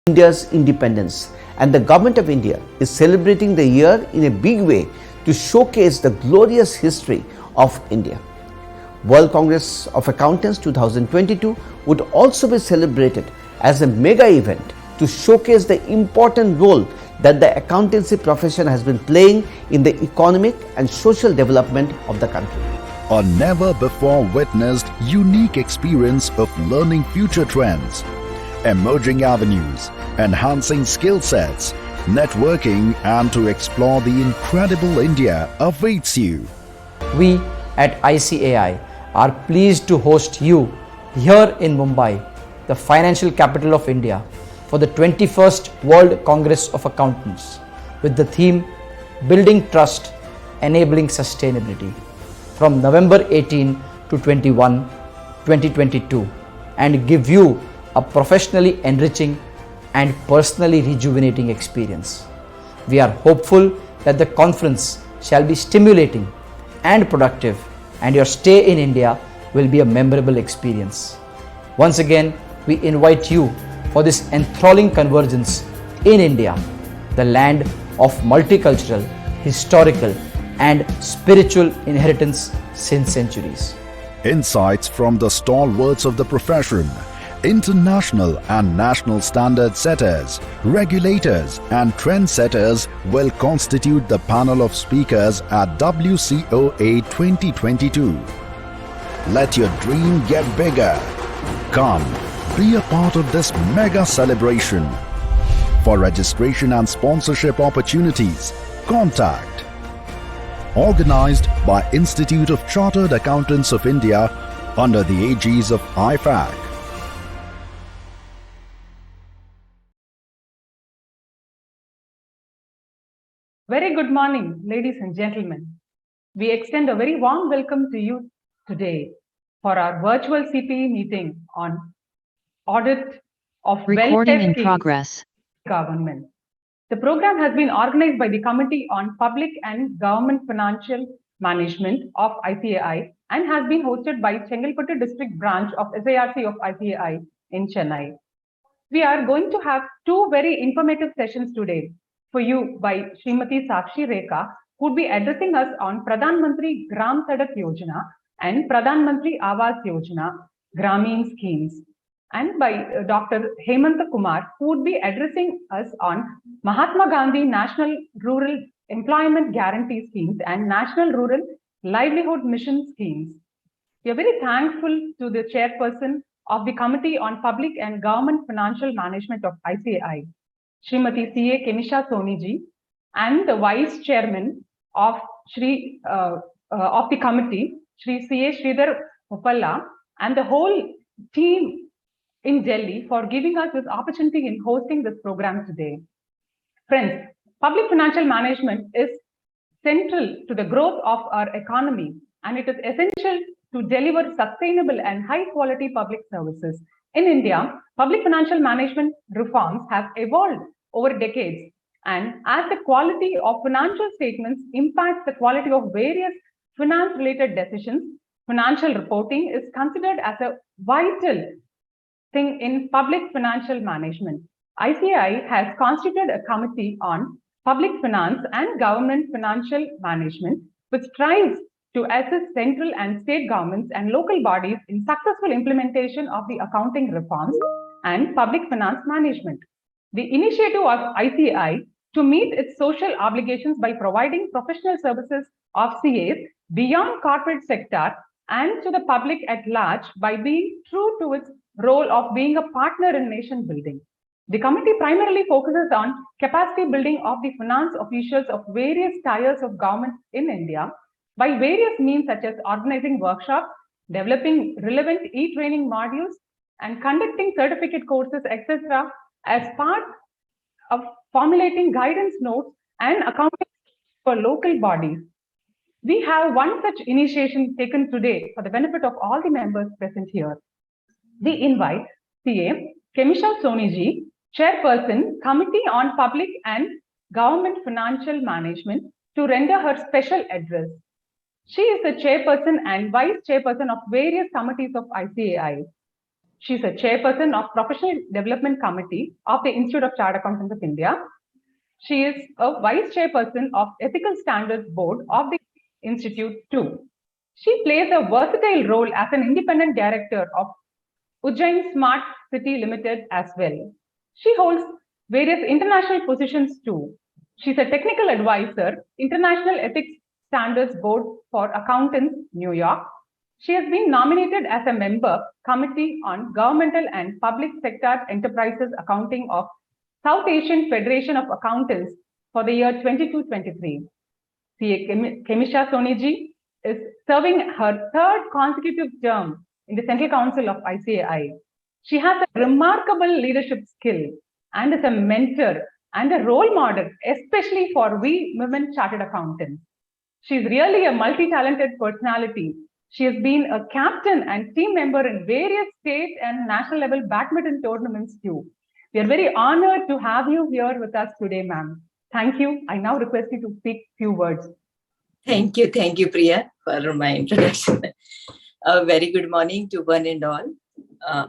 India's independence, and the Government of India is celebrating the year in a big way to showcase the glorious history of India. World Congress of Accountants 2022 would also be celebrated as a mega event to showcase the important role that the accountancy profession has been playing in the economic and social development of the country. A never before witnessed unique experience of learning future trends, emerging avenues, enhancing skill sets, networking, and to explore the incredible India awaits you. We at ICAI are pleased to host you here in Mumbai, the financial capital of India, for the 21st World Congress of Accountants with the theme Building Trust, Enabling Sustainability from November 18 to 21, 2022, and give you a professionally enriching and personally rejuvenating experience. We are hopeful that the conference shall be stimulating and productive, and your stay in India will be a memorable experience. Once again, we invite you for this enthralling convergence in India, the land of multicultural, historical, and spiritual inheritance since centuries. Insights from the stalwarts of the profession, international and national standard setters, regulators, and trendsetters will constitute the panel of speakers at WCOA 2022. Let your dream get bigger. Come, be a part of this mega celebration. For registration and sponsorship opportunities, contact. Organized by Institute of Chartered Accountants of India under the aegis of IFAC. Very good morning, ladies and gentlemen. We extend a very warm welcome to you today for our virtual CPE meeting on Audit of Welfare Schemes Government. The program has been organized by the Committee on Public and Government Financial Management of ICAI and has been hosted by Chengalpattu District Branch of SIRC of ICAI in Chennai. We are going to have two very informative sessions today for you by Srimati Sakshi Rekha, who would be addressing us on Pradhan Mantri Gram Sadak Yojana and Pradhan Mantri Awas Yojana Grameen schemes, and by Dr. Hemanta Kumar, who would be addressing us on Mahatma Gandhi National Rural Employment Guarantee Schemes and National Rural Livelihood Mission Schemes. We are very thankful to the chairperson of the Committee on Public and Government Financial Management of ICAI, Srimati C.A. Kemisha Soniji, and the Vice Chairman of the committee, Shri C.A. Sridhar Uppalla, and the whole team in Delhi for giving us this opportunity in hosting this program today. Friends, public financial management is central to the growth of our economy, and it is essential to deliver sustainable and high-quality public services. In India, public financial management reforms have evolved over decades, and as the quality of financial statements impacts the quality of various finance-related decisions, financial reporting is considered as a vital thing in public financial management. ICAI has constituted a committee on public finance and government financial management, which strives to assist central and state governments and local bodies in successful implementation of the accounting reforms and public finance management. The initiative of ICAI to meet its social obligations by providing professional services of CAs beyond corporate sector and to the public at large by being true to its role of being a partner in nation building. The committee primarily focuses on capacity building of the finance officials of various tiers of government in India by various means such as organizing workshops, developing relevant e-training modules, and conducting certificate courses, etc., as part of formulating guidance notes and accounting for local bodies. We have one such initiation taken today for the benefit of all the members present here. We invite CA Kemisha Soniji, Chairperson, Committee on Public and Government Financial Management, to render her special address. She is the Chairperson and Vice Chairperson of various committees of ICAI. She is a chairperson of Professional Development Committee of the Institute of Chartered Accountants of India. She is a vice chairperson of Ethical Standards Board of the Institute too. She plays a versatile role as an independent director of Ujjain Smart City Limited as well. She holds various international positions too. She's a technical advisor, International Ethics Standards Board for Accountants, New York. She has been nominated as a member, Committee on Governmental and Public Sector Enterprises Accounting of South Asian Federation of Accountants for the year 22-23. CA Kemisha Soniji is serving her third consecutive term in the Central Council of ICAI. She has a remarkable leadership skill and is a mentor and a role model, especially for we women chartered accountants. She's really a multi-talented personality. She has been a captain and team member in various state and national level badminton tournaments too. We are very honored to have you here with us today, ma'am. Thank you. I now request you to speak few words. Thank you, Priya, for my introduction. A very good morning to one and all.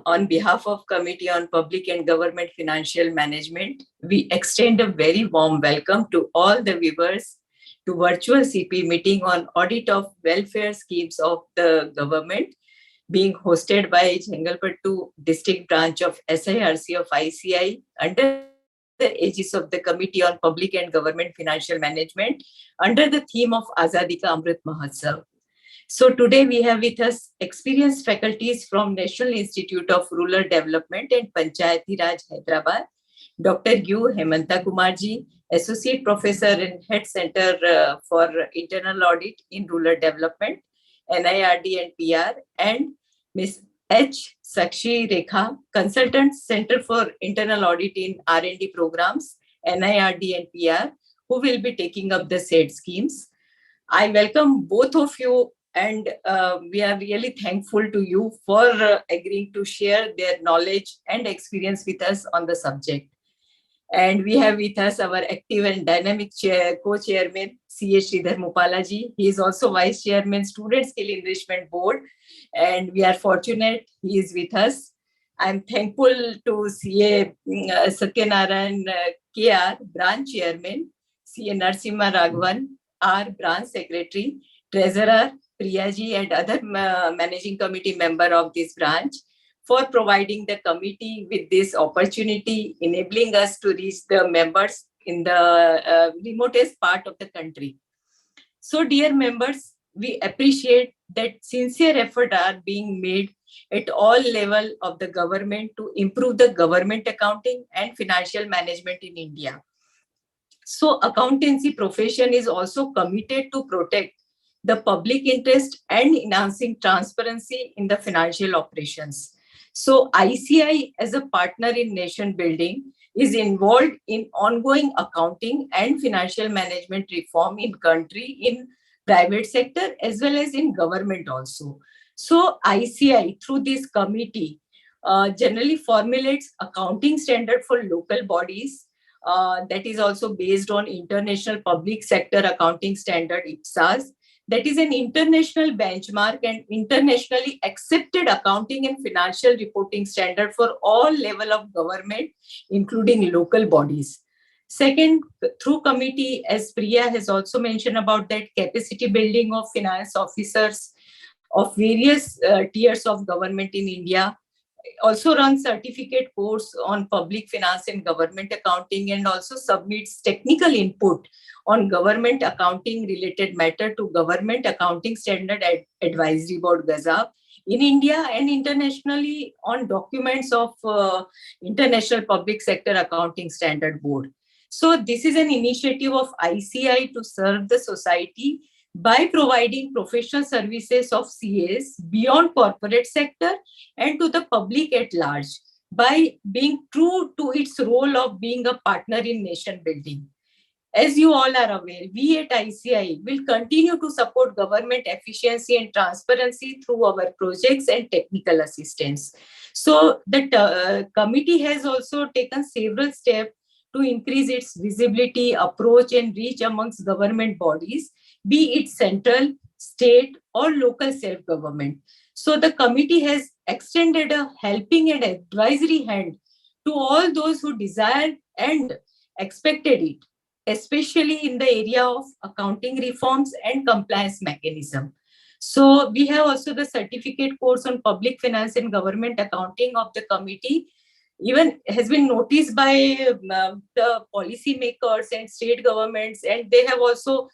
On behalf of Committee on Public and Government Financial Management, we extend a very warm welcome to all the viewers to virtual CPE meeting on Audit of Welfare Schemes of the Government, being hosted by Chengalpattu District Branch of SIRC of ICAI under the aegis of the Committee on Public and Government Financial Management under the theme of Azadi Ka Amrit Mahotsav. So today we have with us experienced faculties from National Institute of Rural Development and Panchayati Raj, Hyderabad, Dr. U. Hemanta Kumarji, Associate Professor and Head Center for Internal Audit in Rural Development, NIRD and PR, and Ms. H. Sakshi Rekha, Consultant Center for Internal Audit in R&D Programs, NIRD and PR, who will be taking up the said schemes. I welcome both of you, and we are really thankful to you for agreeing to share their knowledge and experience with us on the subject. And we have with us our active and dynamic co-chairman, C.A. Sridhar Mupalaji. He is also Vice Chairman, Student Skill Enrichment Board. And we are fortunate he is with us. I'm thankful to C.A. Satyanarayan K.R., Branch Chairman, C.A. Narsimha Raghavan, our Branch Secretary, Treasurer, Priyaji, and other Managing Committee member of this branch, for providing the committee with this opportunity, enabling us to reach the members in the remotest part of the country. So, dear members, we appreciate that sincere efforts are being made at all levels of the government to improve the government accounting and financial management in India. So, accountancy profession is also committed to protect the public interest and enhancing transparency in the financial operations. So ICAI, as a partner in nation building, is involved in ongoing accounting and financial management reform in country, in private sector, as well as in government also. So ICAI, through this committee, generally formulates accounting standard for local bodies, that is also based on International Public Sector Accounting Standard, IPSAS. That is an international benchmark and internationally accepted accounting and financial reporting standard for all levels of government, including local bodies. Second, through committee, as Priya has also mentioned about that, capacity building of finance officers of various tiers of government in India, also runs certificate course on public finance and government accounting, and also submits technical input on government accounting related matter to Government Accounting Standard Advisory Board (GAZAB) in India and internationally on documents of International Public Sector Accounting Standard Board. So this is an initiative of ICAI to serve the society by providing professional services of CAs beyond corporate sector and to the public at large, by being true to its role of being a partner in nation building. As you all are aware, we at ICAI will continue to support government efficiency and transparency through our projects and technical assistance. So the committee has also taken several steps to increase its visibility, approach, and reach amongst government bodies, be it central, state, or local self-government. So the committee has extended a helping and advisory hand to all those who desired and expected it, especially in the area of accounting reforms and compliance mechanism. So we have also the certificate course on public finance and government accounting of the committee, even has been noticed by the policy makers and state governments, and they have also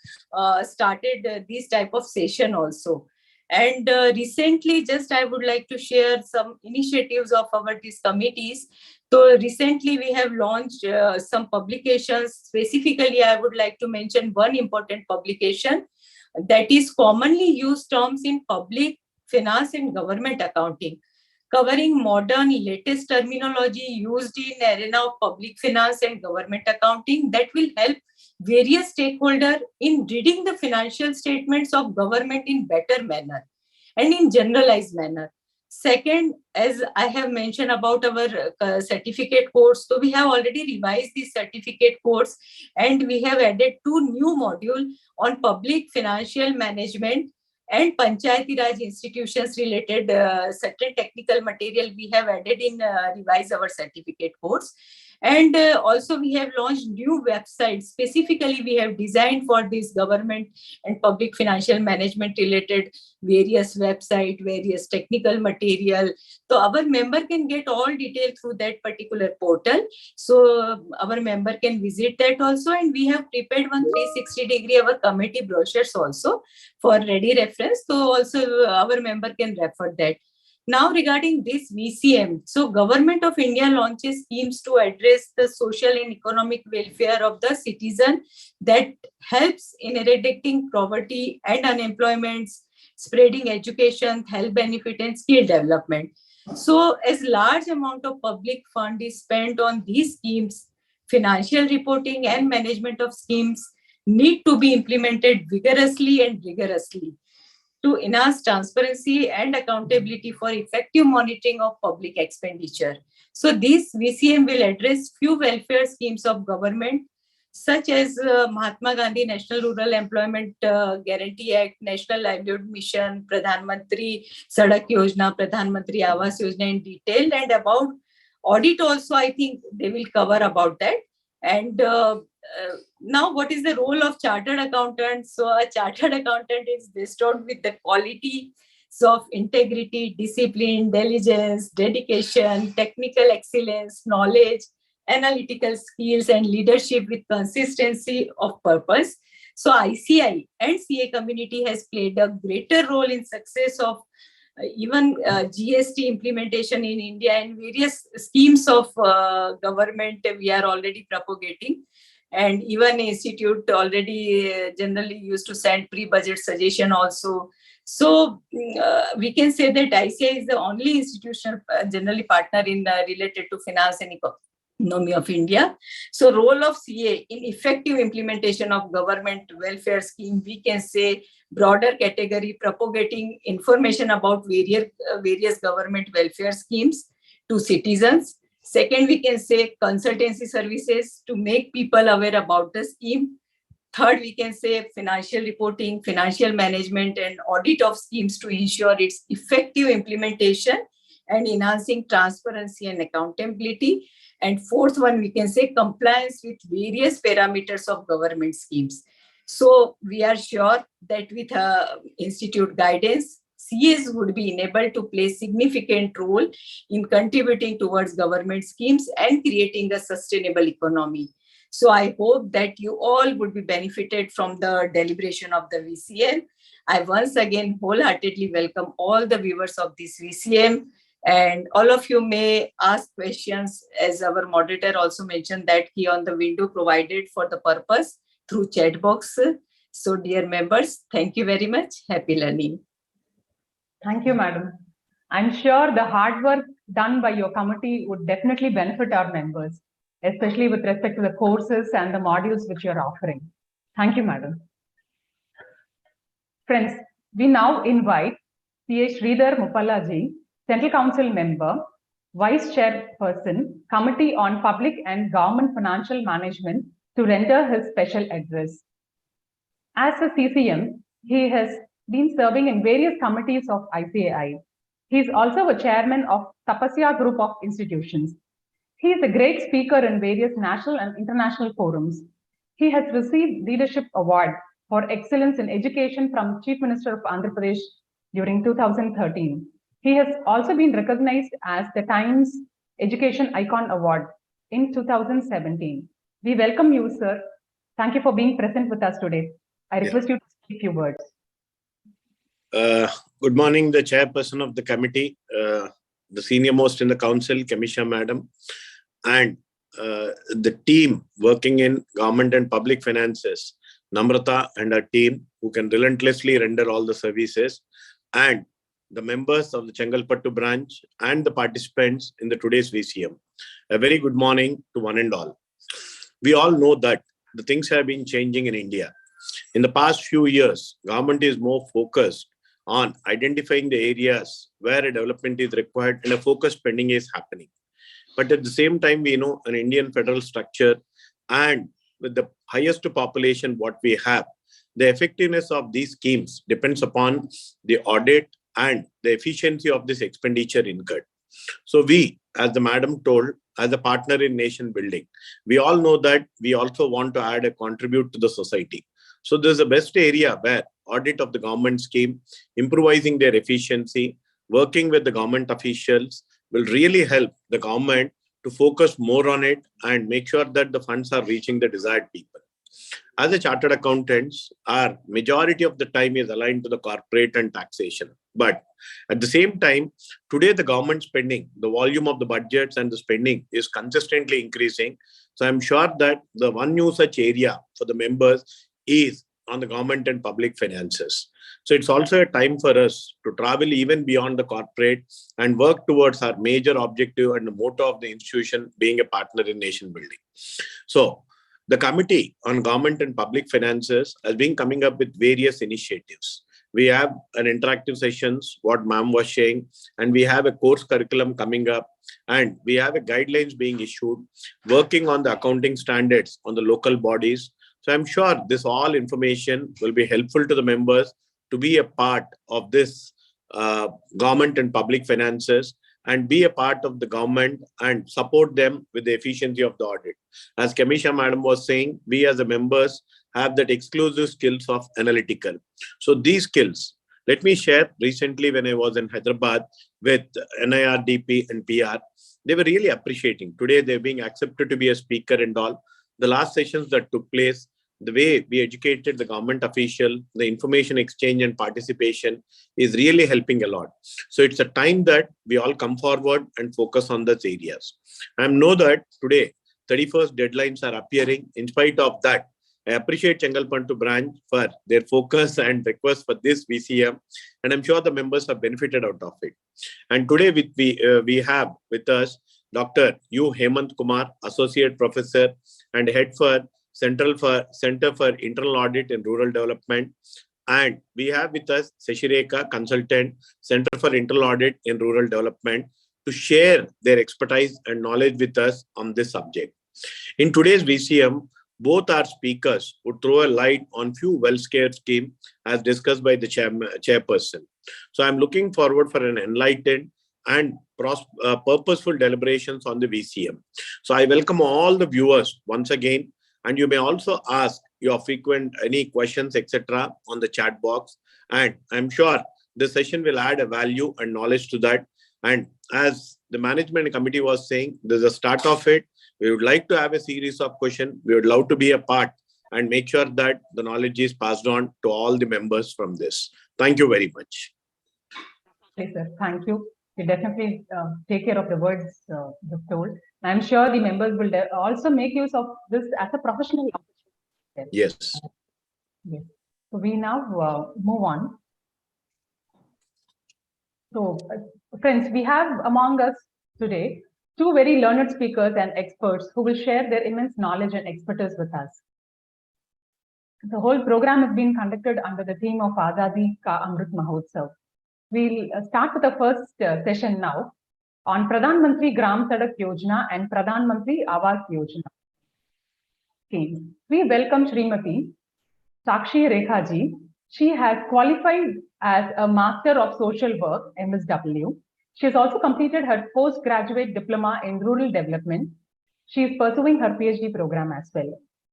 started this type of session also. And recently, just I would like to share some initiatives of our these committees. So recently we have launched some publications. Specifically, I would like to mention one important publication that is commonly used terms in public finance and government accounting, covering modern latest terminology used in arena of public finance and government accounting that will help various stakeholders in reading the financial statements of government in better manner and in generalized manner. Second, as I have mentioned about our certificate course, so we have already revised the certificate course and we have added 2 new modules on public financial management and Panchayati Raj institutions related certain technical material we have added in revise our certificate course. And also we have launched new websites. Specifically, we have designed for this government and public financial management related various website, various technical material. So our member can get all detail through that particular portal. So our member can visit that also. And we have prepared one 360-degree our committee brochures also for ready reference. So also our member can refer that. Now regarding this VCM, so Government of India launches schemes to address the social and economic welfare of the citizen that helps in eradicating poverty and unemployment, spreading education, health benefit and skill development. So as large amount of public fund is spent on these schemes, financial reporting and management of schemes need to be implemented vigorously and rigorously to enhance transparency and accountability for effective monitoring of public expenditure. So this VCM will address few welfare schemes of government such as Mahatma Gandhi National Rural Employment Guarantee Act, National Livelihood Mission, Pradhan Mantri Sadak Yojana, Pradhan Mantri Awas Yojana in detail, and about audit also I think they will cover about that. And now what is the role of chartered accountant? So a chartered accountant is bestowed with the quality of integrity, discipline, diligence, dedication, technical excellence, knowledge, analytical skills, and leadership with consistency of purpose. So ICI and CA community has played a greater role in success of even GST implementation in India and various schemes of government we are already propagating. And even institute already generally used to send pre-budget suggestion also. So we can say that ICI is the only institutional generally partner in related to finance and economy of India. So role of CA in effective implementation of government welfare scheme, we can say broader category, propagating information about various government welfare schemes to citizens. Second, we can say consultancy services to make people aware about the scheme. Third, we can say financial reporting, financial management, and audit of schemes to ensure its effective implementation and enhancing transparency and accountability. And fourth one, we can say compliance with various parameters of government schemes. So we are sure that with institute guidance, CAs would be enabled to play significant role in contributing towards government schemes and creating a sustainable economy. So I hope that you all would be benefited from the deliberation of the VCM. I once again wholeheartedly welcome all the viewers of this VCM, and all of you may ask questions, as our moderator also mentioned that he on the window provided for the purpose through chat box. So dear members, thank you very much. Happy learning. Thank you, madam. I'm sure the hard work done by your committee would definitely benefit our members, especially with respect to the courses and the modules which you're offering. Thank you, madam. Friends, we now invite C.A. Sridhar Muppalaji, Central Council Member, Vice Chairperson, Committee on Public and Government Financial Management, to render his special address. As a CCM, he has been serving in various committees of ICAI, He is also a chairman of Tapasya Group of Institutions. He is a great speaker in various national and international forums. He has received Leadership Award for Excellence in Education from Chief Minister of Andhra Pradesh during 2013. He has also been recognized as the Times Education Icon Award in 2017. We welcome you, sir. Thank you for being present with us today. I request you to speak a few words. Good morning, the chairperson of the committee, the senior most in the council, Kamisha Madam, and the team working in government and public finances, Namrata and her team, who can relentlessly render all the services, and the members of the Chengalpattu branch and the participants in the today's VCM. A very good morning to one and all. We all know that the things have been changing in India. In the past few years, government is more focused on identifying the areas where a development is required and a focused spending is happening. But at the same time, we know an Indian federal structure, and with the highest population what we have, the effectiveness of these schemes depends upon the audit and the efficiency of this expenditure incurred. So we, as the madam told, as a partner in nation building, we all know that we also want to add a contribute to the society. So this is the best area where audit of the government scheme, improvising their efficiency, working with the government officials will really help the government to focus more on it and make sure that the funds are reaching the desired people. As a chartered accountants, our majority of the time is aligned to the corporate and taxation. But at the same time, today the government spending, the volume of the budgets and the spending is consistently increasing. So I'm sure that the one new such area for the members is on the government and public finances. So it's also a time for us to travel even beyond the corporate and work towards our major objective and the motto of the institution being a partner in nation building. So the Committee on Government and Public Finances has been coming up with various initiatives. We have an interactive sessions, what ma'am was saying, and we have a course curriculum coming up, and we have a guidelines being issued, working on the accounting standards on the local bodies. So I'm sure this all information will be helpful to the members to be a part of this government and public finances and be a part of the government and support them with the efficiency of the audit. As Kamisha Madam was saying, we as the members have that exclusive skills of analytical. So these skills, let me share recently when I was in Hyderabad with NIRDP and PR, they were really appreciating. Today they're being accepted to be a speaker and all. The last sessions that took place, the way we educated the government official, the information exchange and participation is really helping a lot. So it's a time that we all come forward and focus on those areas. I know that today, 31st deadlines are appearing. In spite of that, I appreciate Chengalpattu branch for their focus and request for this VCM. And I'm sure the members have benefited out of it. And today we have with us Dr. U. Hemant Kumar, Associate Professor and Head for Center for Internal Audit and Rural Development. And we have with us Seshireka, Consultant, Center for Internal Audit in Rural Development, to share their expertise and knowledge with us on this subject. In today's VCM, both our speakers would throw a light on few welfare schemes as discussed by the chairperson. So I'm looking forward for an enlightened and purposeful deliberations on the VCM. So I welcome all the viewers once again. And you may also ask your frequent any questions, etc. on the chat box. And I'm sure the session will add a value and knowledge to that. And as the management committee was saying, there's a start of it. We would like to have a series of questions. We would love to be a part and make sure that the knowledge is passed on to all the members from this. Thank you very much. Okay, sir. Thank you. We definitely take care of the words you've told. I'm sure the members will also make use of this as a professional opportunity. Yes. Yes. So we now move on. So, friends, we have among us today two very learned speakers and experts who will share their immense knowledge and expertise with us. The whole program has been conducted under the theme of Azadi Ka Amrit Mahotsav. We'll start with the first session now on Pradhan Mantri Gram Sadak Yojana and Pradhan Mantri Awas Yojana schemes. We welcome Srimati Sakshi Rekha ji. She has qualified as a Master of Social Work, MSW. She has also completed her postgraduate diploma in rural development. She is pursuing her PhD program as well.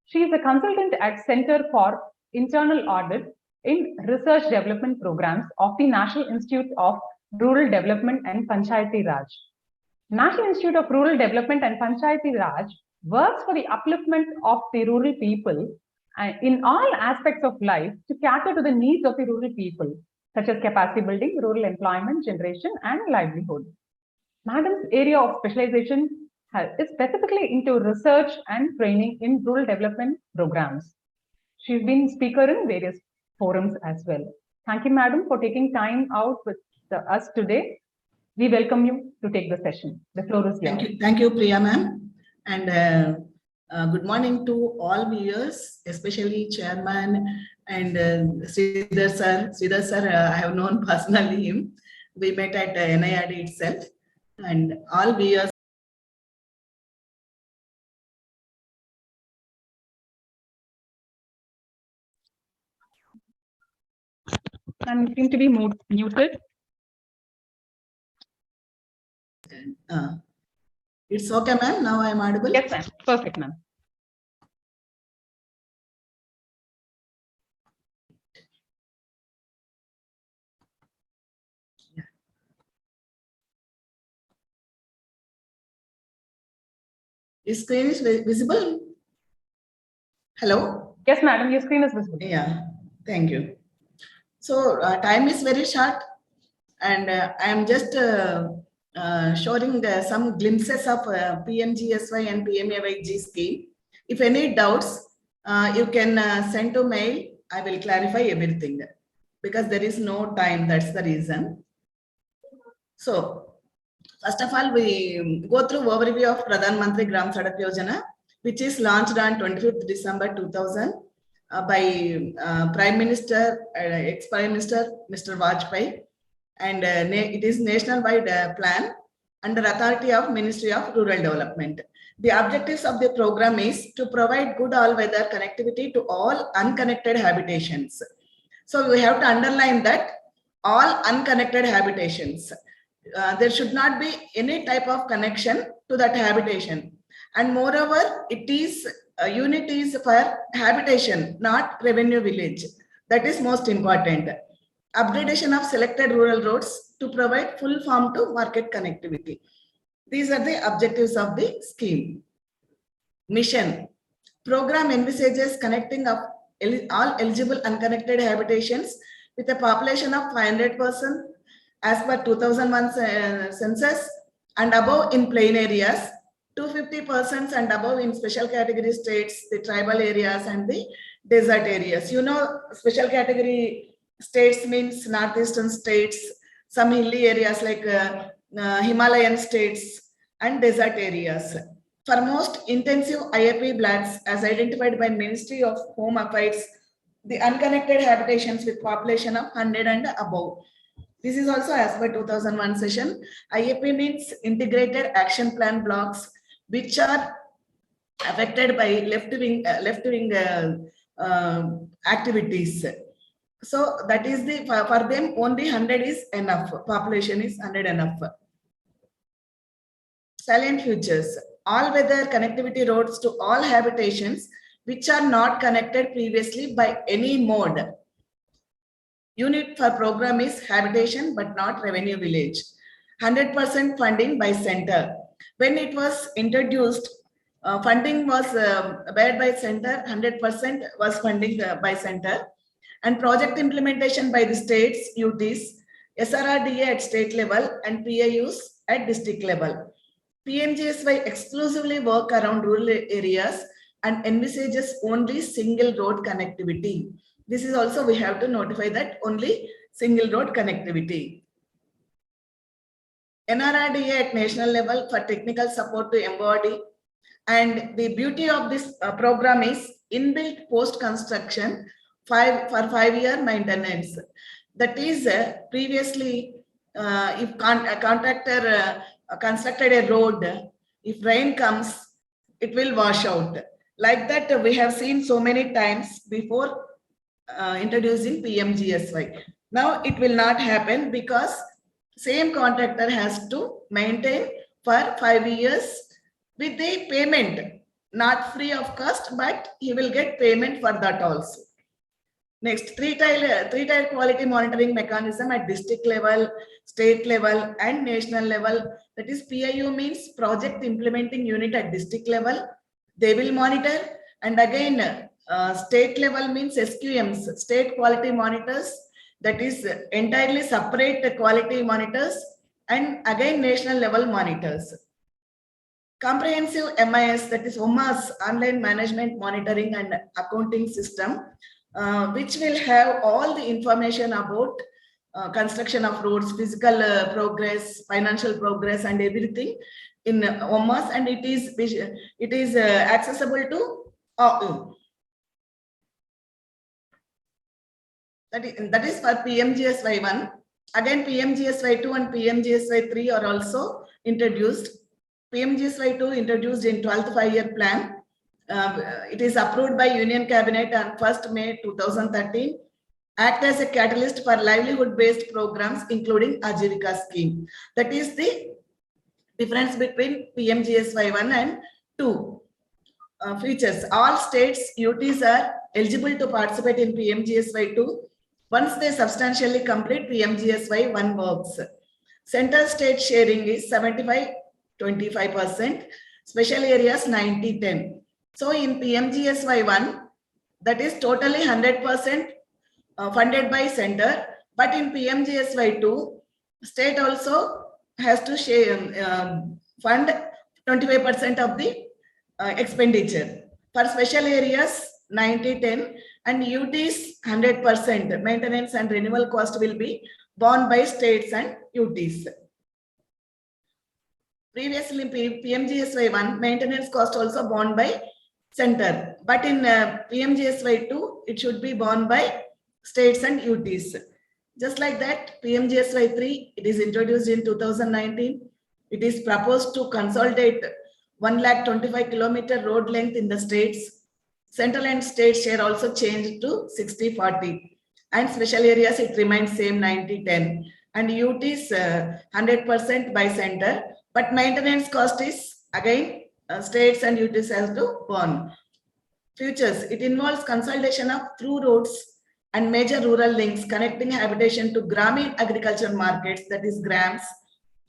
She is a consultant at Center for Internal Audit in Research Development Programs of the National Institute of Rural Development and Panchayati Raj. National Institute of Rural Development and Panchayati Raj works for the upliftment of the rural people in all aspects of life to cater to the needs of the rural people, such as capacity building, rural employment generation, and livelihood. Madam's area of specialization is specifically into research and training in rural development programs. She's been speaker in various forums as well. Thank you, Madam, for taking time out with us today. We welcome you to take the session. The floor is yours. Thank you, Priya ma'am. And good morning to all viewers, especially Chairman and Sridhar sir. Sridhar sir, I have known personally him. We met at NIRD itself. And all viewers. And seem to be muted. It's okay, ma'am. Now I am audible. Yes, ma'am. Perfect, ma'am. Is screen is visible? Hello? Yes, madam, your screen is visible. Yeah, thank you. So time is very short, and I am just showing some glimpses of PMGSY and PMAYG scheme. If any doubts, you can send to mail. I will clarify everything because there is no time. That's the reason. So first of all, we go through overview of Pradhan Mantri Gram Sadak Yojana, which is launched on 25th December 2000 by Prime Minister, ex-Prime Minister, Mr. Vajpayee. And it is national-wide plan under authority of Ministry of Rural Development. The objectives of the program is to provide good all-weather connectivity to all unconnected habitations. So we have to underline that all unconnected habitations. There should not be any type of connection to that habitation. And moreover, it is unit is for habitation, not revenue village. That is most important. Upgradation of selected rural roads to provide full farm to market connectivity. These are the objectives of the scheme. Mission. Program envisages connecting of all eligible unconnected habitations with a population of 500% as per 2001 census and above in plain areas, 250% and above in special category states, the tribal areas and the desert areas. You know, special category states means northeastern states, some hilly areas like Himalayan states and desert areas. For most intensive IAP blocks as identified by Ministry of Home Affairs, the unconnected habitations with population of 100 and above. This is also as per 2001 session. IAP means integrated action plan blocks, which are affected by left-wing activities. So that is the for them only 100 is enough. Population is 100 enough. Salient features: all-weather connectivity roads to all habitations which are not connected previously by any mode. Unit for program is habitation but not revenue village. 100% funding by center. When it was introduced, funding was bared by center, 100% was funding by center, and project implementation by the states, UTs, SRRDA at state level, and PIUs at district level. PMGSY exclusively work around rural areas and envisages only single road connectivity. This is also we have to notify that only single road connectivity. NRRDA at national level for technical support to embody. And the beauty of this program is inbuilt post-construction for 5-year maintenance. That is previously if a contractor constructed a road, if rain comes, it will wash out. Like that we have seen so many times before introduced in PMGSY. Now it will not happen because same contractor has to maintain for 5 years with the payment, not free of cost, but he will get payment for that also. Next, three-tier quality monitoring mechanism at district level, state level, and national level. That is, PIU means project implementing unit at district level. They will monitor, and again, state level means SQMs, state quality monitors. That is entirely separate quality monitors, and again national level monitors. Comprehensive MIS, that is OMAS, online management monitoring and accounting system, which will have all the information about construction of roads, physical progress, financial progress, and everything in OMAS, and it is accessible to all. That is for PMGSY 1. Again, PMGSY 2 and PMGSY 3 are also introduced. PMGSY 2 introduced in 12th 5-year plan. It is approved by Union Cabinet on 1st May 2013. Act as a catalyst for livelihood-based programs, including Ajivika scheme. That is the difference between PMGSY 1 and 2. Features: all states UTs are eligible to participate in PMGSY 2 once they substantially complete PMGSY 1 works. Center state sharing is 75-25%, special areas 90-10. So in PMGSY 1, that is totally 100% funded by center, but in PMGSY 2, state also has to share, fund 25% of the expenditure. For special areas 90-10 and UTs 100%, maintenance and renewal cost will be borne by states and UTs. Previously, PMGSY 1, maintenance cost also borne by center, but in PMGSY 2, it should be borne by states and UTs. Just like that, PMGSY 3, it is introduced in 2019. It is proposed to consolidate 125 kilometer road length in the states. Central and state share also changed to 60-40. And special areas, it remains same 90-10. And UTs 100% by center. But maintenance cost is again states and UTs has to borne. Features: it involves consolidation of through roads and major rural links connecting habitation to Gramin agriculture markets, that is GRAMs,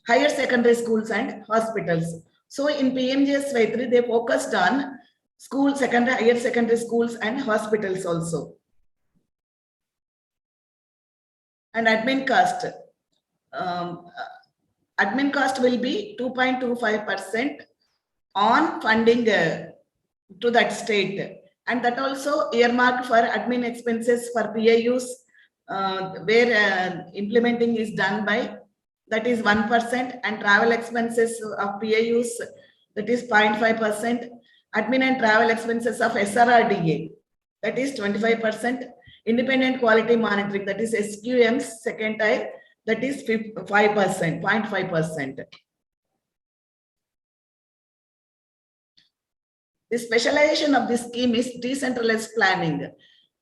higher secondary schools and hospitals. So in PMGSY 3, they focused on school, higher secondary schools and hospitals also. And admin cost. Admin cost will be 2.25% on funding to that state, and that also earmarked for admin expenses for PIUs where implementing is done by, that is 1%, and travel expenses of PIUs, that is 0.5%, admin and travel expenses of SRRDA, that is 25%, independent quality monitoring, that is SQMs second tier, that is 5%, 0.5%. The specialization of this scheme is decentralized planning.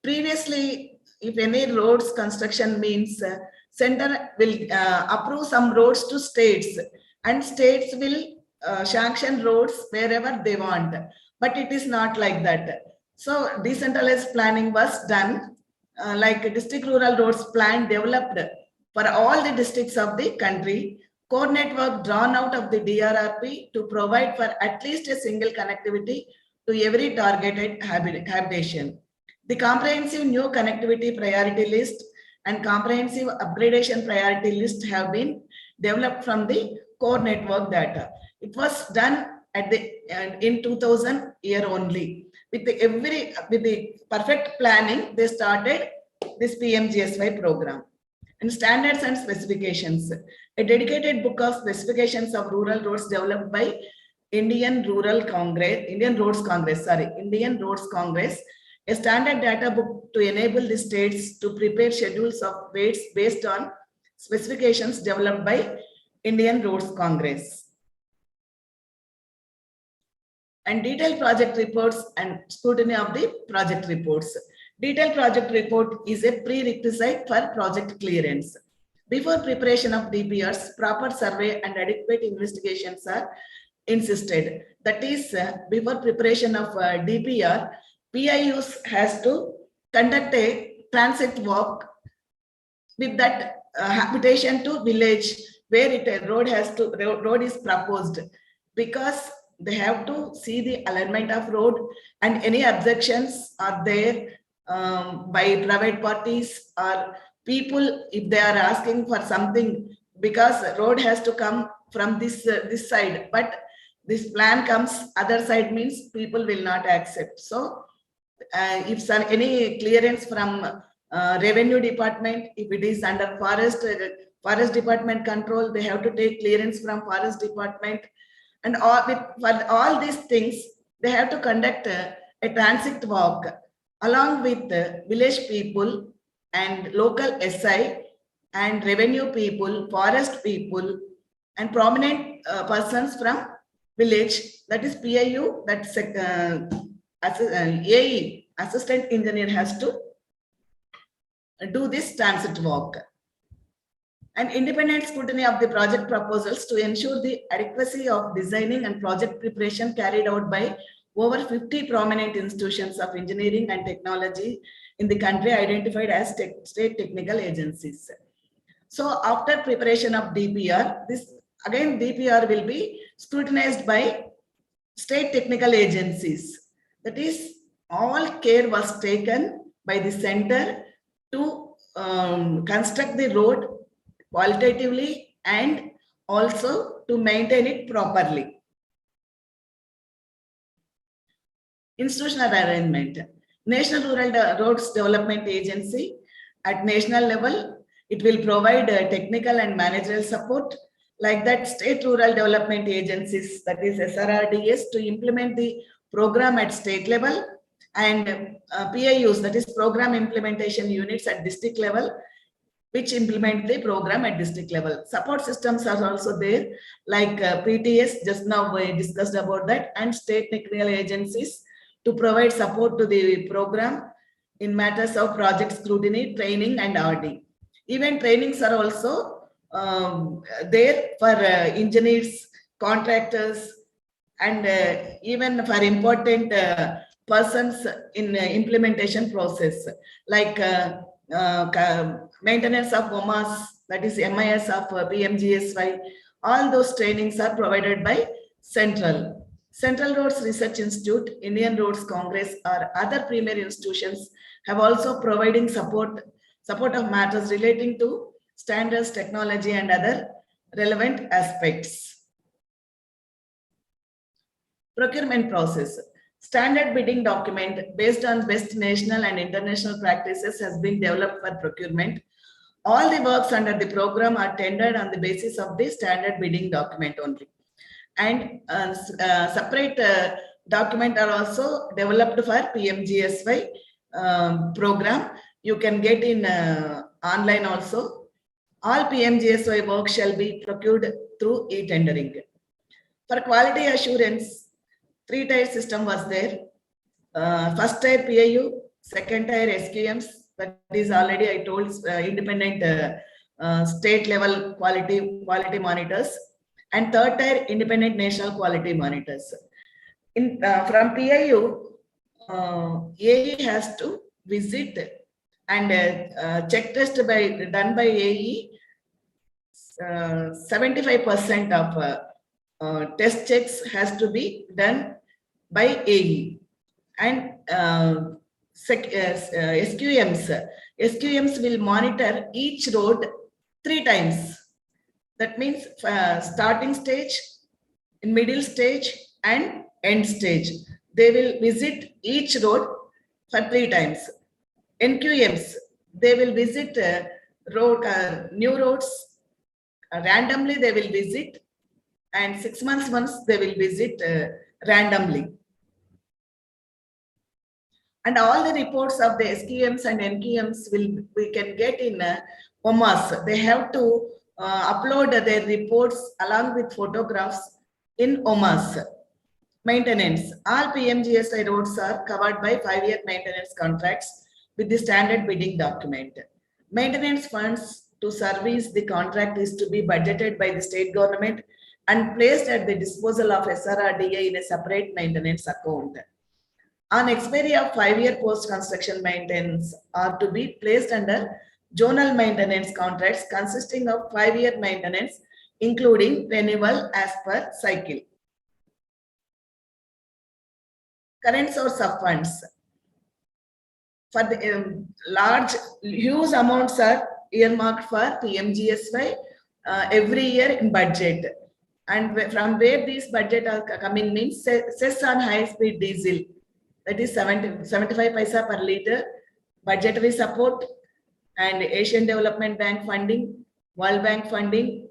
Previously, if any roads construction means center will approve some roads to states, and states will sanction roads wherever they want. But it is not like that. So decentralized planning was done, like district rural roads plan developed for all the districts of the country, core network drawn out of the DRRP to provide for at least a single connectivity to every targeted habitation. The comprehensive new connectivity priority list and comprehensive upgradation priority list have been developed from the core network data. It was done at the in 2000 year only. With the perfect planning, they started this PMGSY program. And standards and specifications. A dedicated book of specifications of rural roads developed by Indian Roads Congress, a standard data book to enable the states to prepare schedules of weights based on specifications developed by Indian Roads Congress. And detailed project reports and scrutiny of the project reports. Detailed project report is a prerequisite for project clearance. Before preparation of DPRs, proper survey and adequate investigations are insisted. That is, before preparation of DPR, PIUs has to conduct a transit walk with that habitation to village where road is proposed, because they have to see the alignment of road and any objections are there by private parties or people if they are asking for something, because road has to come from this side, but this plan comes other side, means people will not accept. So if any clearance from revenue department, if it is under forest department control, they have to take clearance from forest department, and for all these things they have to conduct a transit walk along with village people and local SI and revenue people, forest people, and prominent persons from village, that is PIU, that's AE, assistant engineer, has to do this transit walk. And independent scrutiny of the project proposals to ensure the adequacy of designing and project preparation carried out by over 50 prominent institutions of engineering and technology in the country identified as state technical agencies. So after preparation of DPR, this again DPR will be scrutinized by state technical agencies. That is, all care was taken by the center to construct the road qualitatively and also to maintain it properly. Institutional arrangement. National Rural Roads Development Agency at national level, it will provide technical and managerial support. Like that, state rural development agencies, that is SRRDS, to implement the program at state level, and PIUs, that is program implementation units at district level, which implement the program at district level. Support systems are also there, like PTS, just now we discussed about that, and state technical agencies to provide support to the program in matters of project scrutiny, training, and RD. Even trainings are also there for engineers, contractors, and even for important persons in implementation process, like maintenance of OMAS, that is MIS of PMGSY. All those trainings are provided by Central Roads Research Institute, Indian Roads Congress, or other premier institutions have also providing support of matters relating to standards, technology, and other relevant aspects. Procurement process. Standard bidding document based on best national and international practices has been developed for procurement. All the works under the program are tendered on the basis of the standard bidding document only. And separate document are also developed for PMGSY program. You can get in online also. All PMGSY work shall be procured through e-tendering. For quality assurance, 3-tier system was there. First tier PIU, second tier SQMs, that is already I told, independent state level quality monitors, and third tier independent national quality monitors. From PIU, AE has to visit and check test done by AE. 75% of test checks has to be done by AE, and SQMs will monitor each road 3 times. That means starting stage, in middle stage, and end stage. They will visit each road for 3 times. NQMs, they will visit new roads. Randomly they will visit, and 6 months once they will visit randomly. And all the reports of the SQMs and NQMs we can get in OMAS. They have to upload their reports along with photographs in OMAS. Maintenance. All PMGSI roads are covered by 5-year maintenance contracts with the standard bidding document. Maintenance funds to service the contract is to be budgeted by the state government and placed at the disposal of SRRDA in a separate maintenance account. On expiry of 5-year post-construction maintenance are to be placed under zonal maintenance contracts consisting of 5-year maintenance, including renewal as per cycle. Current source of funds. For the huge amounts are earmarked for PMGSY every year in budget. And from where these budget are coming means cess on high-speed diesel, that is 75 paisa per liter, budgetary support, and Asian Development Bank funding, World Bank funding,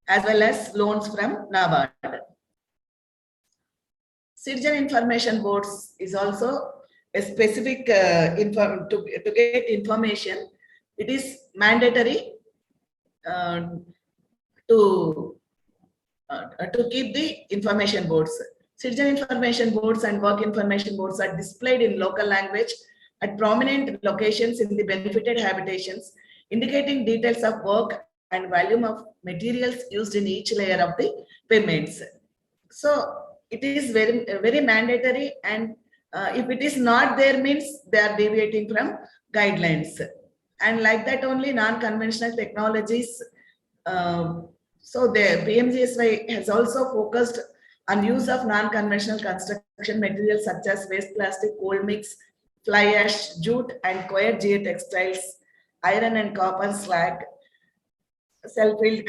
as well as loans from NABARD. Citizen information boards is also a specific to get information. It is mandatory to keep the information boards. Citizen information boards and work information boards are displayed in local language at prominent locations in the benefited habitations, indicating details of work and volume of materials used in each layer of the payments. So it is very mandatory, and if it is not there means they are deviating from guidelines. And like that only non-conventional technologies. So the PMGSY has also focused on use of non-conventional construction materials such as waste plastic, cold mix, fly ash, jute and coir geotextiles, iron and copper slag, self-filled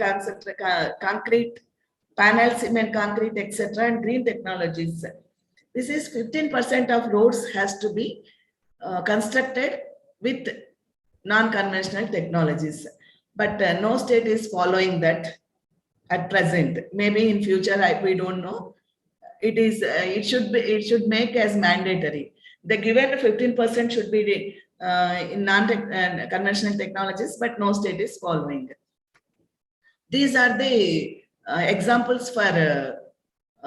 concrete, panel cement concrete, etc. and green technologies. This is 15% of roads has to be constructed with non-conventional technologies. But no state is following that at present. Maybe in future, we don't know. It should make as mandatory. The given 15% should be in non-conventional technologies, but no state is following. These are the examples for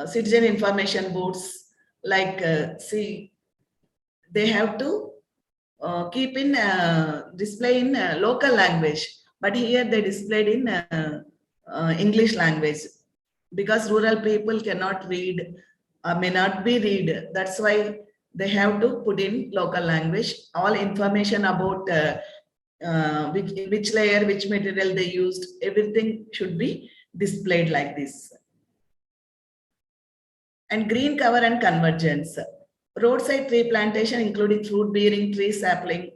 citizen information boards. Like see, they have to keep in display in local language, but here they displayed in English language because rural people cannot read, may not be read. That's why they have to put in local language. All information about which layer, which material they used, everything should be displayed like this. And green cover and convergence. Roadside tree plantation, including fruit-bearing tree sapling,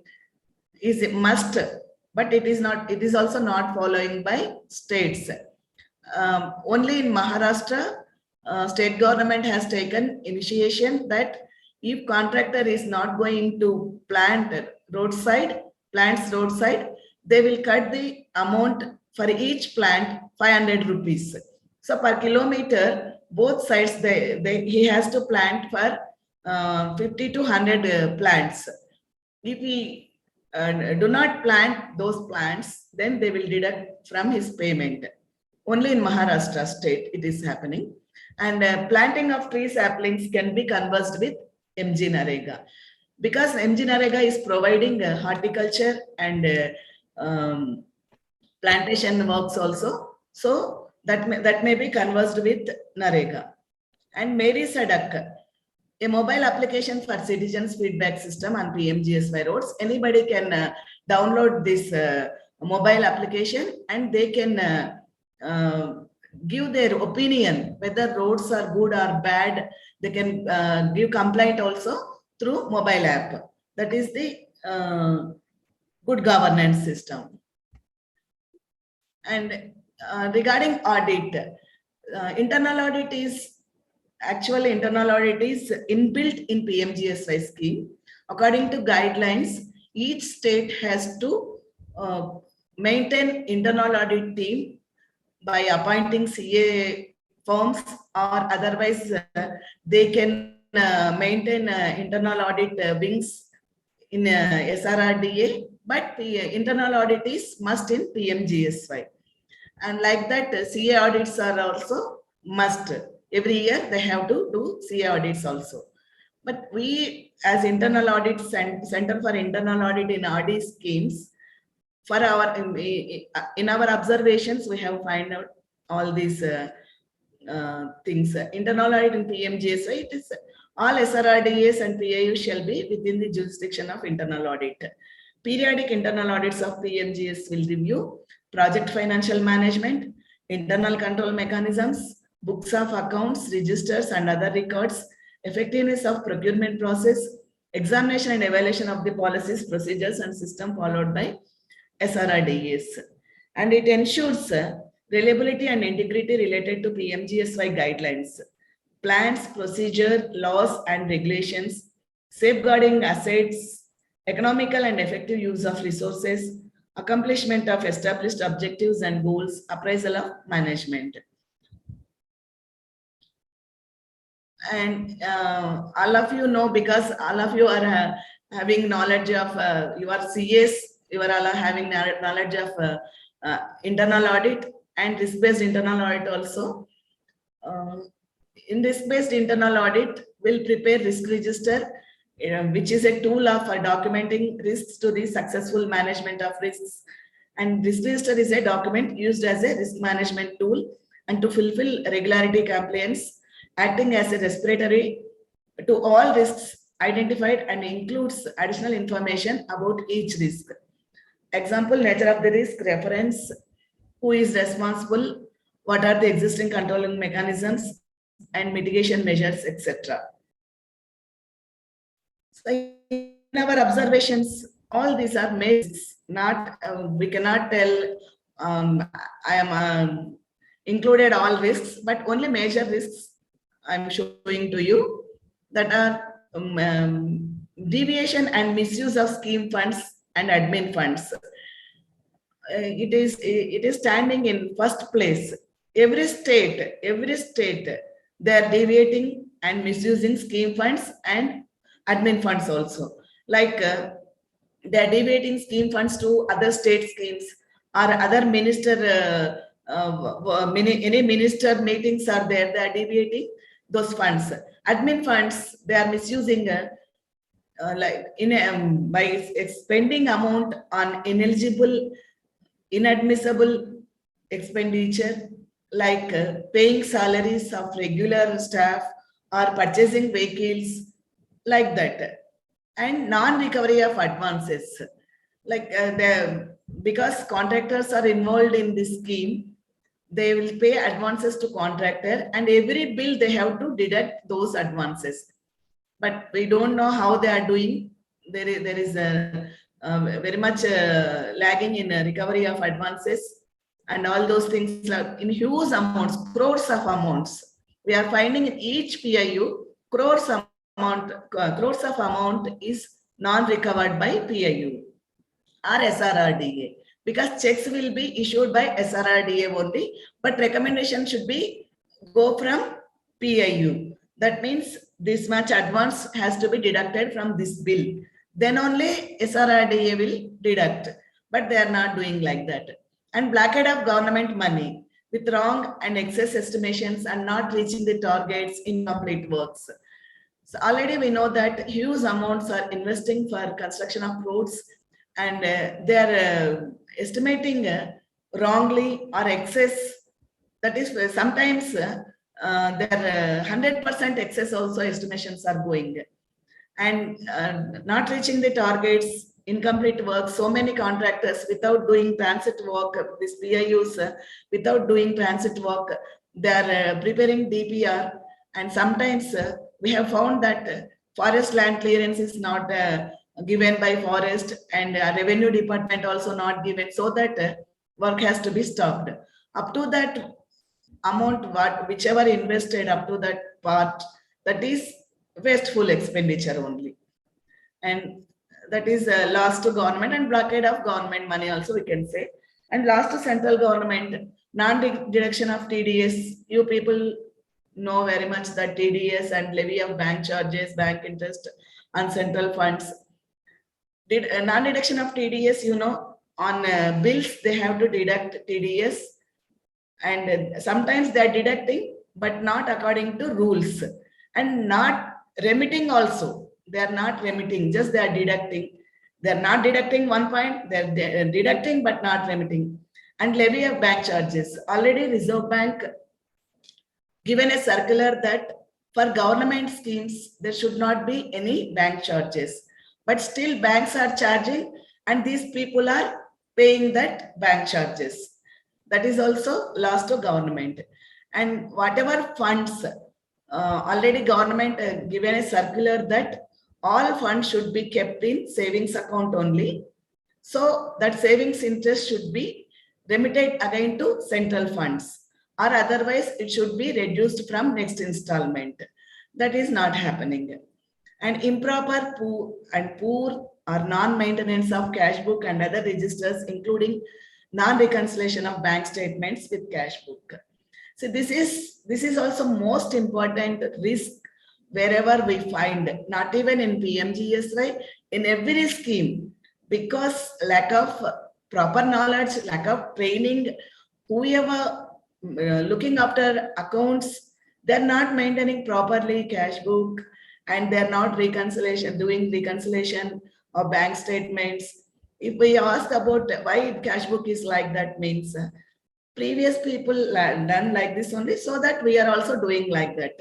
is a must, but it is not. It is also not following by states. Only in Maharashtra, state government has taken initiation that if contractor is not going to plant roadside, they will cut the amount for each plant 500 rupees. So per kilometer, both sides he has to plant for 50 to 100 plants. If he do not plant those plants, then they will deduct from his payment. Only in Maharashtra state it is happening. And planting of tree saplings can be conversed with MG Narega, because MG Narega is providing horticulture and plantation works also. So that may be conversed with Narega. And Mary Sadak, a mobile application for citizens feedback system on PMGSY roads. Anybody can download this mobile application and they can give their opinion whether roads are good or bad. They can give complaint also through mobile app. That is the good governance system. And regarding audit, internal audit is inbuilt in PMGSY scheme. According to guidelines, each state has to maintain internal audit team by appointing CA firms, or otherwise they can maintain internal audit wings in SRRDA, but the internal audit is must in PMGSY. And like that, CA audits are also must. Every year they have to do CA audits also. But we, as internal audit Center for Internal Audit in audit schemes, for our in our observations, we have find out all these things. Internal audit in PMGSY, it is all SRRDAs and PIU shall be within the jurisdiction of internal audit. Periodic internal audits of PMGS will review project financial management, internal control mechanisms, books of accounts, registers and other records, effectiveness of procurement process, examination and evaluation of the policies, procedures and system followed by SRRDAs. And it ensures reliability and integrity related to PMGSY guidelines, plans, procedure, laws and regulations, safeguarding assets, economical and effective use of resources, accomplishment of established objectives and goals, appraisal of management. And all of you know, because all of you are having knowledge of your CS, you are all having knowledge of internal audit and risk-based internal audit also. In risk-based internal audit, we'll prepare risk register, which is a tool of documenting risks to the successful management of risks. And risk register is a document used as a risk management tool and to fulfill regularity compliance, acting as a respiratory to all risks identified and includes additional information about each risk. Example, nature of the risk, reference, who is responsible, what are the existing controlling mechanisms and mitigation measures, etc. So in our observations, all these are measures, not, we cannot tell I am included all risks, but only major risks I'm showing to you that are deviation and misuse of scheme funds and admin funds. It is standing in first place. Every state, they are deviating and misusing scheme funds and admin funds also. Like they are deviating scheme funds to other state schemes or other minister, any minister meetings are there, they are deviating those funds. Admin funds, they are misusing like in by spending amount on ineligible, inadmissible expenditure, like paying salaries of regular staff or purchasing vehicles, like that. And non-recovery of advances, like because contractors are involved in this scheme, they will pay advances to contractor and every bill they have to deduct those advances. But we don't know how they are doing. There is very much lagging in recovery of advances and all those things in huge amounts, crores of amounts. We are finding in each PIU, crores of amount is non-recovered by PIU or SRRDA. Because checks will be issued by SRRDA only, but recommendation should be go from PIU. That means this much advance has to be deducted from this bill. Then only SRRDA will deduct, but they are not doing like that. And blockade of government money with wrong and excess estimations and not reaching the targets, incomplete works. So already we know that huge amounts are investing for construction of roads and they are estimating wrongly or excess. That is sometimes there are 100% excess also estimations are going and not reaching the targets, incomplete work. So many contractors without doing transit work, these PIUs without doing transit work, they are preparing DPR, and sometimes we have found that forest land clearance is not given by forest and revenue department also not given, so that work has to be stopped. Up to that amount, whichever invested up to that part, that is wasteful expenditure only. And that is lost to government and blockade of government money also we can say. And lost to central government, non-deduction of TDS. You people know very much that TDS and levy of bank charges, bank interest on central funds. Non-deduction of TDS, you know, on bills, they have to deduct TDS. And sometimes they are deducting, but not according to rules. And not remitting also, they are not remitting, just they are deducting. They are not deducting 1 point, they are deducting but not remitting. And levy of bank charges. Already Reserve Bank given a circular that for government schemes, there should not be any bank charges. But still banks are charging and these people are paying that bank charges. That is also loss to government. And whatever funds, already government given a circular that all funds should be kept in savings account only. So that savings interest should be remitted again to central funds, or otherwise it should be reduced from next installment. That is not happening. And improper poor or non-maintenance of cash book and other registers, including non-reconciliation of bank statements with cash book. So this is also most important risk wherever we find, not even in PMGSY, in every scheme, because lack of proper knowledge, lack of training, whoever looking after accounts, they're not maintaining properly cash book and they're not doing reconciliation of bank statements. If we ask about why cash book is like that, means previous people done like this only, so that we are also doing like that.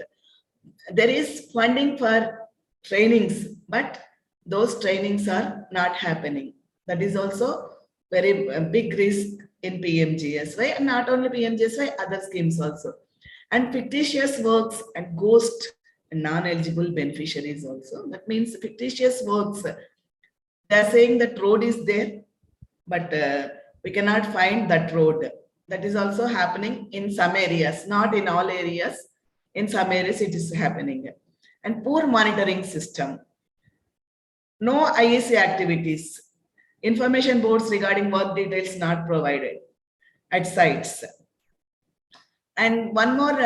There is funding for trainings, but those trainings are not happening. That is also very big risk in PMGSY, and not only PMGSY, other schemes also. And fictitious works and ghost and non-eligible beneficiaries also. That means fictitious works, they are saying that road is there, but we cannot find that road. That is also happening in some areas, not in all areas. In some areas it is happening. And poor monitoring system. No IEC activities. Information boards regarding work details not provided at sites. And one more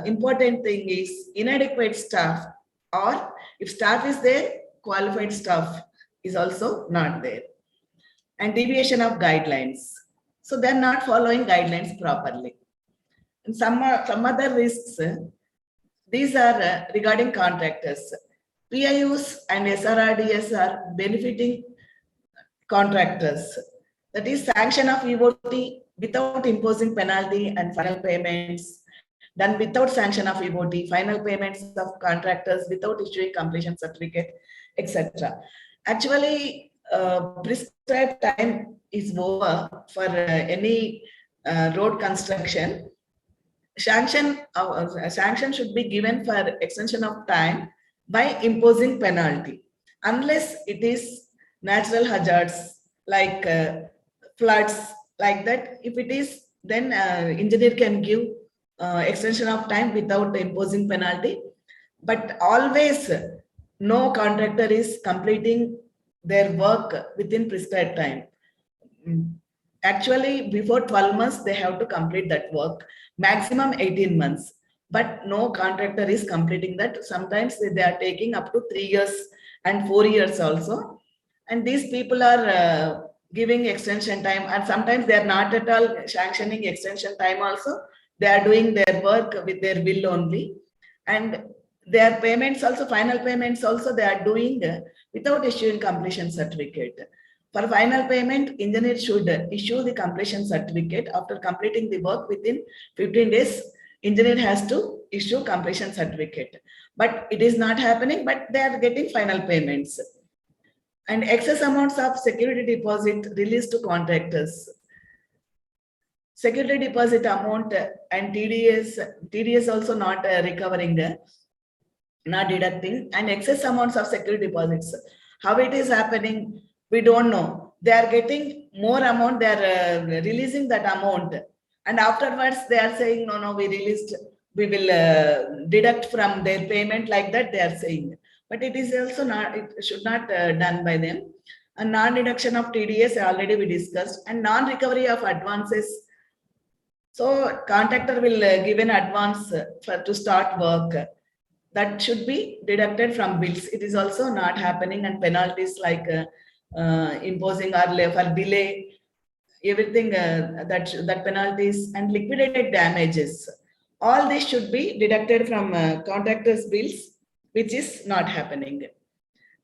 important thing is inadequate staff, or if staff is there, qualified staff is also not there. And deviation of guidelines. So they're not following guidelines properly. And some other risks, these are regarding contractors. PIUs and SRRDS are benefiting contractors. That is sanction of EOT without imposing penalty and final payments, done without sanction of EOT, final payments of contractors without issuing completion certificate, etc. Actually, prescribed time is over for any road construction. Sanction should be given for extension of time by imposing penalty, unless it is natural hazards like floods, like that. If it is, then engineer can give extension of time without imposing penalty. But always no contractor is completing their work within prescribed time. Actually, before 12 months, they have to complete that work, maximum 18 months. But no contractor is completing that. Sometimes they are taking up to 3 years and 4 years also. And these people are giving extension time, and sometimes they are not at all sanctioning extension time also. They are doing their work with their will only. And their payments also, final payments also, they are doing without issuing completion certificate. For final payment, engineer should issue the completion certificate. After completing the work within 15 days, engineer has to issue completion certificate. But it is not happening, but they are getting final payments. And excess amounts of security deposit released to contractors. Security deposit amount and TDS also not recovering, not deducting, and excess amounts of security deposits. How it is happening, we don't know. They are getting more amount, they are releasing that amount. And afterwards they are saying, no, we released, we will deduct from their payment, like that they are saying. But it is also not, it should not done by them. A non-deduction of TDS already we discussed, and non-recovery of advances. So contractor will give an advance to start work. That should be deducted from bills. It is also not happening, and penalties like imposing or for delay, everything that penalties and liquidated damages. All this should be deducted from contractors' bills which is not happening.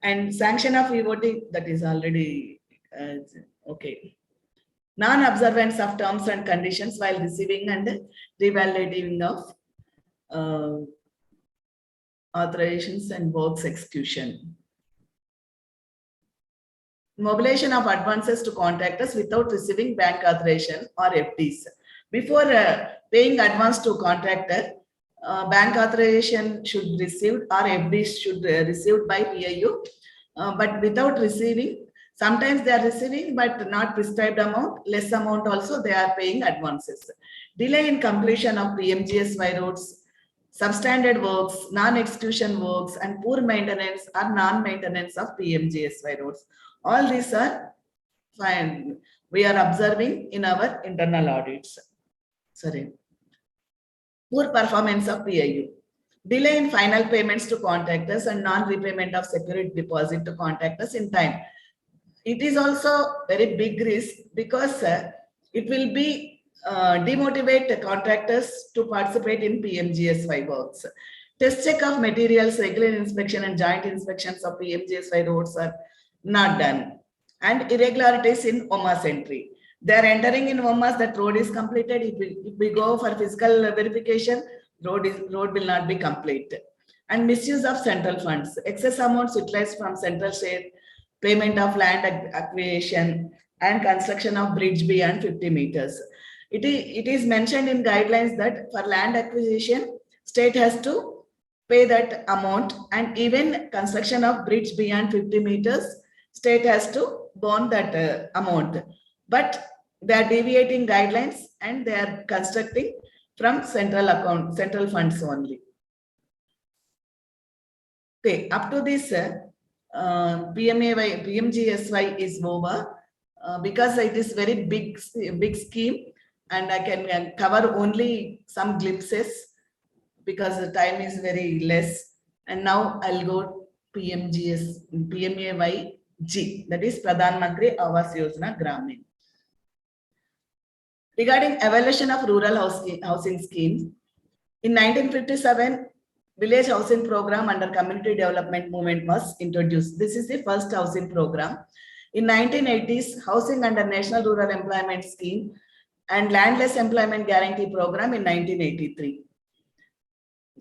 And sanction of EOT, that is already okay. Non-observance of terms and conditions while receiving and revalidating of authorizations and works execution. Mobilization of advances to contractors without receiving bank authorization or FDs. Before paying advance to contractor, bank authorization should receive or FDs should received by PIU, but without receiving, sometimes they are receiving but not prescribed amount, less amount also they are paying advances. Delay in completion of PMGSY roads, substandard works, non-execution works, and poor maintenance or non-maintenance of PMGSY roads. All these are fine. We are observing in our internal audits. Sorry. Poor performance of PIU. Delay in final payments to contractors and non-repayment of security deposit to contractors in time. It is also very big risk because it will be demotivate the contractors to participate in PMGSY works. Test check of materials, regular inspection and joint inspections of PMGSY roads are not done. And irregularities in OMAS entry. They are entering in OMAS that road is completed. If we go for physical verification, road will not be complete. And misuse of central funds. Excess amounts utilized from central state, payment of land acquisition and construction of bridge beyond 50 meters. It is mentioned in guidelines that for land acquisition, state has to pay that amount, and even construction of bridge beyond 50 meters, state has to bond that amount. But they are deviating guidelines and they are constructing from central account, central funds only. Okay, up to this, PMGSY is over because it is very big scheme, and I can cover only some glimpses because the time is very less. And now I'll go PMAYG, that is Pradhan Mantri Awas Yojana Gramin. Regarding evaluation of rural housing schemes, in 1957, village housing program under community development movement was introduced. This is the first housing program. In 1980s, housing under National Rural Employment Scheme and Landless Employment Guarantee Program in 1983.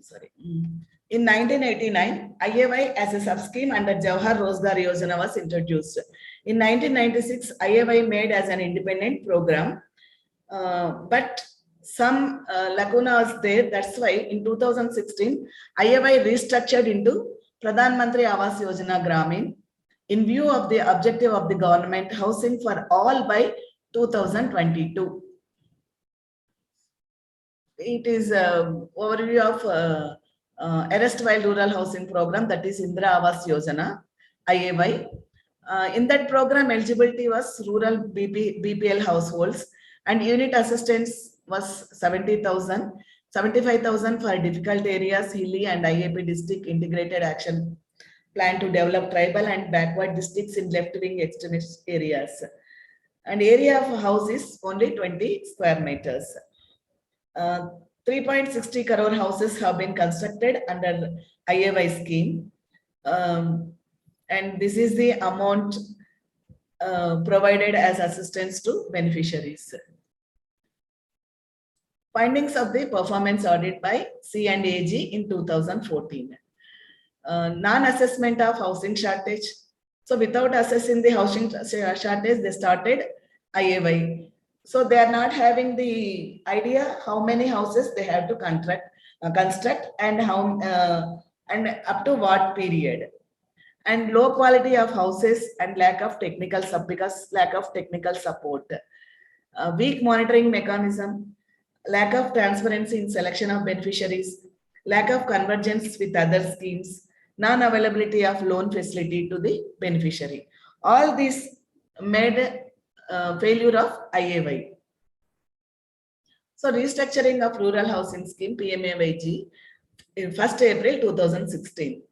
Sorry. In 1989, IAY as a sub-scheme under Jawahar Rozgar Yojana was introduced. In 1996, IAY made as an independent program, but some lacuna was there. That's why in 2016, IAY restructured into Pradhan Mantri Awas Yojana Gramin in view of the objective of the government, housing for all by 2022. It is overview of erstwhile rural housing program, that is Indira Awas Yojana, IAY. In that program, eligibility was rural BPL households, and unit assistance was 70,000, 75,000 for difficult areas, hilly and IAP district integrated action plan to develop tribal and backward districts in left-wing extremist areas. And area of house is only 20 square meters. 3.60 crore houses have been constructed under IAY scheme. And this is the amount provided as assistance to beneficiaries. Findings of the performance audit by C&AG in 2014. Non-assessment of housing shortage. So without assessing the housing shortage, they started IAY. So they are not having the idea how many houses they have to construct and how and up to what period. And low quality of houses and lack of technical support. Weak monitoring mechanism, lack of transparency in selection of beneficiaries, lack of convergence with other schemes, non-availability of loan facility to the beneficiary. All these made failure of IAY. So restructuring of rural housing scheme PMAYG in 1st April 2016.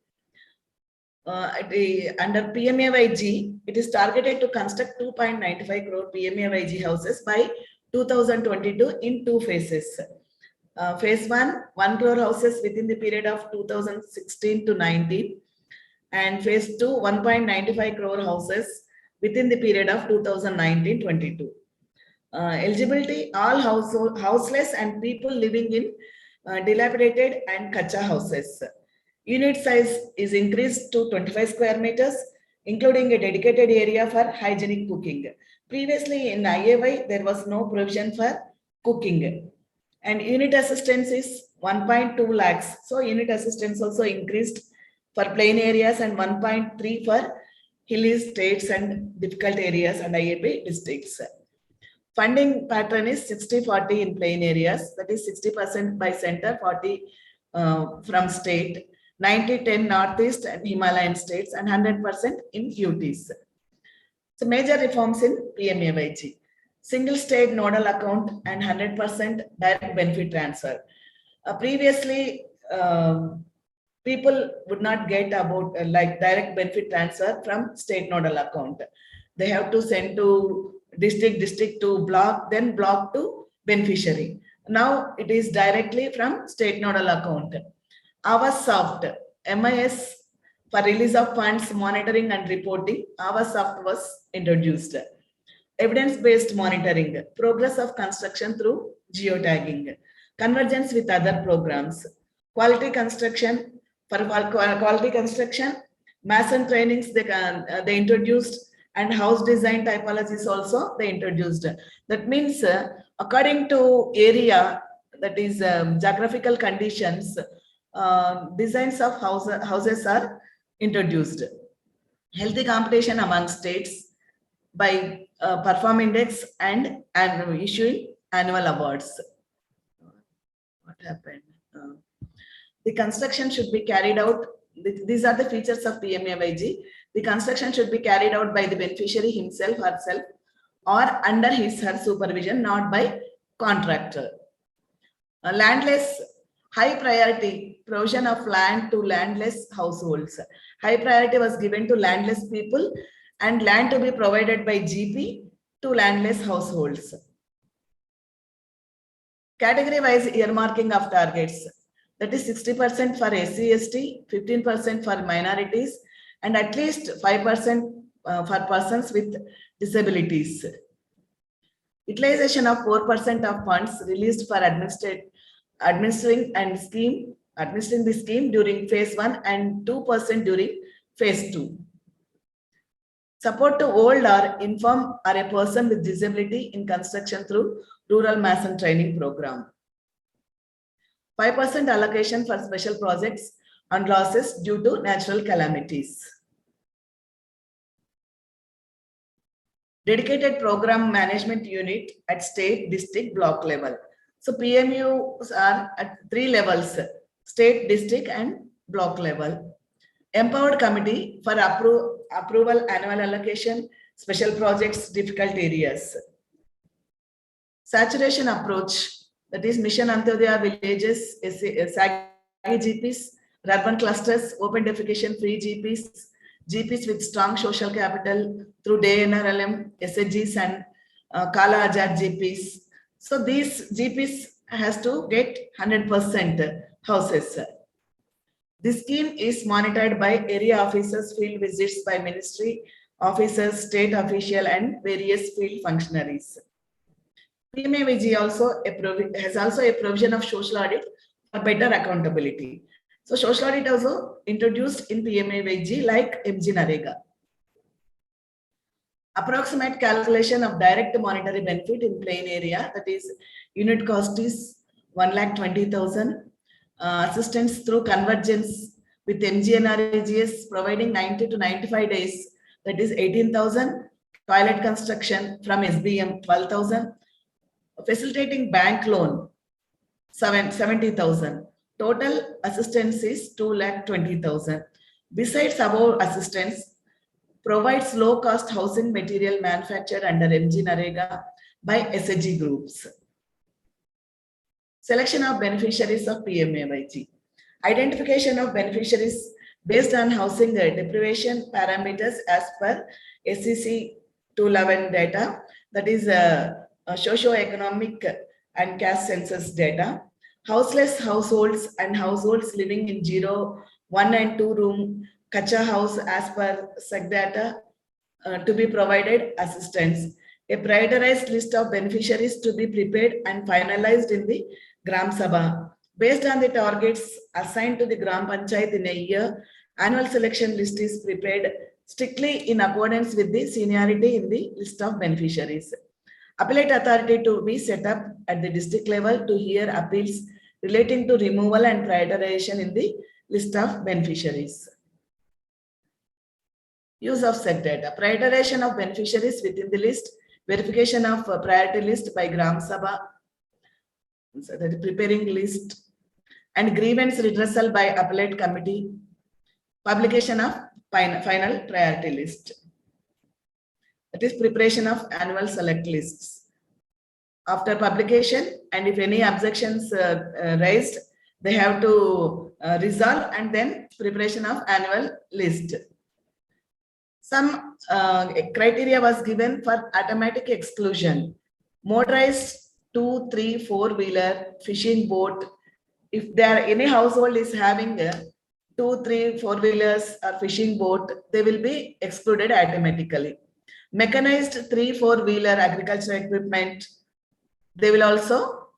Under PMAYG, it is targeted to construct 2.95 crore PMAYG houses by 2022 in 2 phases. Phase 1 crore houses within the period of 2016 to 19. And phase 2, 1.95 crore houses within the period of 2019-22. Eligibility, all houseless and people living in dilapidated and kacha houses. Unit size is increased to 25 square meters, including a dedicated area for hygienic cooking. Previously in IAY, there was no provision for cooking. And unit assistance is 1.2 lakhs. So unit assistance also increased for plain areas and 1.3 for hilly states and difficult areas and IAP districts. Funding pattern is 60-40 in plain areas, that is 60% by center, 40 from state, 90-10 Northeast and Himalayan states, and 100% in UTs. So major reforms in PMAYG. Single state nodal account and 100% direct benefit transfer. Previously, people would not get about like direct benefit transfer from state nodal account. They have to send to district to block, then block to beneficiary. Now it is directly from state nodal account. Our soft MIS for release of funds, monitoring and reporting, our soft was introduced. Evidence-based monitoring, progress of construction through geotagging, convergence with other programs, quality construction. For quality construction, mason trainings they introduced, and house design typologies also they introduced. That means according to area, that is geographical conditions, designs of houses are introduced. Healthy competition among states by perform index and issuing annual awards. What happened? The construction should be carried out. These are the features of PMAYG. The construction should be carried out by the beneficiary himself, herself, or under his, her supervision, not by contractor. Landless, high priority, provision of land to landless households. High priority was given to landless people and land to be provided by GP to landless households. Category-wise earmarking of targets. That is 60% for SC/ST, 15% for minorities, and at least 5% for persons with disabilities. Utilization of 4% of funds released for administering the scheme during phase 1 and 2% during phase 2. Support to old or infirm or a person with disability in construction through rural mason training program. 5% allocation for special projects and losses due to natural calamities. Dedicated program management unit at state, district, block level. So PMUs are at 3 levels, state, district and block level. Empowered committee for approval annual allocation, special projects, difficult areas. Saturation approach, that is Mission Antyodaya villages, SAG GPs, urban clusters, open defecation free GPs, GPs with strong social capital through DNRLM, SHGs and Kala Azad GPs. So these GPs has to get 100% houses. This scheme is monitored by area officers, field visits by ministry officers, state official and various field functionaries. PMAYG has also a provision of social audit for better accountability. So social audit also introduced in PMAYG like MG Narega. Approximate calculation of direct monetary benefit in plain area, that is unit cost is 1,20,000. Assistance through convergence with MGNREGS providing 90 to 95 days, that is 18,000. Toilet construction from SBM 12,000. Facilitating bank loan 70,000. Total assistance is 2,20,000. Besides above assistance, provides low cost housing material manufactured under MG Narega by SHG groups. Selection of beneficiaries of PMAYG. Identification of beneficiaries based on housing deprivation parameters as per SCC 211 data, that is socio-economic and caste census data. houseless households and households living in 0, 1 and 2 room Kacha house as per SEC data to be provided assistance. A prioritized list of beneficiaries to be prepared and finalized in the Gram Sabha. Based on the targets assigned to the Gram Panchayat in a year, annual selection list is prepared strictly in accordance with the seniority in the list of beneficiaries. Appellate authority to be set up at the district level to hear appeals relating to removal and prioritization in the list of beneficiaries. Use of SEC data, prioritization of beneficiaries within the list, verification of priority list by Gram Sabha, so that preparing list, and grievance redressal by appellate committee, publication of final priority list. That is preparation of annual select lists. After publication, and if any objections raised, they have to resolve, and then preparation of annual list. Some criteria was given for automatic exclusion. Motorized 2, 3, 4-wheeler fishing boat. If there any household is having 2, 3, 4-wheelers or fishing boat, they will be excluded automatically. Mechanized 3, 4-wheeler agricultural equipment, they will also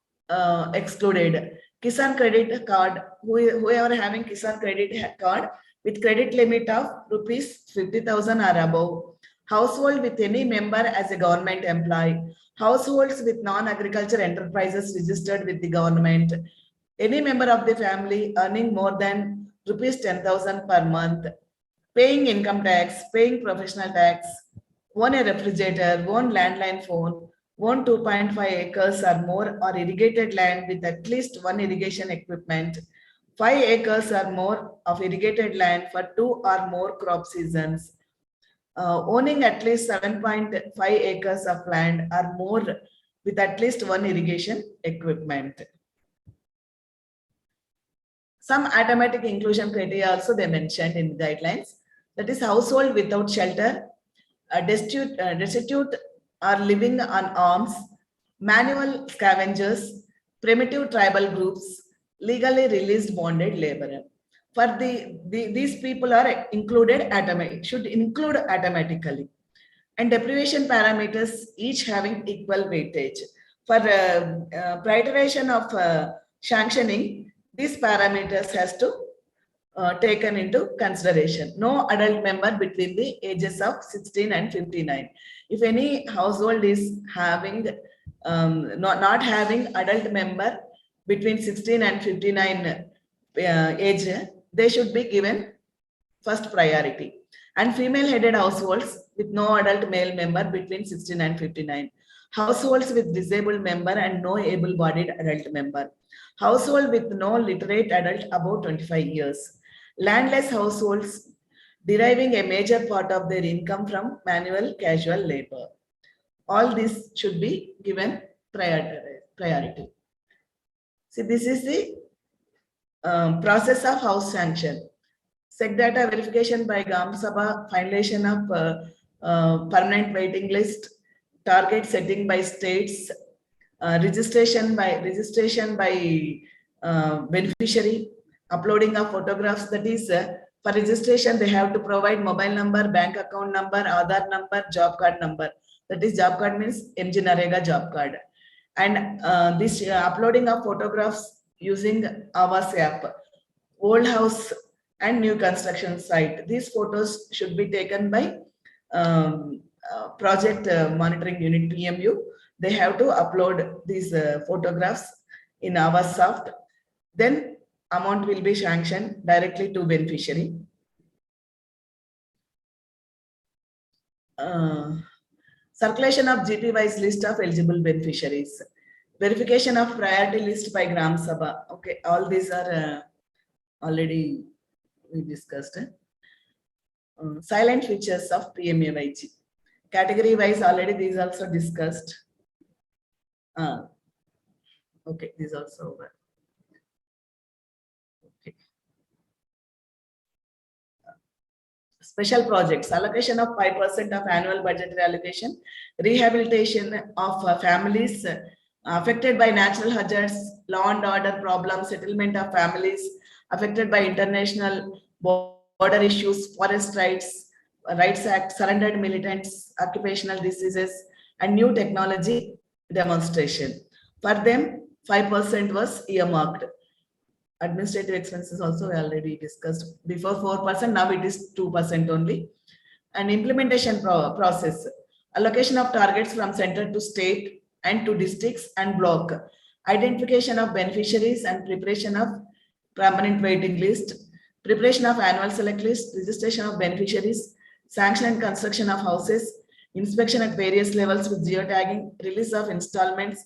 excluded. Kisan credit card, whoever having Kisan credit card with credit limit of rupees 50,000 or above. Household with any member as a government employee. Households with non-agriculture enterprises registered with the government. Any member of the family earning more than rupees 10,000 per month. Paying income tax, paying professional tax, own a refrigerator, own landline phone, own 2.5 acres or more or irrigated land with at least one irrigation equipment, 5 acres or more of irrigated land for 2 or more crop seasons, owning at least 7.5 acres of land or more with at least one irrigation equipment. Some automatic inclusion criteria also they mentioned in the guidelines. That is household without shelter, destitute or living on alms, manual scavengers, primitive tribal groups, legally released bonded laborer. For these people are included should include automatically. And deprivation parameters each having equal weightage. For prioritization of sanctioning, these parameters has to taken into consideration. No adult member between the ages of 16 and 59. If any household is having not having adult member between 16 and 59 age, they should be given first priority. And female headed households with no adult male member between 16 and 59. Households with disabled member and no able-bodied adult member. Household with no literate adult above 25 years. Landless households deriving a major part of their income from manual casual labor. All this should be given priority. See, this is the process of house sanction. SEC data verification by Gram Sabha, finalization of permanent waiting list, target setting by states, registration by beneficiary, uploading of photographs. That is, for registration, they have to provide mobile number, bank account number, Aadhaar number, job card number. That is, job card means MG Narega job card. And this uploading of photographs using Awas app, old house and new construction site. These photos should be taken by project monitoring unit PMU. They have to upload these photographs in Awas Soft. Then amount will be sanctioned directly to beneficiary. Circulation of GP-wise list of eligible beneficiaries. Verification of priority list by Gram Sabha. Okay, all these are already we discussed. Silent features of PMAYG. Category wise already these also discussed. Okay, these also over. Okay. Special projects, allocation of 5% of annual budgetary allocation, rehabilitation of families affected by natural hazards, law and order problems, settlement of families, affected by international border issues, forest rights act, surrendered militants, occupational diseases, and new technology demonstration. For them, 5% was earmarked. Administrative expenses also we already discussed before 4%, now it is 2% only. And implementation process, allocation of targets from center to state and to districts and block, identification of beneficiaries and preparation of permanent waiting list, preparation of annual select list, registration of beneficiaries, sanction and construction of houses, inspection at various levels with geotagging, release of installments,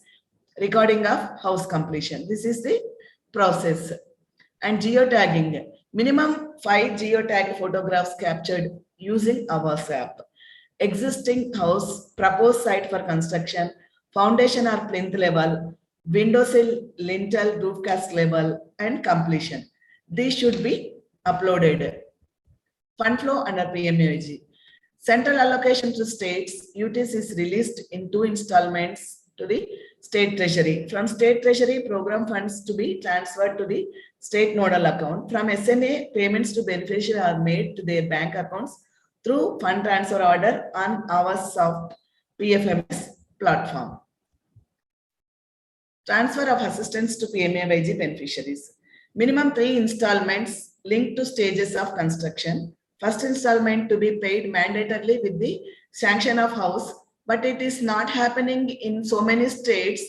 recording of house completion. This is the process. And geotagging, minimum 5 geotag photographs captured using Awas app. Existing house, proposed site for construction, foundation or plinth level, window sill, lintel, roof cast level, and completion. These should be uploaded. Fund flow under PMAIG. Central allocation to states, UTs is released in 2 installments to the state treasury. From state treasury, program funds to be transferred to the state nodal account. From SNA, payments to beneficiary are made to their bank accounts through fund transfer order on our soft PFMS platform. Transfer of assistance to PMAIG beneficiaries. Minimum 3 installments linked to stages of construction. First installment to be paid mandatorily with the sanction of house, but it is not happening in so many states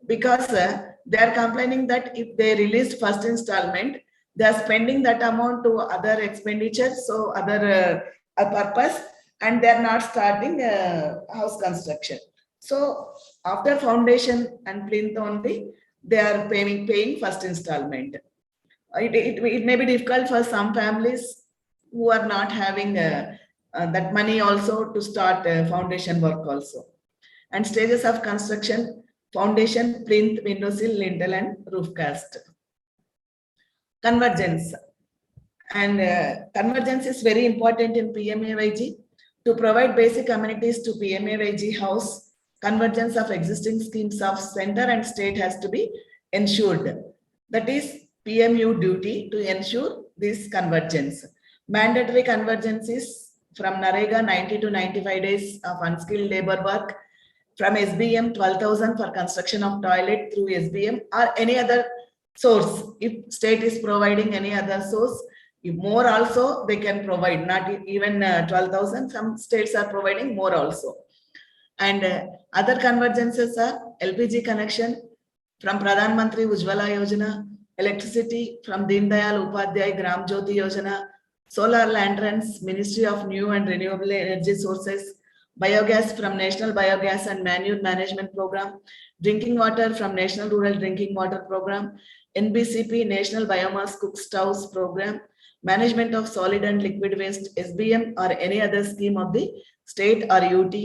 because they are complaining that if they released first installment, they are spending that amount to other expenditures, so other purpose, and they are not starting house construction. So after foundation and plinth only, they are paying first installment. It may be difficult for some families who are not having that money also to start foundation work also. And stages of construction, foundation, plinth, window sill, lintel, and roof cast. Convergence. And convergence is very important in PMAIG to provide basic amenities to PMAIG house. Convergence of existing schemes of center and state has to be ensured. That is PMU duty to ensure this convergence. Mandatory convergence is from NREGA 90 to 95 days of unskilled labor work, from SBM 12,000 for construction of toilet through SBM or any other source. If state is providing any other source, if more also they can provide, not even 12,000, some states are providing more also. And other convergences are LPG connection from Pradhan Mantri Ujjwala Yojana, electricity from Deen Dayal Upadhyay Gram Jyoti Yojana, solar lanterns, Ministry of New and Renewable Energy Sources, biogas from National Biogas and Manure Management Program, drinking water from National Rural Drinking Water Program, NBCP National Biomass Cook Stoves Program, management of solid and liquid waste, SBM or any other scheme of the state or UT,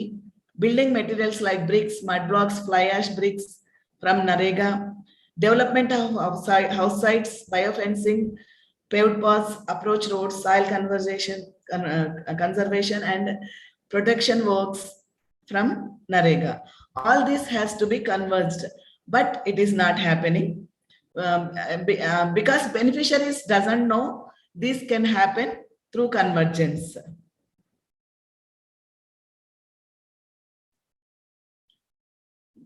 building materials like bricks, mud blocks, fly ash bricks from NREGA, development of house sites, biofencing, paved paths, approach roads, soil conservation and protection works from NREGA. All this has to be converged, but it is not happening because beneficiaries doesn't know this can happen through convergence.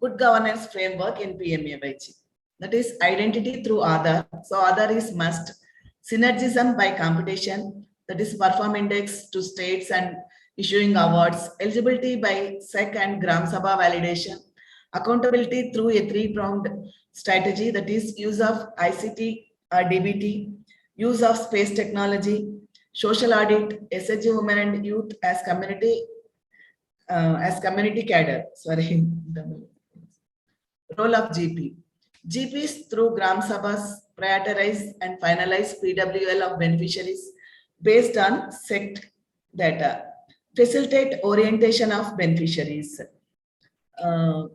Good governance framework in PMAIG. That is identity through Aadhaar. So Aadhaar is must. Synergism by competition, that is perform index to states and issuing awards. Eligibility by SEC and Gram Sabha validation. Accountability through a 3-pronged strategy, that is use of ICT or DBT, use of space technology, social audit, SHG women and youth as community cadre. Sorry. Role of GP. GPs through Gram Sabhas prioritize and finalize PWL of beneficiaries based on SECT data. Facilitate orientation of beneficiaries. GP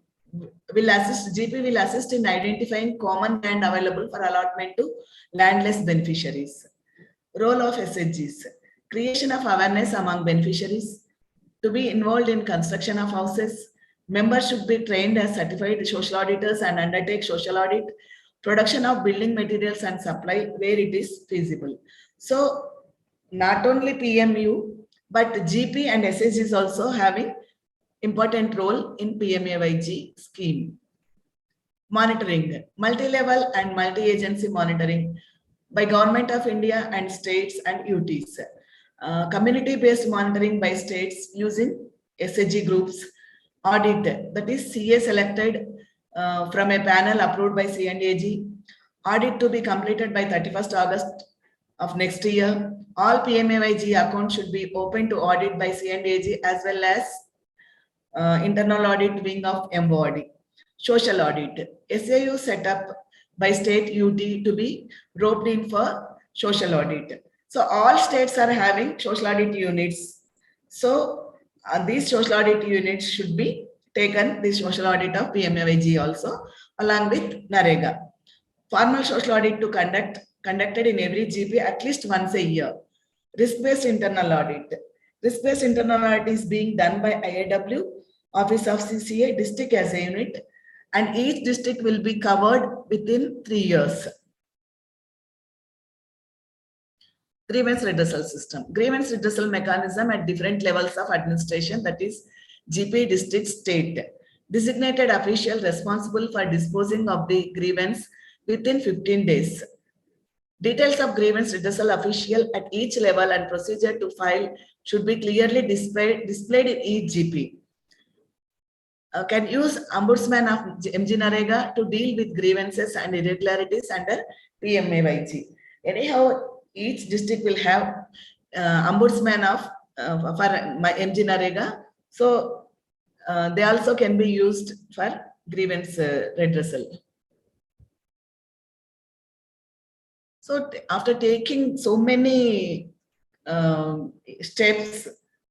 will assist in identifying common land available for allotment to landless beneficiaries. Role of SHGs. Creation of awareness among beneficiaries to be involved in construction of houses, Members should be trained as certified social auditors and undertake social audit, production of building materials and supply where it is feasible. So not only PMU, but GP and SH is also having important role in PMAYG scheme. Monitoring, multi-level and multi-agency monitoring by Government of India and states and UTs. Community-based monitoring by states using SHG groups. Audit, that is CA selected from a panel approved by C&AG. Audit to be completed by 31st August of next year. All PMAYG accounts should be open to audit by C&AG as well as internal audit wing of MOD. Social audit, SAU set up by state UT to be roped in for social audit. So all states are having social audit units. So these social audit units should be taken, the social audit of PMAYG also, along with NAREGA. Formal social audit to conducted in every GP at least once a year. Risk-based internal audit. Risk-based internal audit is being done by IAW, Office of CCA, district as a unit, and each district will be covered within 3 years. Grievance redressal system. Grievance redressal mechanism at different levels of administration, that is GP, district, state. Designated official responsible for disposing of the grievance within 15 days. Details of grievance redressal official at each level and procedure to file should be clearly displayed in each GP. Can use Ombudsman of MG Narega to deal with grievances and irregularities under PMAYG. Anyhow, each district will have Ombudsman of for MG Narega. So they also can be used for grievance redressal. So after taking so many steps,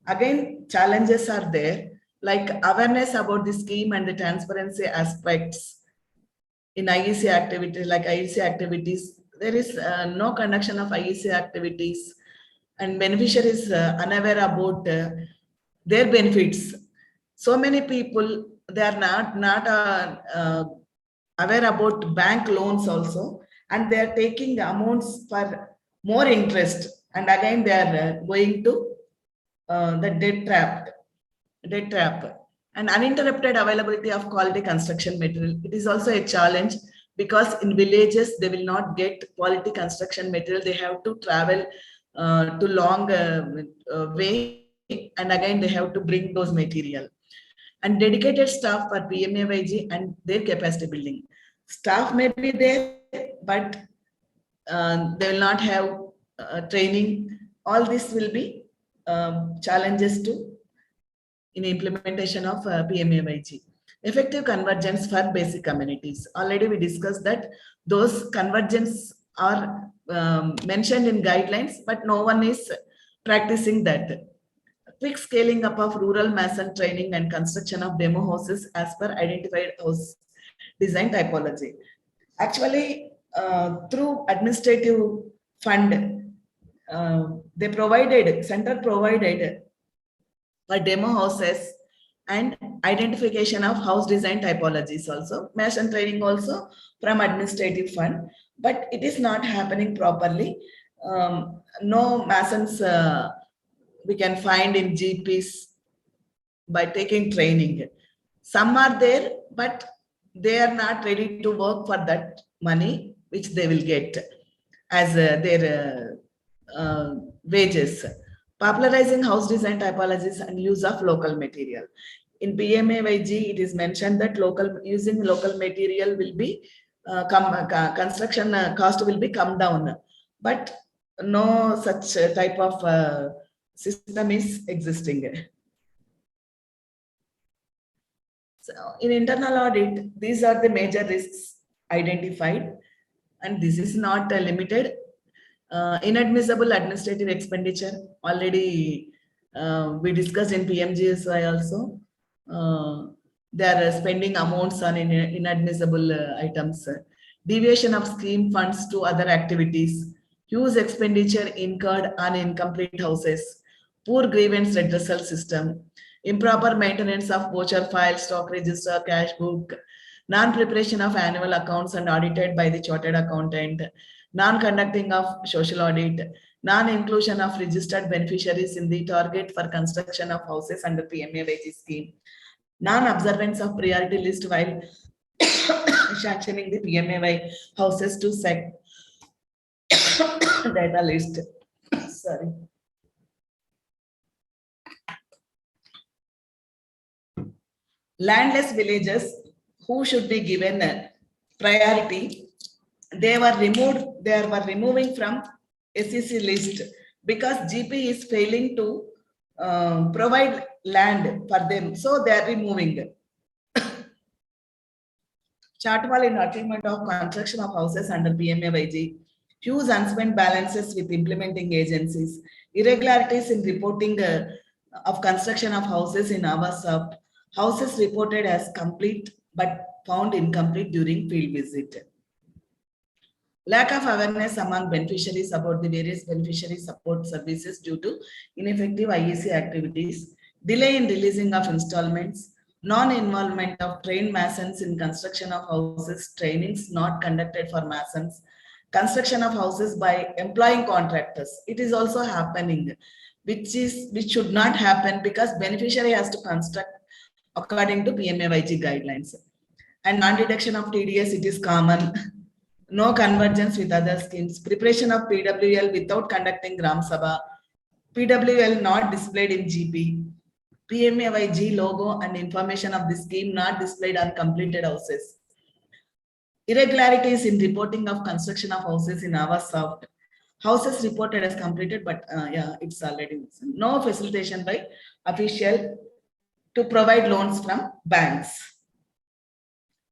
again challenges are there, like awareness about the scheme and the transparency aspects in IEC activities, like IEC activities. There is no conduction of IEC activities, and beneficiaries unaware about their benefits. So many people, they are not aware about bank loans also, and they are taking amounts for more interest, and again they are going to the debt trap. And uninterrupted availability of quality construction material. It is also a challenge because in villages they will not get quality construction material. They have to travel to long way, and again they have to bring those material. And dedicated staff for PMAYG and their capacity building. Staff may be there, but they will not have training. All this will be challenges to in implementation of PMAYG. Effective convergence for basic communities. Already we discussed that those convergence are mentioned in guidelines, but no one is practicing that. Quick scaling up of rural mason training and construction of demo houses as per identified house design typology. Actually, through administrative fund, they provided, center provided for demo houses and identification of house design typologies also, mason training also from administrative fund, but it is not happening properly. No masons we can find in GPs by taking training. Some are there, but they are not ready to work for that money which they will get as their wages. Popularizing house design typologies and use of local material. In PMAYG, it is mentioned that using local material will be construction cost will be come down, but no such type of system is existing. So in internal audit, these are the major risks identified, and this is not limited. Inadmissible administrative expenditure, already we discussed in PMGSY also. They are spending amounts on inadmissible items. Deviation of scheme funds to other activities. Huge expenditure incurred on incomplete houses. Poor grievance redressal system. improper maintenance of voucher file, stock register, cash book, non-preparation of annual accounts and audited by the chartered accountant, non-conducting of social audit, non-inclusion of registered beneficiaries in the target for construction of houses under PMAY scheme, non-observance of priority list while sanctioning the PMAY houses to SEC data list. Sorry. Landless villages who should be given a priority, they were removing from SEC list because GP is failing to provide land for them, so they are removing. Shortfall in achievement of construction of houses under PMAYG, huge unspent balances with implementing agencies, irregularities in reporting of construction of houses in Avasoft, houses reported as complete but found incomplete during field visit. Lack of awareness among beneficiaries about the various beneficiary support services due to ineffective IEC activities, delay in releasing of installments, non-involvement of trained masons in construction of houses, trainings not conducted for masons, construction of houses by employing contractors. It is also happening, which should not happen because beneficiary has to construct according to PMAYG guidelines. And non-deduction of TDS, it is common. No convergence with other schemes. Preparation of PWL without conducting Gram Sabha. PWL not displayed in GP. PMAYG logo and information of the scheme not displayed on completed houses. Irregularities in reporting of construction of houses in Avasoft. Houses reported as completed, but yeah, it's already missing. No facilitation by official to provide loans from banks.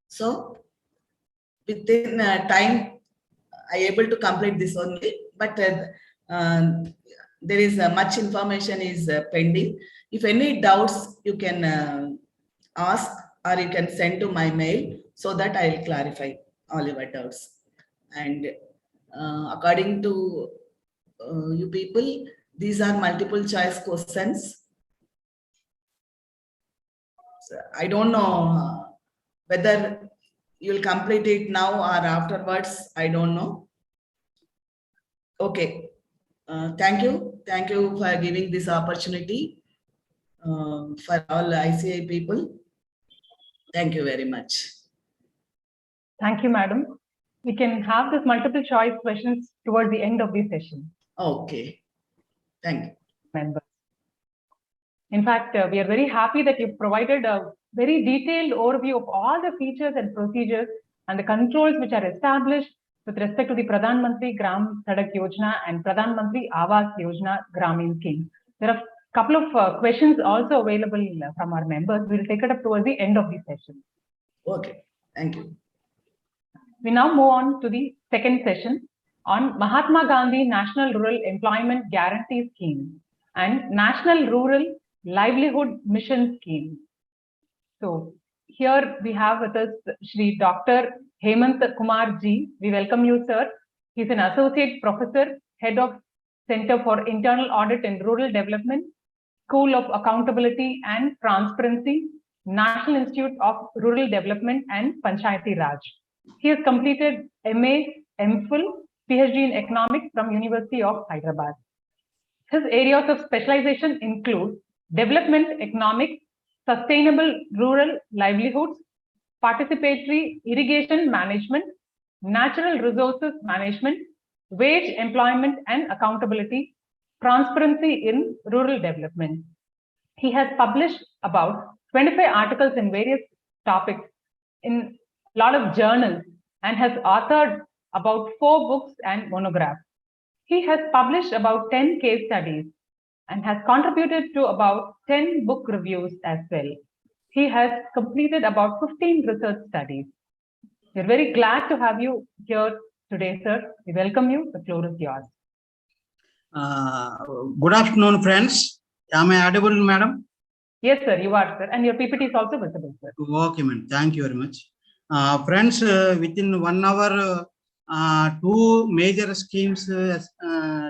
So within time, I able to complete this only, but there is much information is pending. If any doubts, you can ask or you can send to my mail so that I will clarify all your doubts. And according to you people, these are multiple choice questions. So I don't know whether you'll complete it now or afterwards. I don't know. Okay. Thank you. Thank you for giving this opportunity for all ICAI people. Thank you very much. Thank you, madam. We can have this multiple choice questions towards the end of the session. Okay. Thank you. Members. In fact, we are very happy that you've provided a very detailed overview of all the features and procedures and the controls which are established with respect to the Pradhan Mantri Gram Sadak Yojana and Pradhan Mantri Awas Yojana Gramin scheme. There are a couple of questions also available from our members. We'll take it up towards the end of the session. Okay. Thank you. We now move on to the second session on Mahatma Gandhi National Rural Employment Guarantee Scheme and National Rural Livelihood Mission Scheme. So here we have with us Shri Dr. Hemant Kumar Ji. We welcome you, sir. He's an associate professor, head of Center for Internal Audit and Rural Development, School of Accountability and Transparency, National Institute of Rural Development and Panchayati Raj. He has completed MA, MPhil, PhD in Economics from University of Hyderabad. His areas of specialization include development economics, sustainable rural livelihoods, participatory irrigation management, natural resources management, wage employment and accountability, transparency in rural development. He has published about 25 articles in various topics in a lot of journals and has authored about 4 books and monographs. He has published about 10 case studies and has contributed to about 10 book reviews as well. He has completed about 15 research studies. We're very glad to have you here today, sir. We welcome you. The floor is yours. Good afternoon, friends. Am I audible, madam? Yes, sir, you are, sir. And your PPT is also visible, sir. Okay, madam. Thank you very much. Friends, within 1 hour, 2 major schemes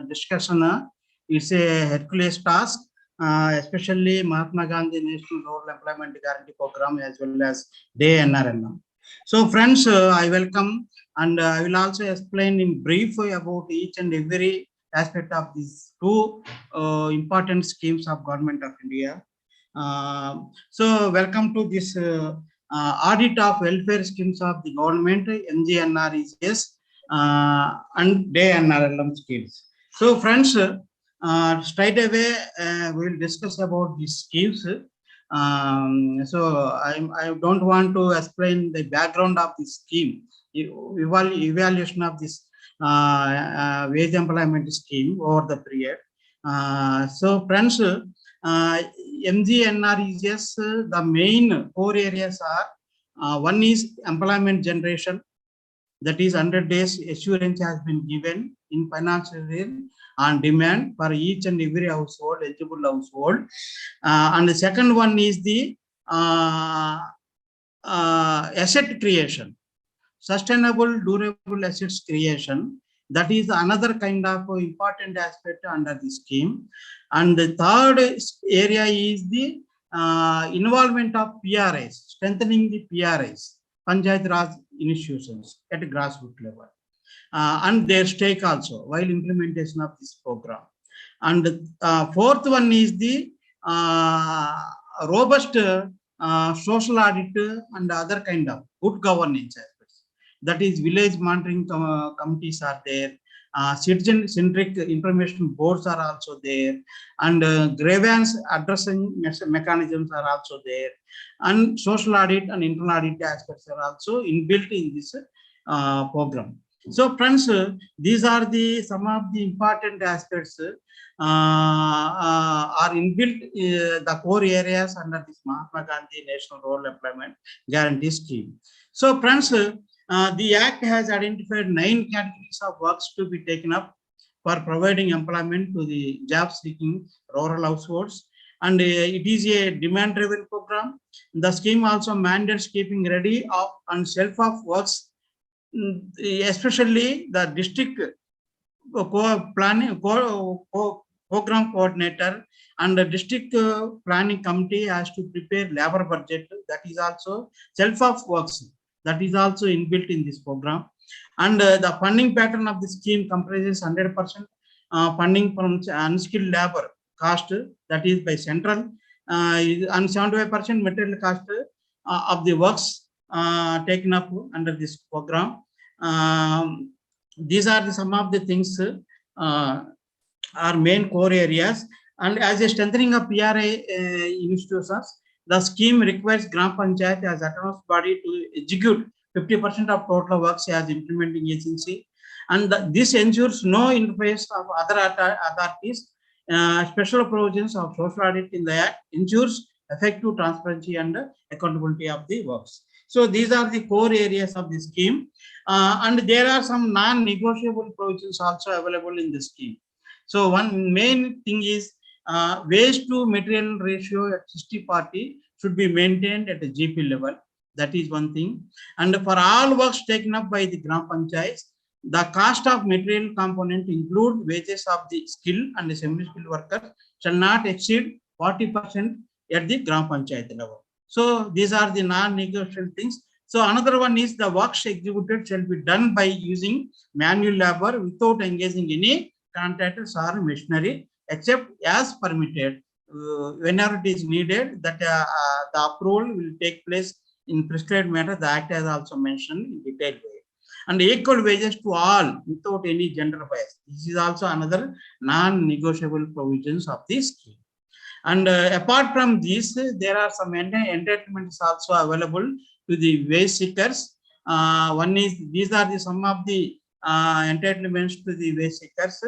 discussion. It's a Hercules task. especially Mahatma Gandhi National Rural Employment Guarantee Program as well as Day NRLM. So friends, I welcome, and I will also explain in brief about each and every aspect of these two important schemes of Government of India. So welcome to this Audit of Welfare Schemes of the Government, MGNREGS, and Day NRLM schemes. So friends, straight away we will discuss about these schemes. So I don't want to explain the background of this scheme, evaluation of this wage employment scheme over the period. So friends, MGNREGS, the main core areas are one is employment generation, that is 100 days assurance has been given in financial year on demand for each and every household, eligible household. And the second one is the asset creation, sustainable durable assets creation. That is another kind of important aspect under the scheme. And the third area is the involvement of PRIs, strengthening the PRIs, Panchayat Raj institutions at grassroots level, and their stake also while implementation of this program. And fourth one is the robust social audit and other kind of good governance aspects. That is, village monitoring committees are there, citizen-centric information boards are also there, and grievance addressing mechanisms are also there, and social audit and internal audit aspects are also inbuilt in this program. So friends, these are some of the important aspects are inbuilt the core areas under this Mahatma Gandhi National Rural Employment Guarantee Scheme. So friends, the Act has identified 9 categories of works to be taken up for providing employment to the job-seeking rural households, and it is a demand-driven program. The scheme also mandates keeping ready and shelf-off works, especially the district program coordinator and the district planning committee has to prepare labor budget. That is also self-off works. That is also inbuilt in this program. And the funding pattern of the scheme comprises 100% funding from unskilled labor cost, that is by central, and 75% material cost of the works taken up under this program. These are some of the things are main core areas. And as a strengthening of PRI institutions, the scheme requires Gram Panchayat as autonomous body to execute 50% of total works as implementing agency, and this ensures no interface of other authorities. Special provisions of social audit in the Act ensures effective transparency and accountability of the works. So these are the core areas of the scheme, and there are some non-negotiable provisions also available in the scheme. So one main thing is waste to material ratio at 60/40 should be maintained at a GP level. That is one thing. And for all works taken up by the Gram Panchayats, the cost of material component include wages of the skilled and semi-skilled workers shall not exceed 40% at the Gram Panchayat level. So these are the non-negotiable things. So another one is the works executed shall be done by using manual labor without engaging any contractors or machinery, except as permitted. Whenever it is needed, that the approval will take place in prescribed manner. The Act has also mentioned in detailed way. And equal wages to all without any gender bias. This is also another non-negotiable provisions of this scheme. And apart from this, there are some entitlements also available to the wage seekers. One is, these are some of the entitlements to the wage seekers.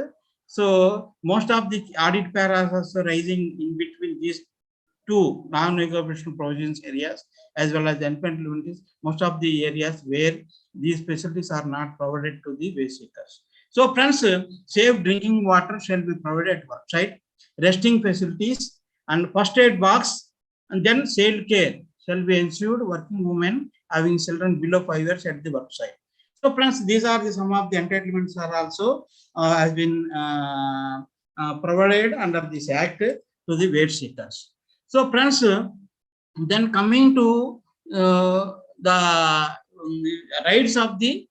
So most of the audit paras also rising in between these two non-negotiable provisions areas, as well as entitlements, most of the areas where these facilities are not provided to the wage seekers. So friends, safe drinking water shall be provided at work site, resting facilities and first aid box, and then child care shall be ensured working women having children below 5 years at the work site. So friends, these are some of the entitlements are also has been provided under this Act. to the wage seekers. So friends, then coming to the rights of the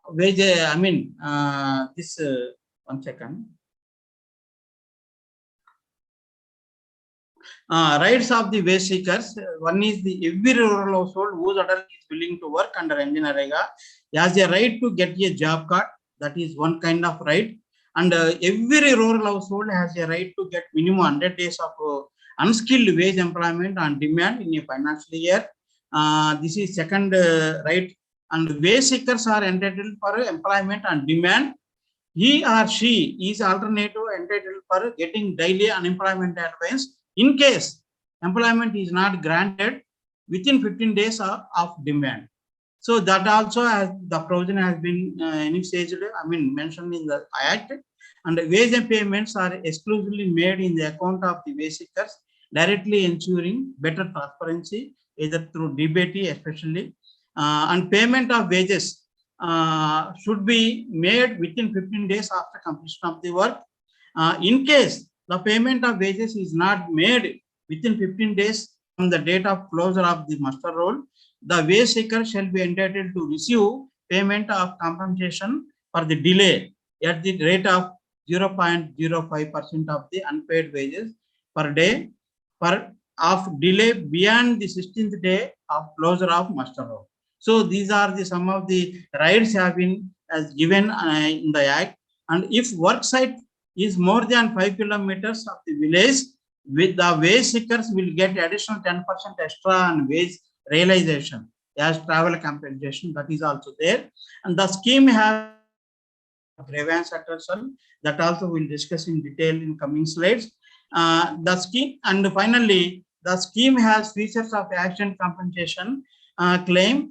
wage, this, 1 second. Rights of the wage seekers. One is the every rural household whose adult is willing to work under NREGA has a right to get a job card. That is one kind of right. And every rural household has a right to get minimum 100 days of unskilled wage employment on demand in a financial year. This is second right. And wage seekers are entitled for employment on demand. He or she is alternative entitled for getting daily unemployment allowance in case employment is not granted within 15 days of demand. So that also has the provision has been mentioned in the Act. And the wage and payments are exclusively made in the account of the wage seekers, directly ensuring better transparency, either through DBT especially, and payment of wages should be made within 15 days after completion of the work. In case the payment of wages is not made within 15 days from the date of closure of the muster roll, the wage seeker shall be entitled to receive payment of compensation for the delay at the rate of 0.05% of the unpaid wages per day of delay beyond the 16th day of closure of muster roll. So these are the some of the rights have been as given in the Act. And if work site is more than 5 kilometers of the village, with the wage seekers will get additional 10% extra on wage realization as travel compensation. That is also there. And the scheme has grievance addressal that also we'll discuss in detail in coming slides. The scheme, and finally, the scheme has features of accident compensation claim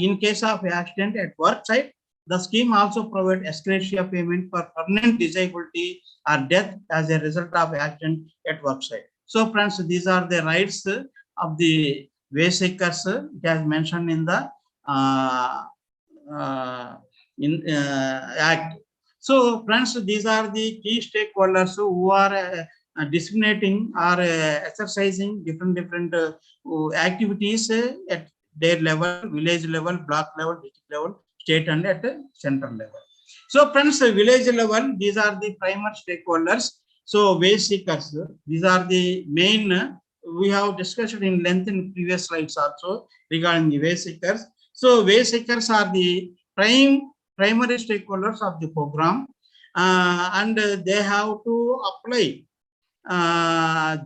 in case of accident at work site. The scheme also provides ex gratia payment for permanent disability or death as a result of accident at work site. So friends, these are the rights of the wage seekers. It has mentioned in the Act. So friends, these are the key stakeholders who are disseminating or exercising different activities at their level, village level, block level, district level, state, and at central level. So friends, village level, these are the primary stakeholders. So wage seekers, these are the main, we have discussed in length in previous slides also regarding the wage seekers. So wage seekers are the primary stakeholders of the program, and they have to apply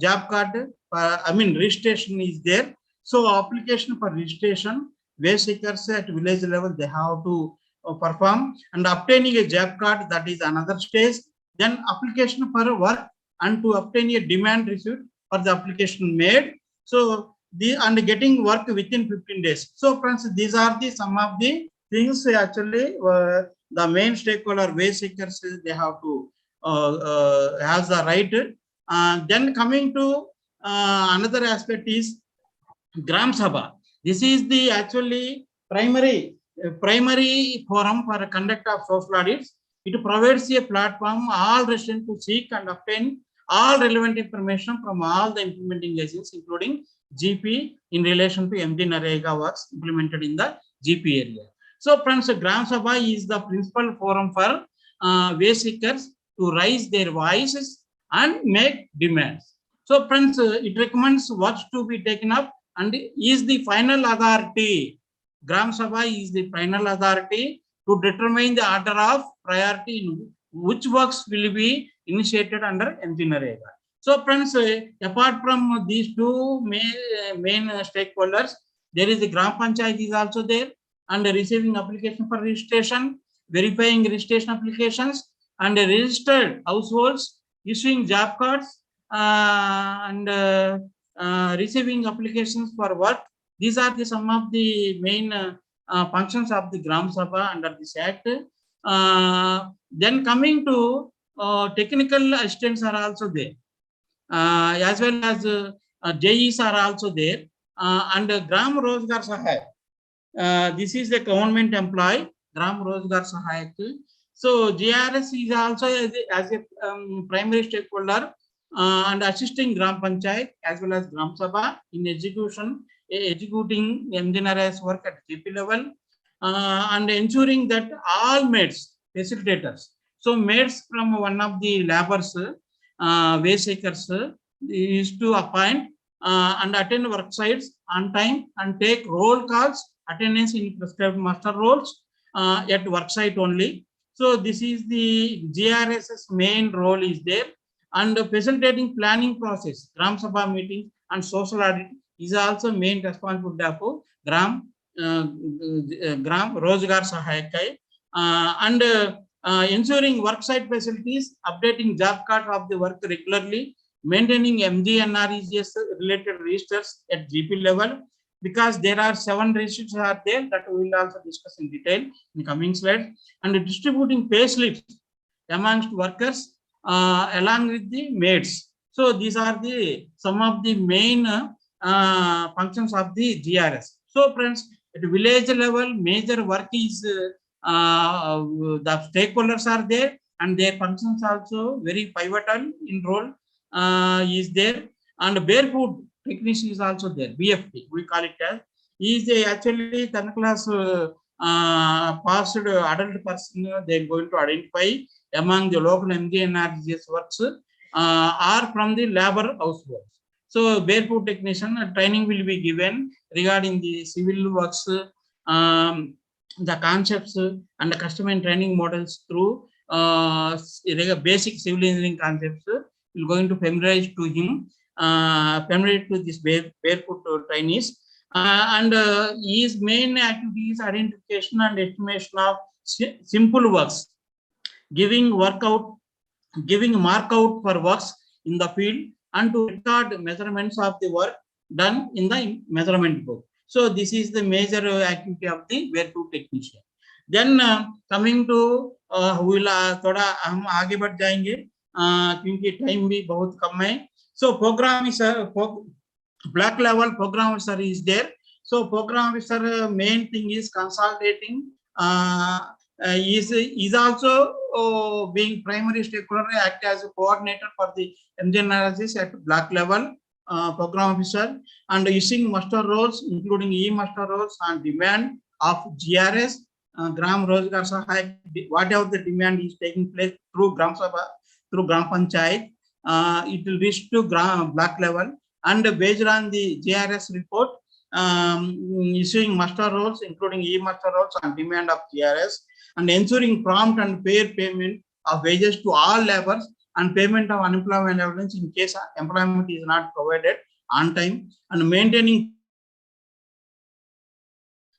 job card, registration is there. So application for registration, wage seekers at village level, they have to perform, and obtaining a job card, that is another stage. Then application for work and to obtain a demand receipt for the application made. So and getting work within 15 days. So friends, these are the some of the things actually the main stakeholder wage seekers, they have to have the right. Then coming to another aspect is Gram Sabha. This is the actually primary forum for conduct of social audits. It provides a platform all residents to seek and obtain all relevant information from all the implementing agencies, including GP, in relation to MD Narega works implemented in the GP area. So friends, Gram Sabha is the principal forum for wage seekers to raise their voices and make demands. So friends, it recommends what to be taken up and is the final authority. Gram Sabha is the final authority to determine the order of priority in which works will be initiated under MD Narega. So friends, apart from these two main stakeholders, there is the Gram Panchayat is also there, and receiving application for registration, verifying registration applications, and registered households, issuing job cards, and receiving applications for work. These are the some of the main functions of the Gram Sabha under this Act. Then coming to technical assistants are also there, as well as JEs are also there, and Gram Rozgar Sahayak. This is the government employee, Gram Rozgar Sahayak. So GRS is also as a primary stakeholder and assisting Gram Panchayat as well as Gram Sabha in executing MGNRS work at GP level, and ensuring that all maids, facilitators, so maids from one of the laborers, wayseekers, is to appoint and attend work sites on time and take roll calls, attendance in prescribed master roles at work site only. So this is the GRS's main role is there, and facilitating planning process, Gram Sabha meetings and social audit is also main responsibility of Gram Rozgar Sahayakai, and ensuring worksite facilities, updating job card of the work regularly, maintaining MGNREGS related registers at GP level, because there are 7 registers are there that we will also discuss in detail in coming slides, and distributing pay slips amongst workers along with the maids. So these are the some of the main functions of the GRS. So friends, at village level, major work is the stakeholders are there, and their functions also very pivotal in role is there. And barefoot technician is also there, BFT we call it as, is actually 10th class passed adult person. They are going to identify among the local MGNRGS works are from the labor households. So barefoot technician training will be given regarding the civil works, the concepts and the custom and training models through basic civil engineering concepts. We're going to familiarize to him, familiarize to this barefoot trainees. And his main activity is identification and estimation of simple works, giving mark out for works in the field, and to record measurements of the work done in the measurement book. So this is the major activity of the barefoot technician. Then coming to थोड़ा हम आगे बढ़ जाएंगे क्योंकि time भी बहुत कम है. So program is black level program officer is there. So program officer main thing is consolidating, is also being primary stakeholder, act as a coordinator for the MG analysis at black level program officer, and issuing muster rolls including e-muster rolls on demand of GRS, Gram Rozgar Sahay, whatever the demand is taking place through Gram Sabha, through Gram Panchayat, it will reach to black level, and based on the GRS report, issuing muster rolls including e-muster rolls on demand of GRS, and ensuring prompt and fair payment of wages to all laborers, and payment of unemployment evidence in case employment is not provided on time, and maintaining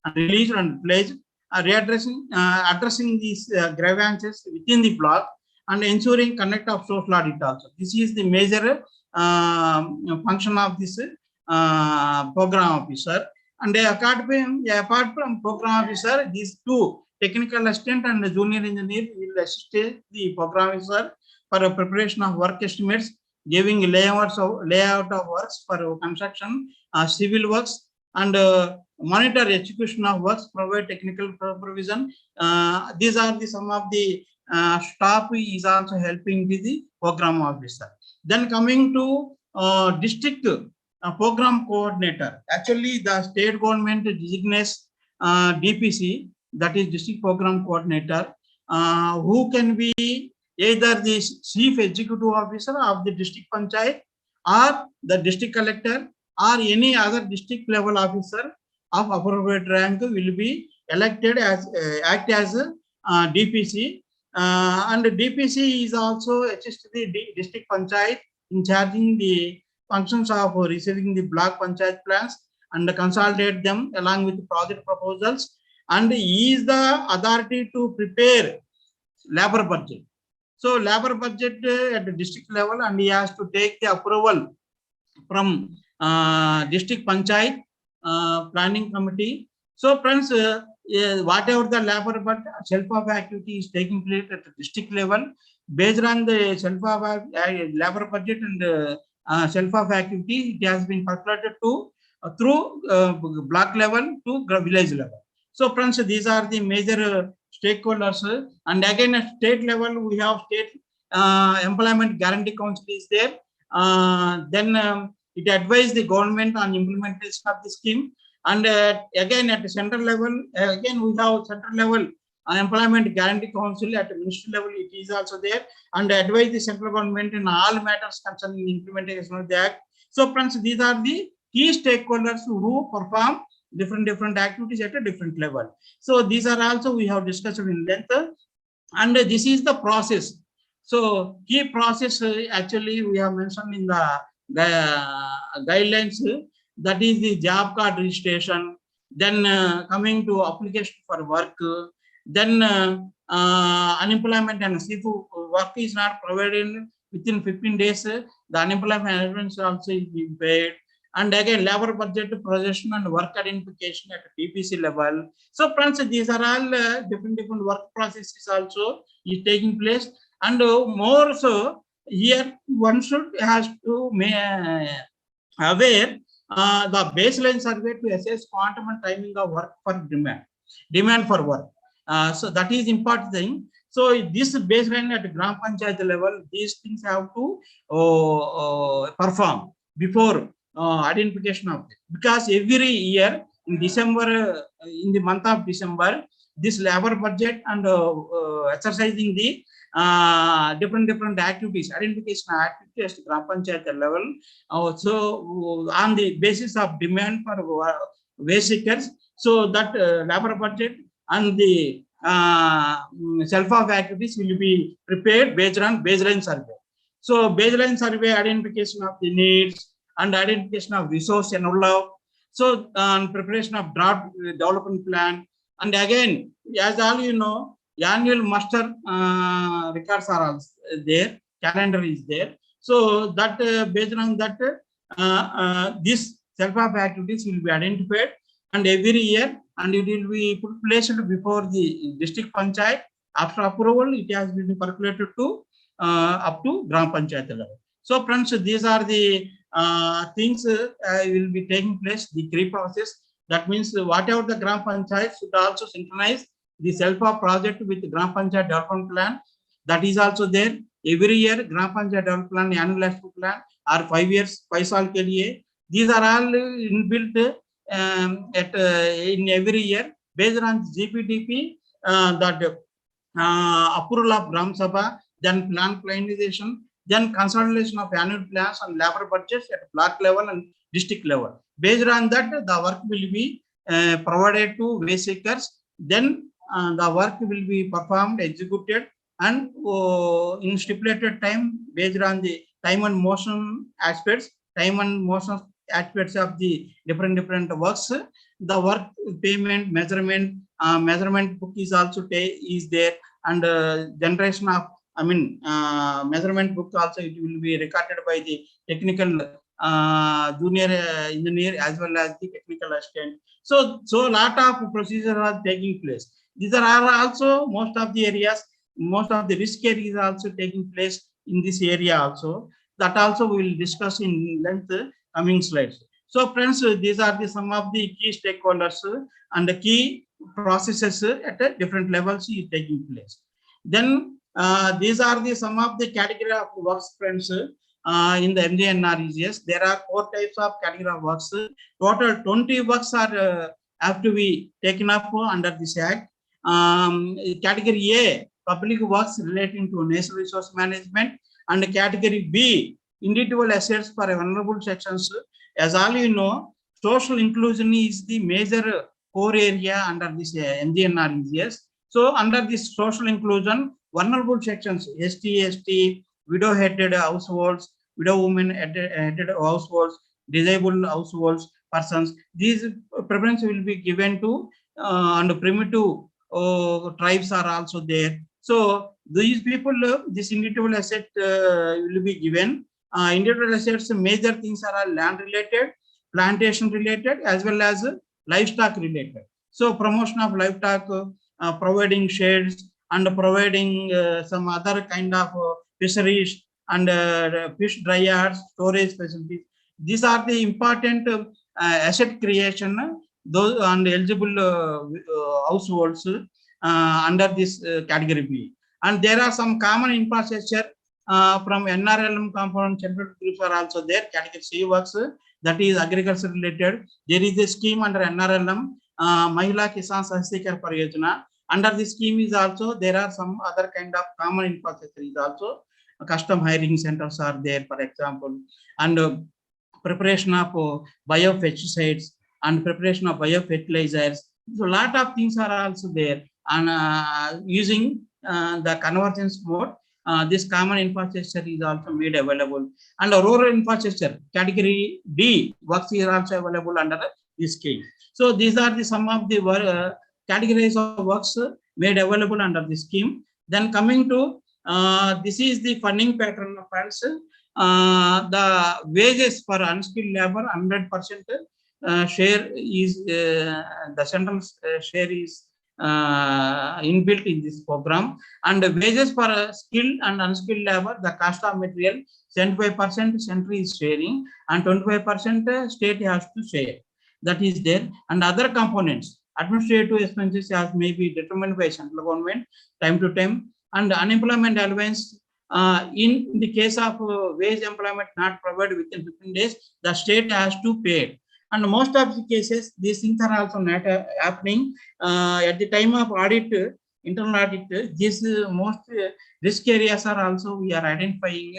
and release and pledge, addressing these grievances within the block, and ensuring conduct of social audit also. This is the major function of this program officer. And apart from program officer, these two technical assistant and the junior engineer will assist the program officer for a preparation of work estimates, giving layout of works for construction, civil works, and monitor execution of works, provide technical supervision. These are the some of the staff is also helping with the program officer. Then coming to district program coordinator. Actually, the state government designates DPC, that is district program coordinator, who can be either the chief executive officer of the district panchayat, or the district collector, or any other district level officer of appropriate rank will be elected as act as DPC, and DPC is also assist the district panchayat in charging the functions of receiving the block panchayat plans and consolidate them along with project proposals, and he is the authority to prepare labor budget. So labor budget at the district level, and he has to take the approval from district panchayat planning committee. So friends, whatever the labor budget self-of activity is taking place at the district level, based on the self-of labor budget and self-of activity, it has been calculated to through block level to village level. So friends, these are the major stakeholders. And again, at state level, we have state employment guarantee council is there, Then it advised the government on implementation of the scheme. And again, at the central level, again we have central level Employment Guarantee Council. At the ministry level, it is also there, and advise the central government in all matters concerning the implementation of the act. So friends, these are the key stakeholders who perform different activities at a different level. So these are also we have discussed in length, and this is the process. So key process actually we have mentioned in the guidelines, that is the job card registration, then coming to application for work, then unemployment and if work is not provided within 15 days, the unemployment insurance also is being paid. And again, labor budget projection and work identification at TPC level. So friends, these are all different work processes also is taking place. And more so here one should has to aware the baseline survey to assess quantum and timing of work for demand for work. So that is important thing. So this baseline at Gram Panchayat level, these things have to perform before identification of it. Because every year in December, in the month of December, this labor budget and exercising the different activities, identification activities at Gram Panchayat level. So on the basis of demand for wage seekers, so that labor budget and the self-of activities will be prepared based on baseline survey. So baseline survey, identification of the needs and identification of resource envelope. So preparation of draft development plan. And again, as all you know, annual muster records are also there, calendar is there. So that based on that, this self-of activities will be identified, and every year, and it will be placed before the district panchayat. After approval, it has been calculated to up to Gram Panchayat level. So friends, these are the things will be taking place, the pre-process. That means whatever the Gram Panchayat should also synchronize the self-of project with the Gram Panchayat development plan. That is also there. Every year, Gram Panchayat development plan, annual action plan, or 5 years, 5 saal ke liye. These are all inbuilt in every year based on GPDP, that approval of Gram Sabha, then plan finalization, then consolidation of annual plans and labor budgets at block level and district level. Based on that, the work will be provided to wage seekers. Then the work will be performed, executed, and in stipulated time based on the time and motion aspects, of the different works. The work payment measurement book is also is there, and generation of measurement book also, it will be recorded by the technical junior engineer as well as the technical assistant. So a lot of procedures are taking place. These are also most of the areas, most of the risk areas are also taking place in this area also. That also we will discuss in length coming slides. So friends, these are some of the key stakeholders and the key processes at different levels is taking place. Then these are some of the category of works, friends. In the MJNREGS, there are 4 types of category of works. Total 20 works are have to be taken up under this act. Category A, public works relating to natural resource management, and category B, individual assets for vulnerable sections. As all you know, social inclusion is the major core area under this MJNREGS. So under this social inclusion, vulnerable sections, ST, widow-headed households, widow women-headed households, disabled households, persons, these preference will be given to and primitive tribes are also there. So these people, this individual asset will be given. Individual assets, major things are land related, plantation related, as well as livestock related. So promotion of livestock, providing sheds, and providing some other kind of fisheries and fish dryers, storage facilities. These are the important asset creation, those and eligible households under this category B. And there are some common infrastructure from NRLM component central groups are also there. Category C works, that is agriculture related. There is a scheme under NRLM, Mahila Kisan Sahastikar Pariyojana. Under this scheme is also, there are some other kind of common infrastructure is also. Custom hiring centers are there, for example, and preparation of biopesticides and preparation of biofertilizers. So a lot of things are also there, and using the convergence mode, this common infrastructure is also made available. And rural infrastructure, category D works is also available under this scheme. So these are the some of the categories of works made available under this scheme. Then coming to this is the funding pattern of funds. The wages for unskilled labor, 100% share is the central share is inbuilt in this program, and the wages for skilled and unskilled labor, the cost of material, 75% central is sharing and 25% state has to share. That is there. And other components, administrative expenses as may be determined by central government time to time, and unemployment allowance. In the case of wage employment not provided within 15 days, the state has to pay it. And most of the cases, these things are also not happening. At the time of audit, internal audit, these most risk areas are also we are identifying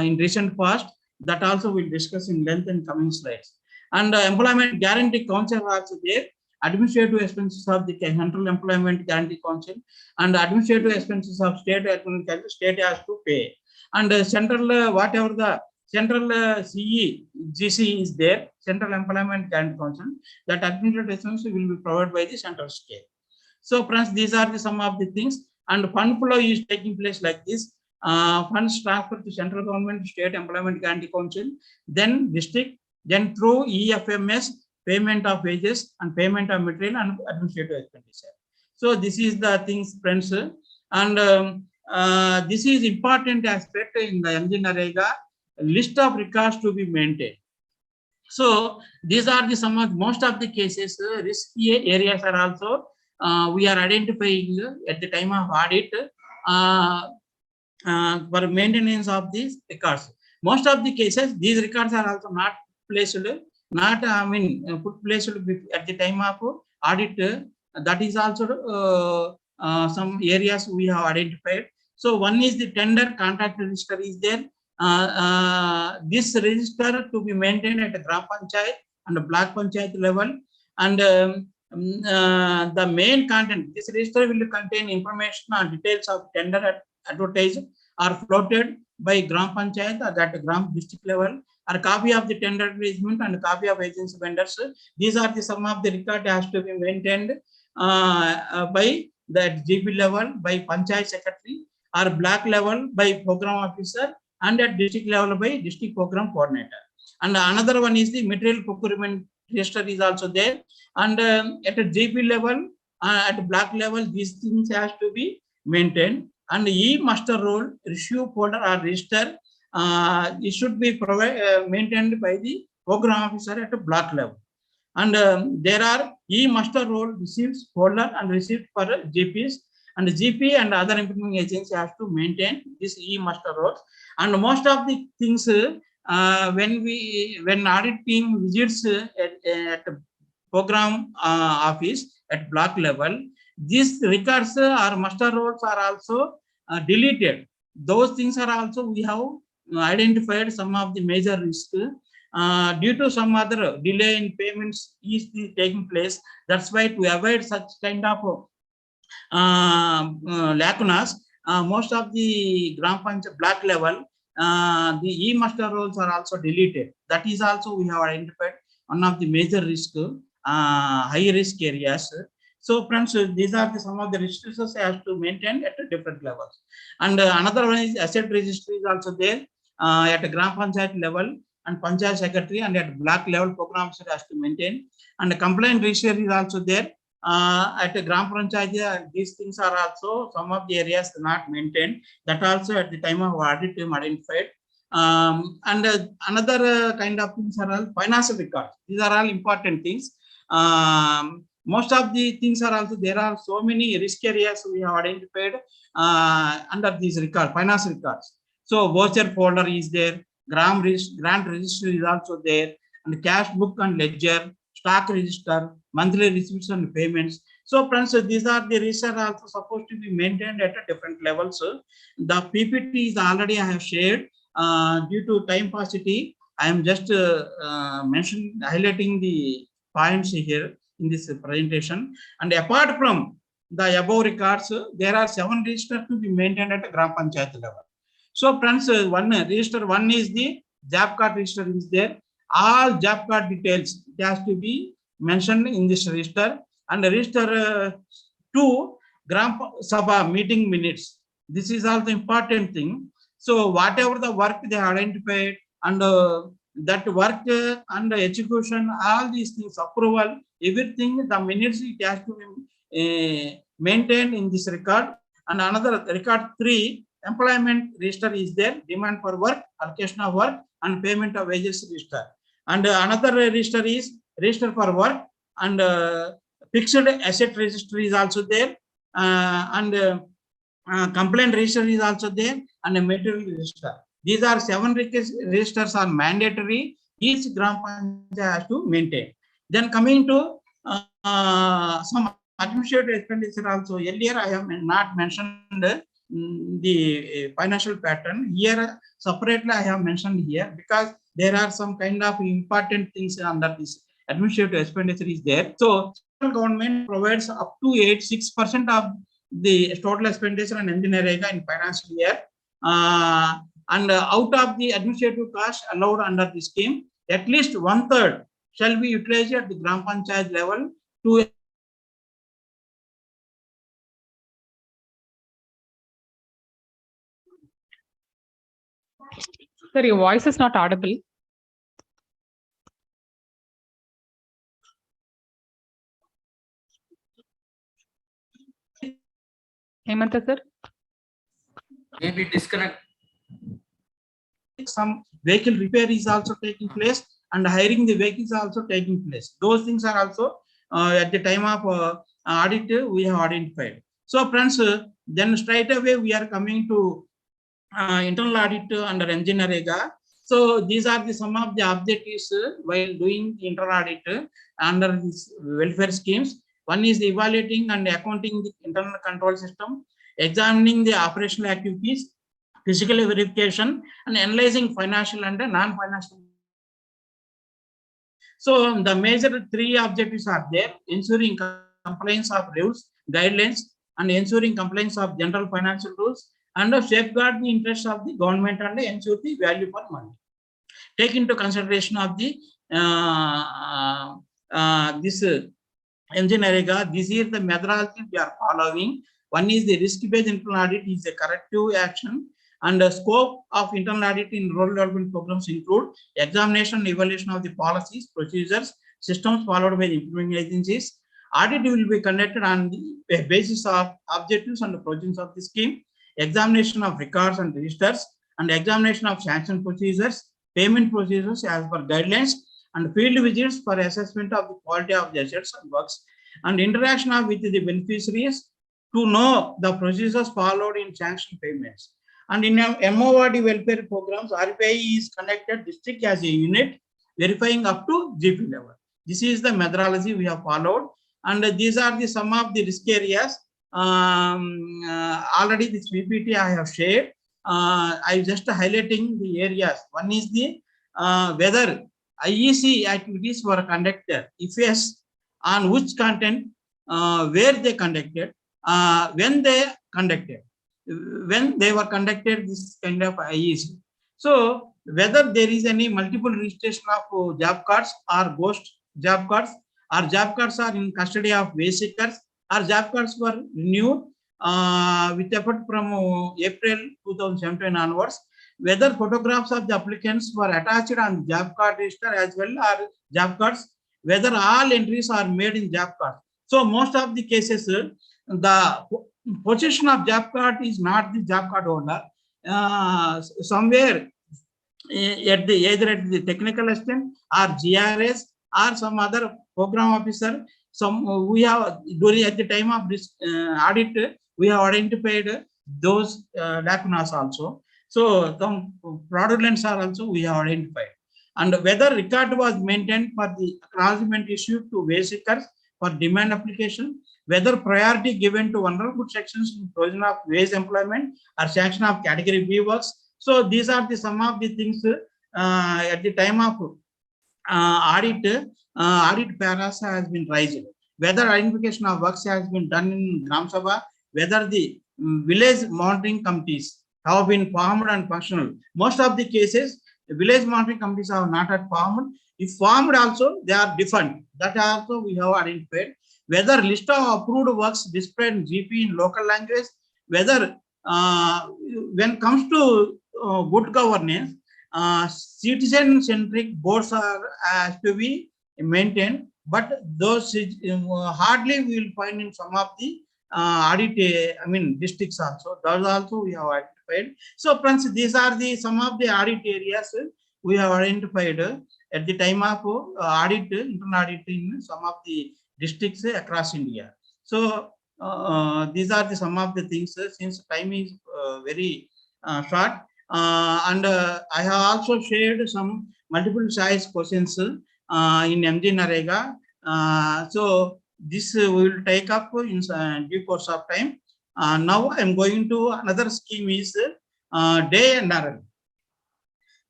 in recent past. That also we'll discuss in length in coming slides. And Employment Guarantee Council are also there. Administrative expenses of the Central Employment Guarantee Council and administrative expenses of state has to pay. And central whatever the central CE GC is there, Central Employment Guarantee Council, that administrative expenses will be provided by the central state. So friends, these are the some of the things, and fund flow is taking place like this. Funds transferred to central government, state employment guarantee council, then district, then through EFMS, payment of wages and payment of material and administrative expenditure. So this is the things, friends, and this is important aspect in the MG Narega list of records to be maintained. So these are the some of most of the cases, risky areas are also we are identifying at the time of audit for maintenance of these records. Most of the cases, these records are also not placed, put placed at the time of audit. That is also some areas we have identified. So one is the tender contract register is there. This register to be maintained at the Gram Panchayat and the Block Panchayat level, and the main content, this register will contain information on details of tender advertised or floated by Gram Panchayat or that Gram district level, or copy of the tender advertisement and copy of agency vendors. These are the some of the record has to be maintained by the GP level by Panchayat secretary, or block level by program officer, and at district level by district program coordinator. And another one is the material procurement register is also there, and at a GP level, at block level, these things has to be maintained. And e-master roll, issue folder or register, it should be maintained by the program officer at a block level. And there are e-master roll receipts folder and receipt for GPs, and GP and other implementing agency has to maintain this e-master rolls. And most of the things when audit team visits at program office at block level, these records or master rolls are also deleted. Those things are also we have identified some of the major risks due to some other delay in payments is taking place. That's why to avoid such kind of lacunas, most of the Gram Panchayat block level, the e-master rolls are also deleted. That is also we have identified one of the major risk, high risk areas. So friends, these are the some of the registers has to maintain at different levels. And another one is asset registry is also there at a Gram Panchayat level, and Panchayat secretary, and at block level programs has to maintain. And the complaint register is also there at a Gram Panchayat. These things are also some of the areas not maintained. That also at the time of audit team identified. And another kind of things are all financial records. These are all important things. Most of the things are also, there are so many risk areas we have identified under these records, financial records. So voucher folder is there, grant register is also there, and cash book and ledger, stock register, monthly receipts and payments. So friends, these are the register also supposed to be maintained at a different levels. The PPT is already I have shared. Due to time paucity, I am just highlighting the points here in this presentation. And apart from the above records, there are 7 registers to be maintained at a Gram Panchayat level. So friends, one register 1 is the job card register is there. All job card details it has to be mentioned in this register. And register 2, Gram Sabha meeting minutes. This is also important thing. So whatever the work they identified and that work and execution, all these things, approval, everything, the minutes it has to be maintained in this record. And another record 3, employment register is there, demand for work, allocation of work, and payment of wages register. And another register is register for work, and fixed asset register is also there, and complaint register is also there, and a material register. These are 7 registers are mandatory. Each Gram Panchayat has to maintain. Then coming to some administrative expenditure also. Earlier I have not mentioned the financial pattern. Here separately I have mentioned here because there are some kind of important things under this administrative expenditure is there. So government provides up to 86% of the total expenditure on NREGA in financial year. And out of the administrative cost allowed under the scheme, at least 1/3 shall be utilized at the Gram Panchayat level to Sir, your voice is not audible. Hemanta sir? Maybe disconnect. Some vehicle repair is also taking place, and hiring the vehicles also taking place. Those things are also at the time of audit we have identified. So friends, then straight away we are coming to internal audit under NREGA. So these are the some of the objectives while doing internal audit under this welfare schemes. One is evaluating and accounting the internal control system, examining the operational activities, physical verification, and analyzing financial and non-financial. So the major 3 objectives are there: ensuring compliance of rules, guidelines, and ensuring compliance of general financial rules, and safeguard the interests of the government and ensure the value for money. Take into consideration of the this NREGA. This is the methodology we are following. One is the risk-based internal audit is a corrective action, and the scope of internal audit in rural development programs include examination and evaluation of the policies, procedures, systems followed by the implementing agencies. Audit will be conducted on the basis of objectives and the projects of the scheme, examination of records and registers, and examination of sanction procedures, payment procedures as per guidelines, and field visits for assessment of the quality of the assets and works, and interaction with the beneficiaries to know the procedures followed in sanction payments. And in MORD welfare programs, RPI is connected district as a unit, verifying up to GP level. This is the methodology we have followed, and these are the some of the risk areas. Already this PPT I have shared. I just highlighting the areas. One is the whether IEC activities were conducted. If yes, on which content, where they conducted, when they conducted, when they were conducted, this kind of IEC. So whether there is any multiple registration of job cards or ghost job cards, or job cards are in custody of wage seekers, or job cards were renewed with effect from April 2017 onwards, whether photographs of the applicants were attached on job card register as well or job cards, whether all entries are made in job card. So most of the cases, the possession of job card is not the job card owner. Somewhere at the either at the technical assistant or GRS or some other program officer, some we have during at the time of this audit we have identified those lacunas also. So some fraudulence are also we have identified. And whether record was maintained for the acknowledgement issued to wage seekers for demand application, whether priority given to vulnerable sections in provision of wage employment or sanction of category B works. So these are the some of the things at the time of audit paras has been raised. Whether identification of works has been done in Gram Sabha, whether the village monitoring committees have been formed and functional. Most of the cases, the village monitoring committees are not yet formed. If formed also, they are different. That also we have identified. Whether list of approved works displayed in GP in local language, whether when it comes to good governance, citizen-centric boards are has to be maintained, but those hardly we will find in some of the districts also. Those also we have identified. So, friends, these are the some of the audit areas we have identified at the time of audit, internal audit in some of the districts across India. So, these are the some of the things. Since time is very short, and I have also shared some multiple choice questions in MG Narega. So this we will take up in due course of time. Now I am going to another scheme is Day NRL.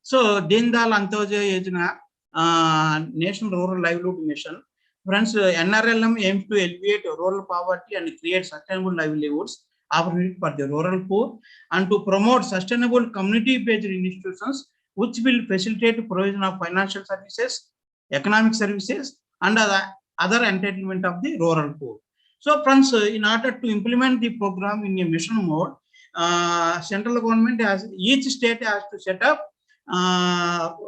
So Deen Dayal Antyodaya Yojana, National Rural Livelihood Mission. Friends, NRLM aims to alleviate rural poverty and create sustainable livelihoods opportunity for the rural poor, and to promote sustainable community-based institutions which will facilitate provision of financial services, economic services, and other entitlement of the rural poor. So, friends, in order to implement the program in a mission mode, central government has, each state has to set up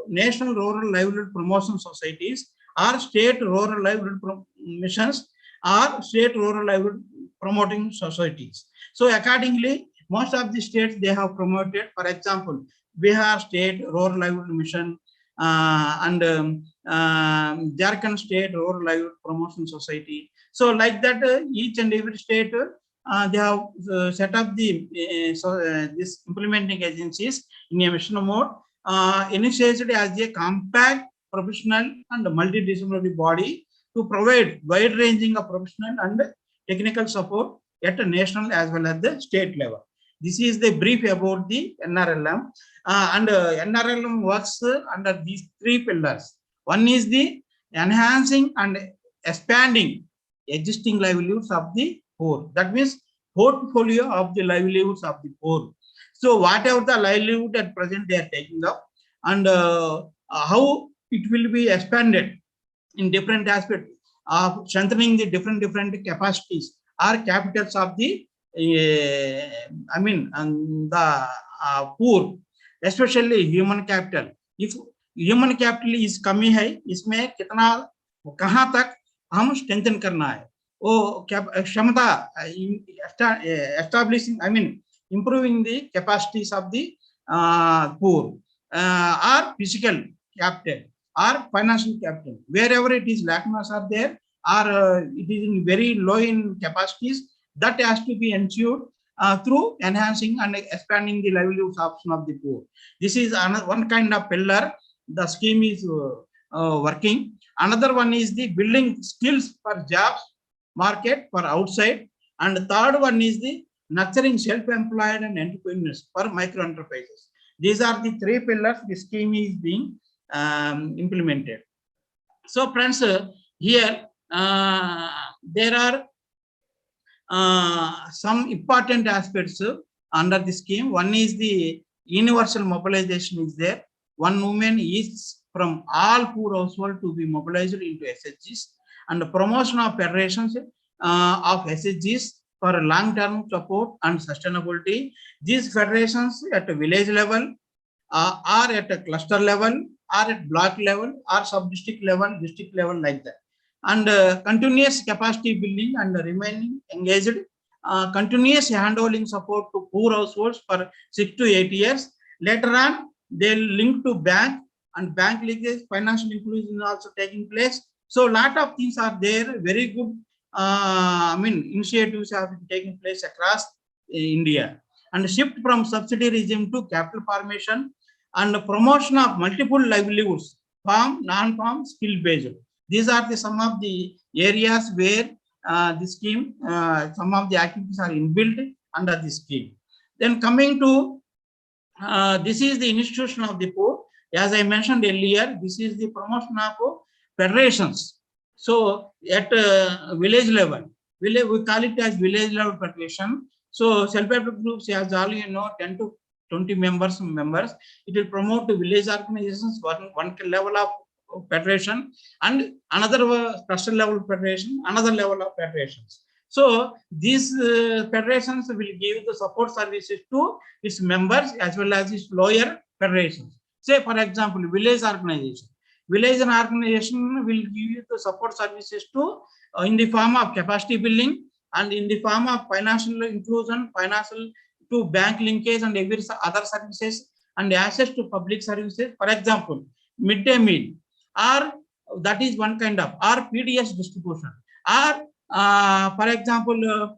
national rural livelihood promotion societies or state rural livelihood missions or state rural livelihood promoting societies. So accordingly, most of the states they have promoted, for example, Bihar State Rural Livelihood Mission and Jharkhand State Rural Livelihood Promotion Society. So like that, each and every state they have set up the this implementing agencies in a mission mode, initiated as a compact, professional and multidisciplinary body to provide wide-ranging of professional and technical support at a national as well as the state level. This is the brief about the NRLM. And NRLM works under these three pillars. One is the enhancing and expanding existing livelihoods of the poor. That means portfolio of the livelihoods of the poor. So whatever the livelihood at present they are taking up, and how it will be expanded in different aspects of strengthening the different capacities or capitals of the the poor, especially human capital. If human capital is कमी है, इसमें कितना कहाँ तक हम strengthen करना है, वो क्षमता establishing, improving the capacities of the poor, or physical capital or financial capital. Wherever it is lacunas are there, or it is in very low in capacities, that has to be ensured through enhancing and expanding the livelihoods option of the poor. This is one kind of pillar the scheme is working. Another one is the building skills for jobs market for outside, and the third one is the nurturing self-employed and entrepreneurs for micro enterprises. These are the three pillars the scheme is being implemented. So friends, here there are some important aspects under the scheme. One is the universal mobilization is there. One woman is from all poor households to be mobilized into SHGs, and the promotion of federations of SHGs for long-term support and sustainability. These federations at a village level, or at a cluster level, or at block level, or sub-district level, district level, like that. And continuous capacity building and remaining engaged, continuous handholding support to poor households for 6 to 8 years. Later on, they'll link to bank, and bank linkage, financial inclusion is also taking place. So a lot of things are there, very good initiatives have been taking place across India. and shift from subsidy regime to capital formation, and promotion of multiple livelihoods, farm, non-farm, skill-based. These are some of the areas where the scheme, some of the activities are inbuilt under the scheme. Then coming to, this is the institution of the poor. As I mentioned earlier, this is the promotion of federations. So at village level, we call it as village level federation. So self-help groups, as all you know, 10 to 20 members. It will promote the village organizations, one level of federation, and another cluster level federation, another level of federations. So these federations will give the support services to its members as well as its lower federations. Say, for example, village organization. Village organization will give you the support services to in the form of capacity building and in the form of financial inclusion, financial to bank linkage and every other services and access to public services. For example, midday meal, or that is one kind of, or PDS distribution, or for example,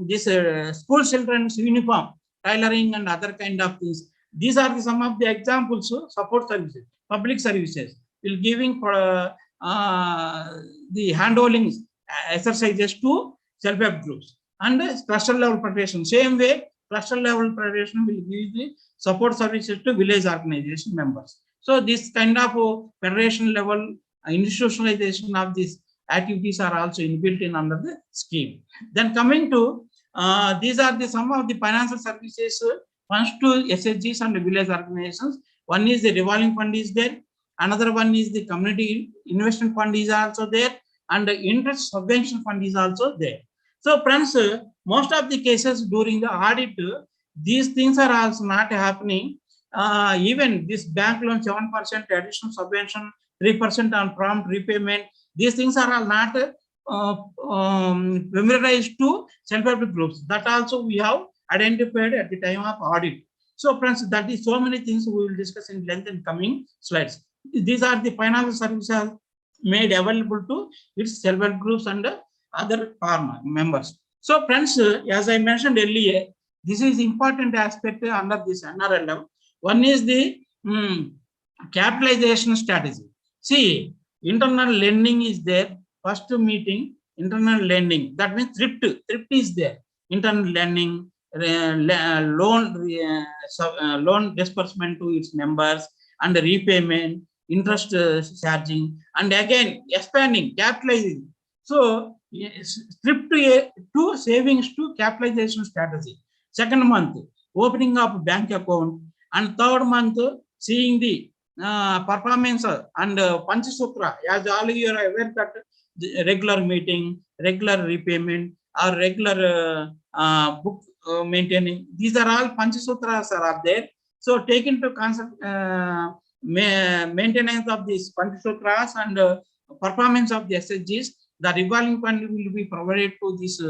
this school children's uniform, tailoring and other kind of things. These are some of the examples of support services, public services, will giving for the handholding exercises to self-help groups. And cluster level federation, same way, cluster level federation will give the support services to village organization members. So this kind of federation level institutionalization of these activities are also inbuilt in under the scheme. Then coming to, these are the some of the financial services funds to SHGs and village organizations. One is the revolving fund is there. Another one is the community investment fund is also there, and the interest subvention fund is also there. So friends, most of the cases during the audit, these things are also not happening. Even this bank loan 7% additional subvention, 3% on prompt repayment, these things are all not familiarized to self-help groups. That also we have identified at the time of audit. So friends, that is so many things we will discuss in length in coming slides. These are the financial services made available to its self-help groups and other farmer members. So friends, as I mentioned earlier, this is important aspect under this NRLM. One is the capitalization strategy. See, internal lending is there. First meeting, internal lending. That means thrift. Thrift is there. Internal lending, loan disbursement to its members, and repayment, interest charging, and again expanding, capitalizing. So thrift to savings to capitalization strategy. Second month, opening up bank account, and third month, seeing the performance and Panchasutra, as all you are aware that the regular meeting, regular repayment, or regular book maintaining, these are all Panchasutras are there. So take into concept maintenance of these Panchasutras and performance of the SHGs. The revolving fund will be provided to these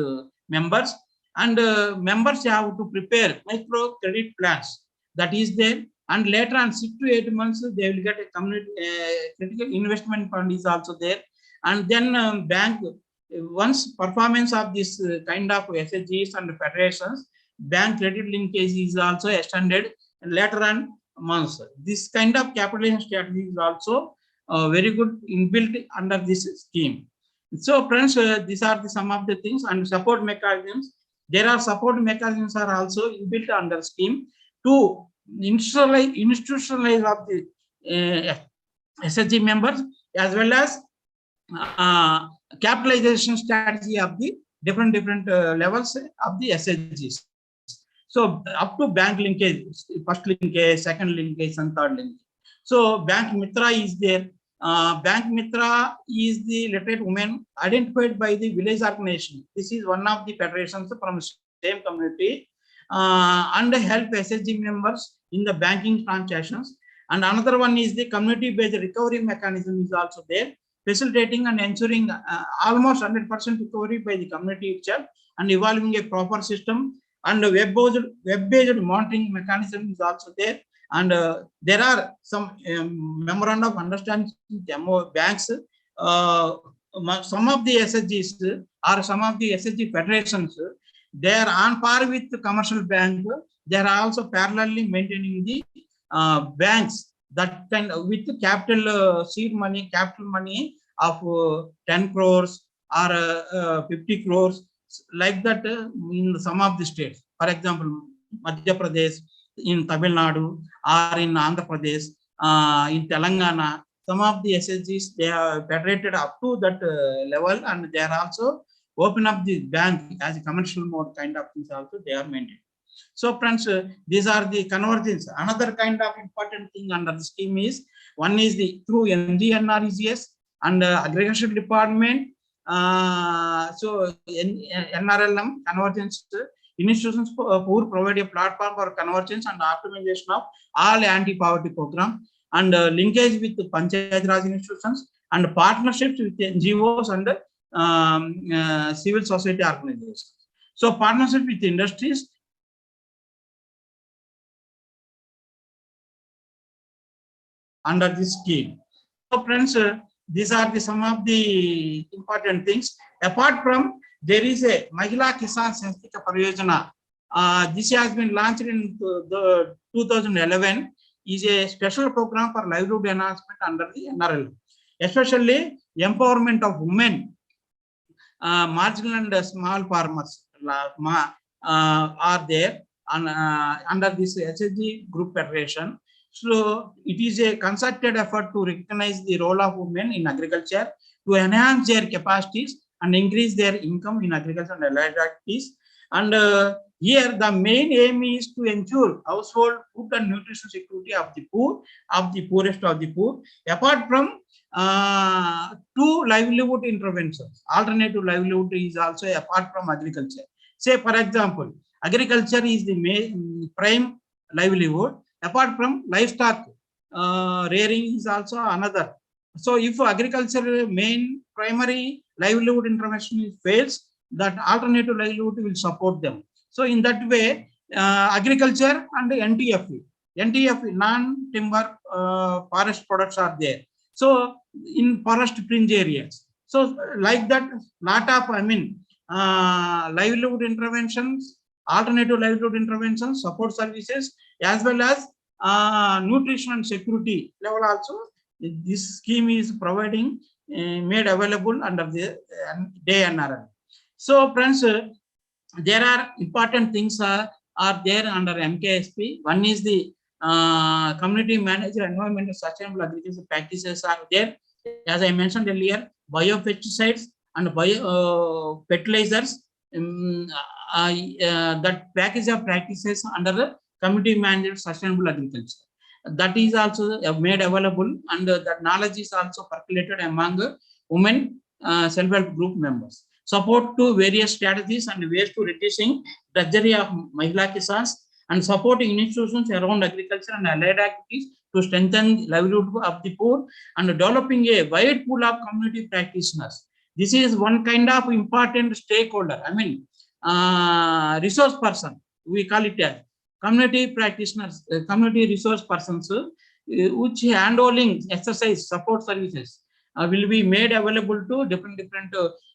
members, and members have to prepare micro credit plans. That is there, and later on 6 to 8 months they will get a community critical investment fund is also there, and then bank, once performance of this kind of SHGs and federations, bank credit linkage is also extended, and later on months. This kind of capitalization strategy is also very good inbuilt under this scheme. So friends, these are some of the things, and support mechanisms. There are support mechanisms are also inbuilt under scheme to institutionalize of the SHG members, as well as capitalization strategy of the different levels of the SHGs. So up to bank linkage, first linkage, second linkage, and third linkage. So Bank Mitra is there. Bank Mitra is the literate women identified by the village organization. This is one of the federations from same community, and help SHG members in the banking transactions. And another one is the community-based recovery mechanism is also there, facilitating and ensuring almost 100% recovery by the community itself, and evolving a proper system. And web-based monitoring mechanism is also there. And there are some memorandum of understanding banks. Some of the SHGs or some of the SHG federations, they are on par with the commercial bank. They are also parallelly maintaining the banks that can with capital seed money, capital money of 10 crores or 50 crores, like that in some of the states. For example, Madhya Pradesh, in Tamil Nadu, or in Andhra Pradesh, in Telangana, some of the SSGs, they are federated up to that level, and they are also open up the bank as a commercial mode kind of things also they are maintained. So friends, these are the convergence. Another kind of important thing under the scheme is, one is the through NGNREGS and aggregation department. So NRLM convergence institutions who provide a platform for convergence and optimization of all anti-poverty program, and linkage with the Panchayat Raj institutions, and partnerships with NGOs and civil society organizations. So partnership with industries under this scheme. So friends, these are some of the important things. Apart from, there is a Mahila Kisan Sanstha Pariyojana. This has been launched in the 2011. Is a special program for livelihood enhancement under the NRL, especially empowerment of women, marginal and small farmers are there under this SSG group federation. So it is a concerted effort to recognize the role of women in agriculture, to enhance their capacities and increase their income in agriculture and allied activities. And here the main aim is to ensure household food and nutrition security of the poor, of the poorest of the poor. Apart from two livelihood interventions, alternative livelihood is also apart from agriculture. Say for example, agriculture is the main prime livelihood. Apart from livestock rearing is also another. So if agriculture main primary livelihood intervention fails, that alternative livelihood will support them. So in that way, agriculture and NTFE, non-timber forest products are there. So in forest fringe areas. So like that, lot of livelihood interventions, alternative livelihood interventions, support services, as well as nutrition and security level also. This scheme is providing, made available under the day NRL. So friends, there are important things are there under MKSP. One is the community manager environmental sustainable agriculture practices are there. As I mentioned earlier, biopesticides and bio fertilizers, that package of practices under the community manager sustainable agriculture. That is also made available, and that knowledge is also percolated among women self-help group members. Support to various strategies and ways to reducing drudgery of Mahila Kisans, and supporting institutions around agriculture and allied activities to strengthen livelihood of the poor, and developing a wide pool of community practitioners. This is one kind of important stakeholder. Resource person, we call it as community practitioners, community resource persons, which handling exercise support services will be made available to different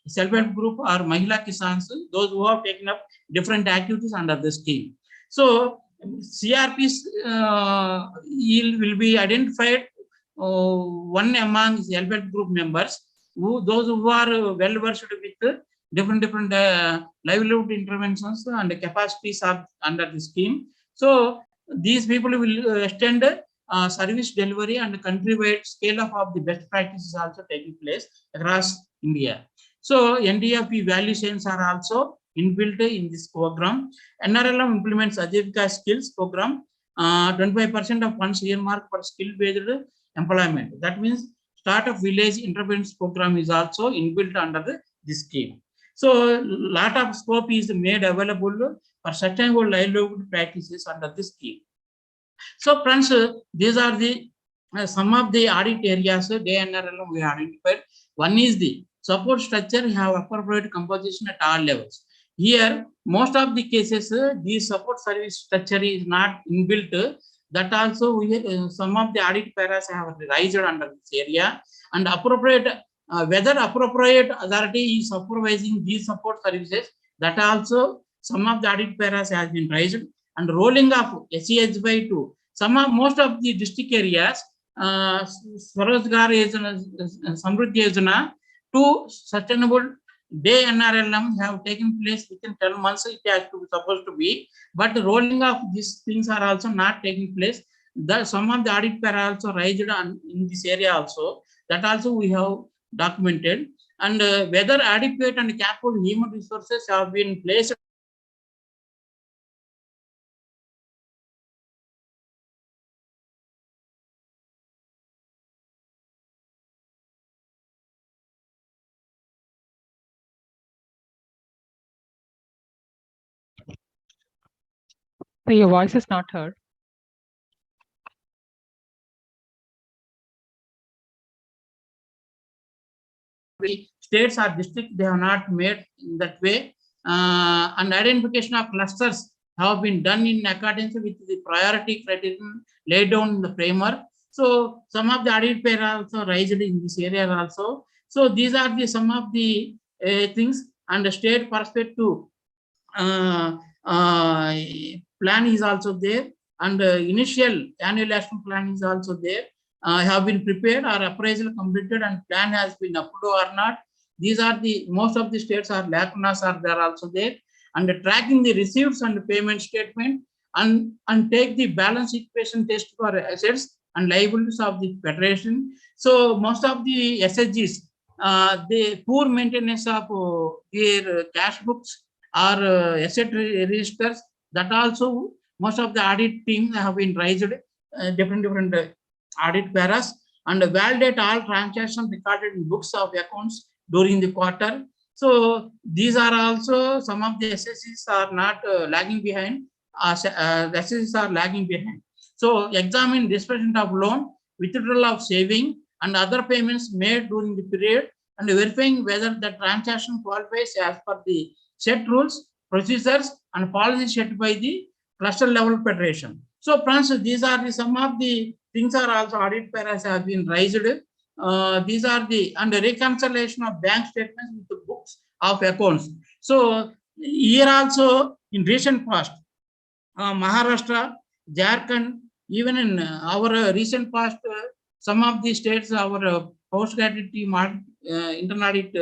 self-help group or Mahila Kisans, those who have taken up different activities under the scheme. So CRPs will be identified one among self-help group members, those who are well versed with different livelihood interventions and capacities are under the scheme. So these people will extend service delivery and countrywide scale up of the best practices also taking place across India. So NDFP value chains are also inbuilt in this program. NRLM implements Ajivika skills program. 25% of funds earmarked for skill-based employment. That means start of village interventions program is also inbuilt under this scheme. So lot of scope is made available for sustainable livelihood practices under this scheme. So friends, these are the some of the audit areas DNRL we identified. One is the support structure have appropriate composition at all levels. Here, most of the cases, the support service structure is not inbuilt. That also we some of the audit paras have raised under this area, and appropriate whether appropriate authority is supervising these support services, that also some of the audit paras has been raised, and rolling of SEHY to most of the district areas, Swarojgar Yojana, Samruddhi Yojana to sustainable day NRLM have taken place within 10 months. It has to be supposed to be, but the rolling of these things are also not taking place. Some of the audit para also raised in this area also. That also we have documented. And whether adequate and capable human resources have been placed. So your voice is not heard. States or districts, they have not made in that way. And identification of clusters have been done in accordance with the priority criterion laid down in the framework. So some of the audit pair also raised in this area also. So these are the some of the things, and the state perspective plan is also there, and initial annual action plan is also there. Have been prepared, or appraisal completed, and plan has been approved or not. These are the most of the states are lacunas are there also there, and tracking the receipts and payment statement, and take the balance equation test for assets and liabilities of the federation. So most of the SSGs, the poor maintenance of their cash books or asset registers, that also most of the audit team have been raised different audit paras, and validate all transactions recorded in books of accounts during the quarter. So these are also some of the SSCs are not lagging behind. SSCs are lagging behind. So examine disbursement of loan, withdrawal of saving, and other payments made during the period, and verifying whether the transaction qualifies as per the set rules, procedures, and policies set by the cluster level federation. So friends, these are the some of the things are also audit paras have been raised. These are the under reconciliation of bank statements with the books of accounts. So here also in recent past, Maharashtra, Jharkhand, even in our recent past, some of the states, our postgraduate team, internal audit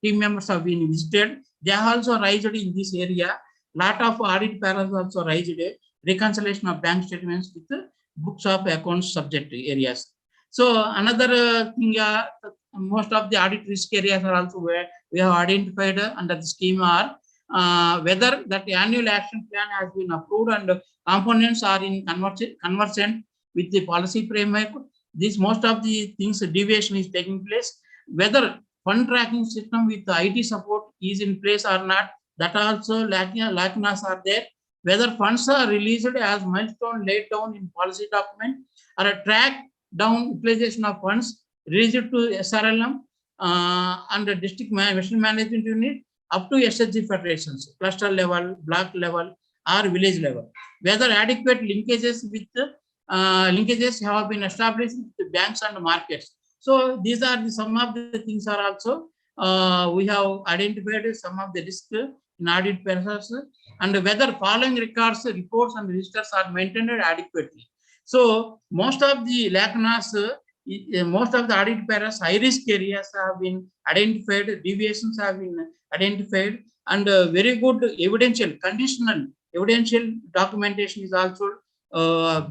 team members have been visited. They have also raised in this area. Lot of audit paras also raised reconciliation of bank statements with the books of accounts subject areas. So another thing, most of the audit risk areas are also where we have identified under the scheme are whether that annual action plan has been approved and components are in conversant with the policy framework. This most of the things deviation is taking place. Whether fund tracking system with the IT support is in place or not, that also lacunas are there. Whether funds are released as milestone laid down in policy document, or a track down utilization of funds released to SRLM and the district mission management unit up to SHG federations, cluster level, block level, or village level. Whether adequate linkages with linkages have been established with the banks and markets. So these are some of the things are also we have identified some of the risks in audit process, and whether following records, reports, and registers are maintained adequately. So most of the lacunas, most of the audit paras, high risk areas have been identified, deviations have been identified, and very good evidential, conditional evidential documentation is also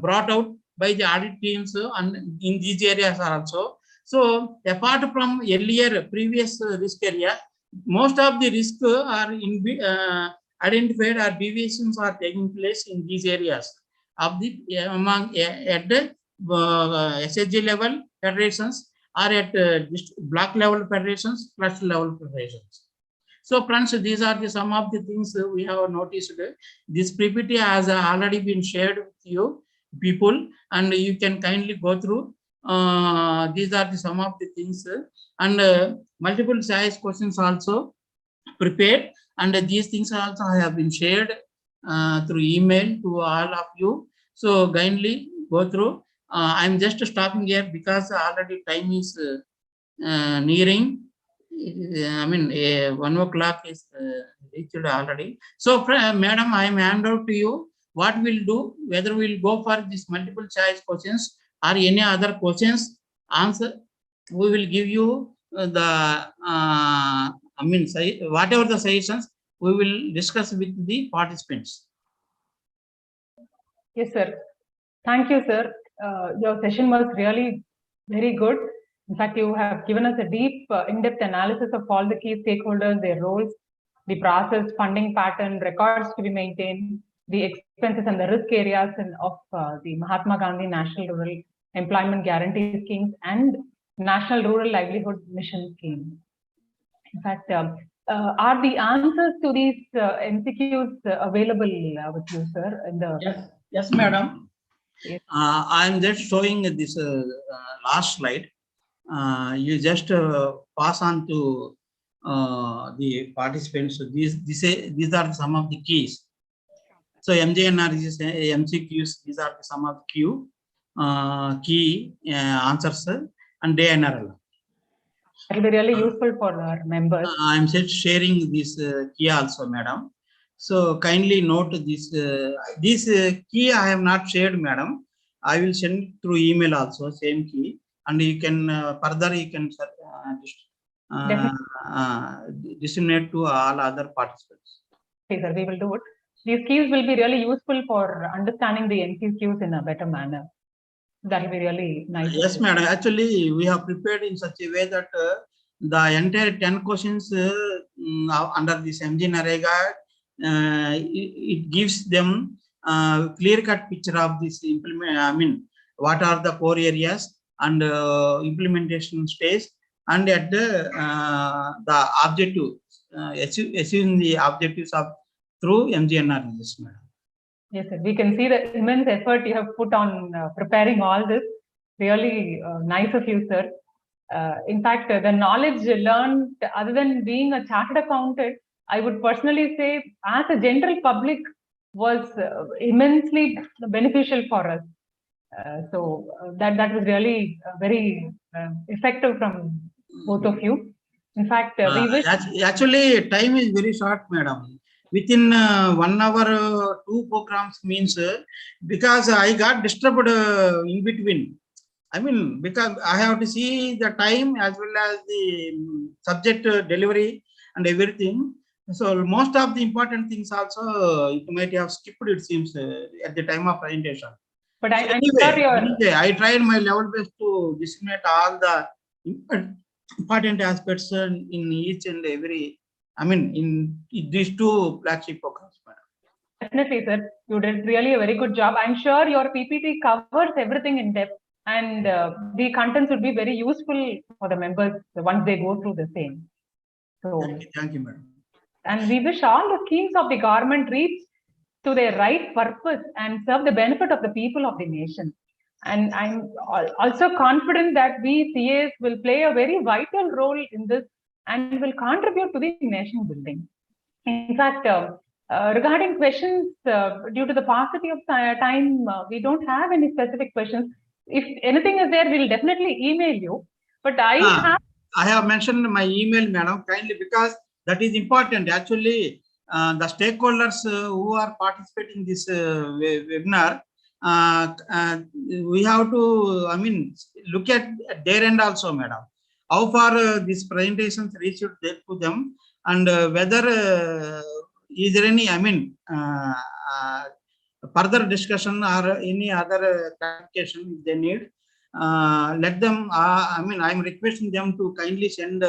brought out by the audit teams and in these areas also. So apart from earlier previous risk area, most of the risks are in identified, or deviations are taking place in these areas of the among at the SHG level federations, or at block level federations, cluster level federations. So friends, these are the some of the things we have noticed. This PPT has already been shared with you people, and you can kindly go through. These are the some of the things, and multiple choice questions also prepared, and these things also have been shared through email to all of you. So kindly go through. I'm just stopping here because already time is nearing. I mean, 1 o'clock is reached already. So, madam, I am hand out to you. What we'll do, whether we'll go for this multiple choice questions or any other questions, answer, we will give you whatever the suggestions, we will discuss with the participants. Yes, sir. Thank you, sir. Your session was really very good. In fact, you have given us a deep, in-depth analysis of all the key stakeholders, their roles, the process, funding pattern, records to be maintained, the expenses and the risk areas of the Mahatma Gandhi National Rural Employment Guarantee Schemes and National Rural Livelihood Mission Scheme. In fact, are the answers to these MCQs available with you, sir? In the Yes, madam. Yes. I'm just showing this last slide. You just pass on to the participants. So these are some of the keys. So MJNR is MCQs. These are some of the key answers and DNRL. It will be really useful for our members. I'm just sharing this key also, madam. So kindly note this. This key I have not shared, madam. I will send through email also, same key, and you can further you can disseminate to all other participants. Okay, sir, we will do it. These keys will be really useful for understanding the MCQs in a better manner. That will be really nice. Yes, madam. Actually, we have prepared in such a way that the entire 10 questions under this MG Narega, it gives them clear-cut picture of this implement. I mean, what are the core areas and implementation stage, and at the objective, achieving the objectives of through MGNR. Madam. Yes, sir. We can see the immense effort you have put on preparing all this. Really nice of you, sir. In fact, the knowledge learned, other than being a chartered accountant, I would personally say, as a general public, was immensely beneficial for us. So that was really very effective from both of you. In fact, we wish. Actually, time is very short, madam. Within 1 hour, 2 programs means because I got disturbed in between. I mean, because I have to see the time as well as the subject delivery and everything. So most of the important things also it might have skipped, it seems, at the time of presentation. But so anyway, I tried my level best to disseminate all the important aspects in each and every. I mean, in these 2 flagship programs. Definitely, sir. You did really a very good job. I'm sure your PPT covers everything in depth, and the contents would be very useful for the members once they go through the same. So, thank you, madam. And we wish all the schemes of the government reach to their right purpose and serve the benefit of the people of the nation. And I'm also confident that we CAs will play a very vital role in this and will contribute to the nation building. In fact, regarding questions, due to the paucity of time, we don't have any specific questions. If anything is there, we'll definitely email you. But I have mentioned my email, madam, kindly, because that is important. Actually, the stakeholders who are participating in this webinar, we have to, I mean, look at their end also, madam. How far these presentations reached to them, and whether is there any, I mean, further discussion or any other clarification they need. Let them, I mean, I'm requesting them to kindly send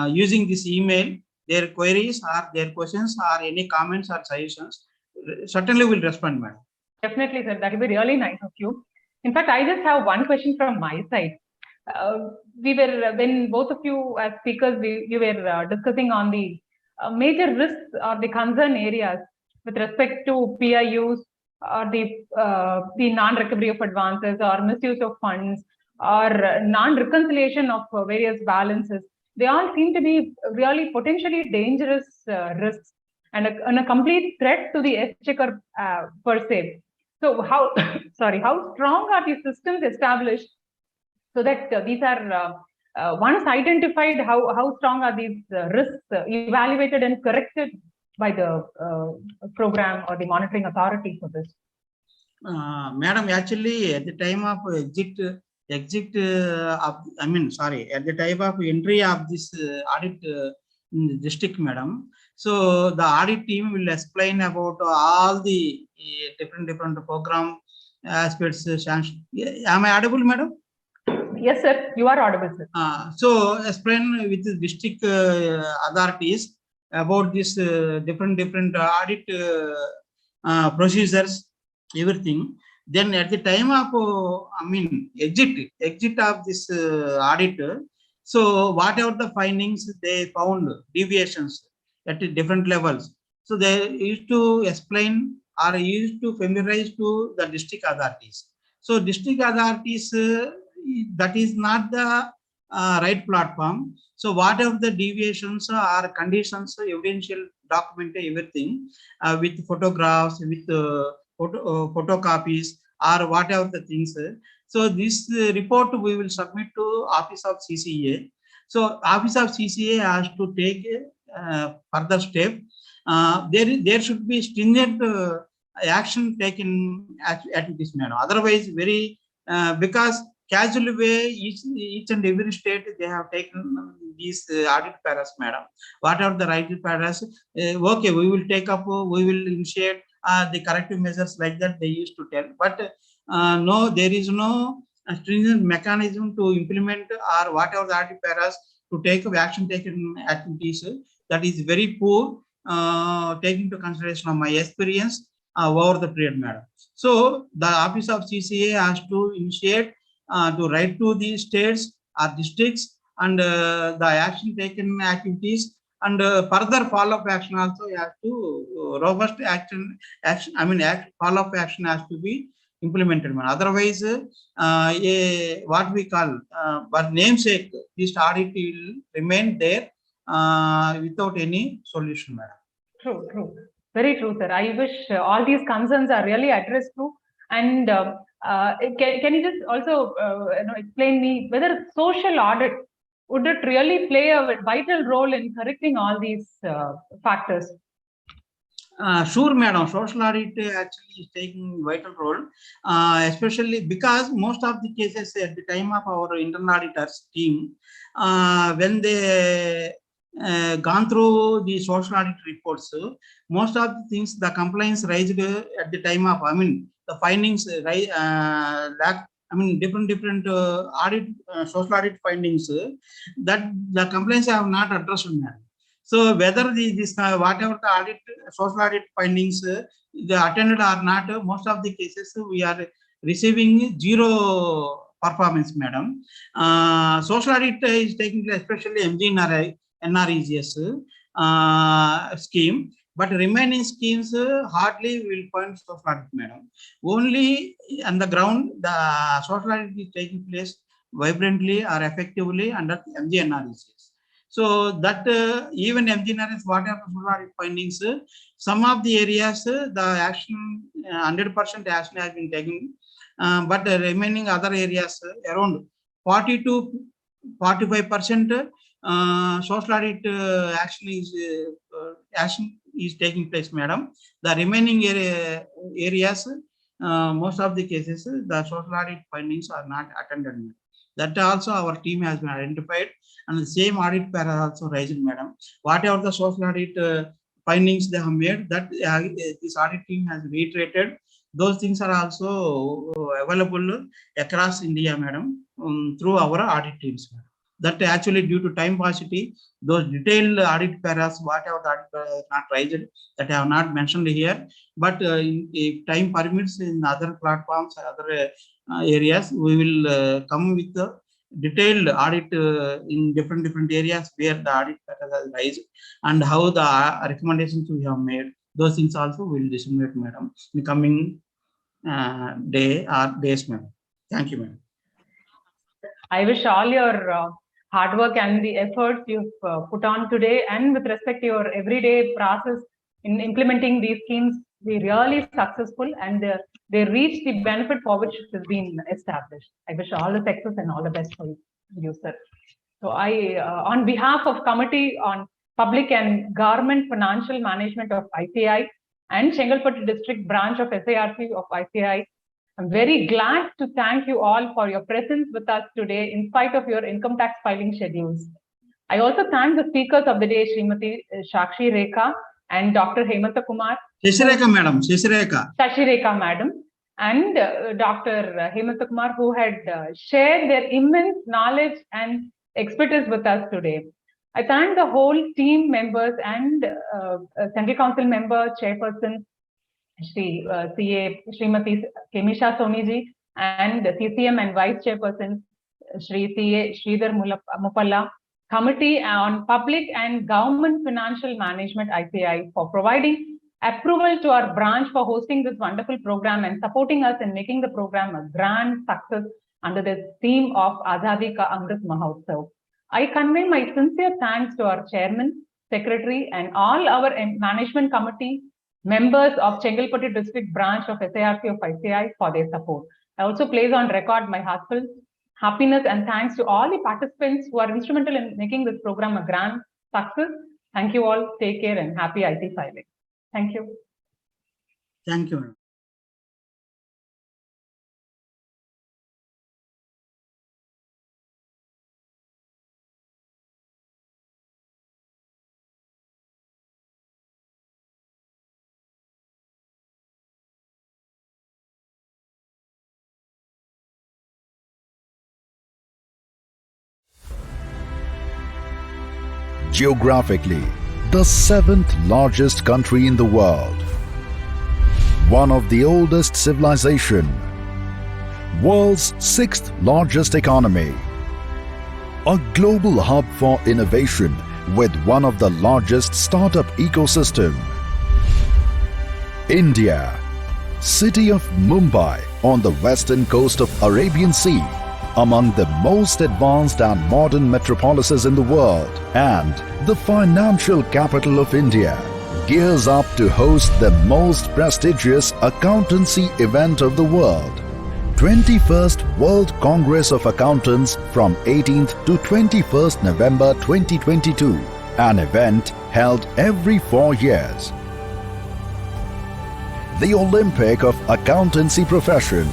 using this email their queries or their questions or any comments or suggestions. Certainly will respond, madam. Definitely, sir. That will be really nice of you. In fact, I just have one question from my side. We were, when both of you as speakers, we were discussing on the major risks or the concern areas with respect to PIUs or the non-recovery of advances or misuse of funds or non-reconciliation of various balances. They all seem to be really potentially dangerous risks and a complete threat to the exchequer per se. So how strong are these systems established so that these are once identified, how strong are these risks evaluated and corrected by the program or the monitoring authority for this? Madam, actually, at the time of at the time of entry of this audit in the district, madam. So the audit team will explain about all the different program aspects. Am I audible, madam? Yes, sir. You are audible, sir. So explain with the district authorities about this different audit procedures, everything. Then at the time of exit of this audit, so whatever the findings they found, deviations at different levels, so they used to explain or used to familiarize to the district authorities. So district authorities, that is not the right platform. So whatever the deviations or conditions, evidential document, everything with photographs, with photocopies or whatever the things. So this report we will submit to Office of CCA. So Office of CCA has to take further step. There should be stringent action taken at this manner. Otherwise, very because casual way, each and every state they have taken these audit paras, madam. Whatever the right paras, okay, we will take up, we will initiate the corrective measures like that they used to tell. But no, there is no stringent mechanism to implement or whatever the audit paras to take action taken activities. That is very poor, taking into consideration of my experience over the period, madam. So the Office of CCA has to initiate to write to the states or districts and the action taken activities and further follow-up action also has to robust action. Follow-up action has to be implemented. Otherwise, what we call but namesake, this audit will remain there without any solution, madam. True. Very true, sir. I wish all these concerns are really addressed through. And can you just also explain me whether social audit would it really play a vital role in correcting all these factors? Sure, madam. Social audit actually is taking vital role, especially because most of the cases at the time of our internal auditors team, when they gone through the social audit reports, most of the things the complaints raised at the time of, the findings different audit social audit findings that the complaints have not addressed, madam. So whether this whatever the audit social audit findings they attended or not, most of the cases we are receiving zero performance, madam. Social audit is taking place, especially NREGS scheme, but remaining schemes hardly will find social audit, madam. Only on the ground the social audit is taking place vibrantly or effectively under MGNREGS. So that even MGNREGS, whatever social audit findings, some of the areas the action 100% action has been taken, but the remaining other areas around 40 to 45% social audit action is taking place, madam. The remaining areas, most of the cases, the social audit findings are not attended, madam. That also our team has been identified, and the same audit para also raised, madam. Whatever the social audit findings they have made, that this audit team has reiterated. Those things are also available across India, madam, through our audit teams, madam. That actually due to time paucity, those detailed audit paras, whatever the audit para is not raised, that I have not mentioned here. But if time permits in other platforms, other areas, we will come with the detailed audit in different areas where the audit paras are raised and how the recommendations we have made. Those things also we will disseminate, madam, in the coming day or days, madam. Thank you, madam. I wish all your hard work and the efforts you've put on today and with respect to your everyday process in implementing these schemes be really successful and they reach the benefit for which it has been established. I wish all the success and all the best for you, sir. So on behalf of Committee on Public and Government Financial Management of ICAI and Chengalpattu District Branch of SIRC of ICAI, I'm very glad to thank you all for your presence with us today in spite of your income tax filing schedules. I also thank the speakers of the day, Srimati Shakshi Rekha and Dr. Hemanta Kumar. Shashireka madam, Shashireka madam, and Dr. Hemanta Kumar, who had shared their immense knowledge and expertise with us today. I thank the whole team members and Central Council member, Chairperson, Srimati Kemisha Soniji, and CCM and Vice Chairperson, Shri CA Sridhar Mupalla, Committee on Public and Government Financial Management ICAI for providing approval to our branch for hosting this wonderful program and supporting us in making the program a grand success under the theme of Azadi Ka Amrit Mahotsav. I convey my sincere thanks to our Chairman, Secretary, and all our Management Committee members of Chengalpattu District Branch of SIRC of ICAI for their support. I also place on record my heartfelt happiness and thanks to all the participants who are instrumental in making this program a grand success. Thank you all. Take care and happy IT filing. Thank you. Thank you. Geographically, the 7th largest country in the world, one of the oldest civilization, world's 6th largest economy, a global hub for innovation with one of the largest startup ecosystem. India, city of Mumbai on the western coast of Arabian Sea, among the most advanced and modern metropolises in the world, and the financial capital of India, gears up to host the most prestigious accountancy event of the world, 21st World Congress of Accountants from 18th to 21st November 2022, an event held every 4 years. The Olympic of Accountancy Profession.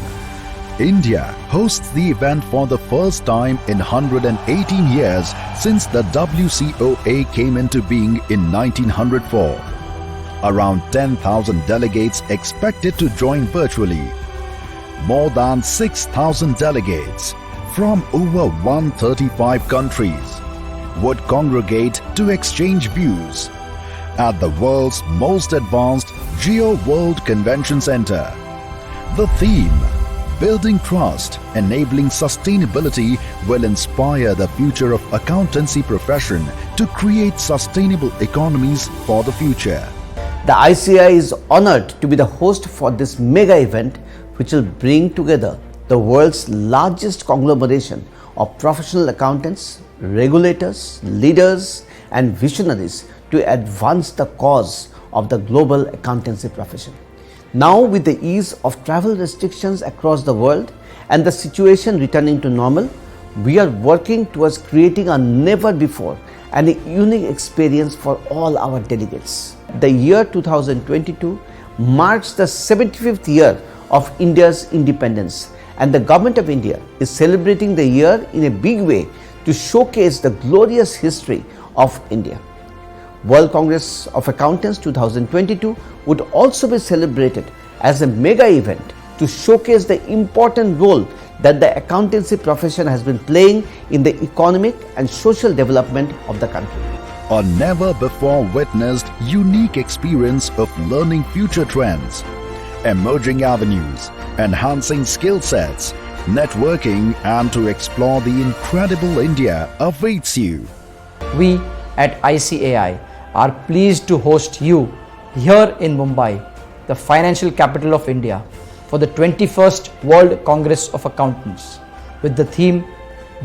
India hosts the event for the first time in 118 years since the WCOA came into being in 1904. Around 10,000 delegates expected to join virtually. More than 6,000 delegates from over 135 countries would congregate to exchange views at the world's most advanced Geo World Convention Center. The theme, Building Trust, Enabling Sustainability, will inspire the future of accountancy profession to create sustainable economies for the future. The ICAI is honored to be the host for this mega event, which will bring together the world's largest conglomeration of professional accountants, regulators, leaders, and visionaries to advance the cause of the global accountancy profession. Now, with the ease of travel restrictions across the world and the situation returning to normal, we are working towards creating a never before and a unique experience for all our delegates. The year 2022 marks the 75th year of India's independence, and the Government of India is celebrating the year in a big way to showcase the glorious history of India. World Congress of Accountants 2022 would also be celebrated as a mega event to showcase the important role that the accountancy profession has been playing in the economic and social development of the country. A never before witnessed unique experience of learning future trends, emerging avenues, enhancing skill sets, networking, and to explore the incredible India awaits you. We at ICAI are pleased to host you here in Mumbai, the financial capital of India, for the 21st World Congress of Accountants with the theme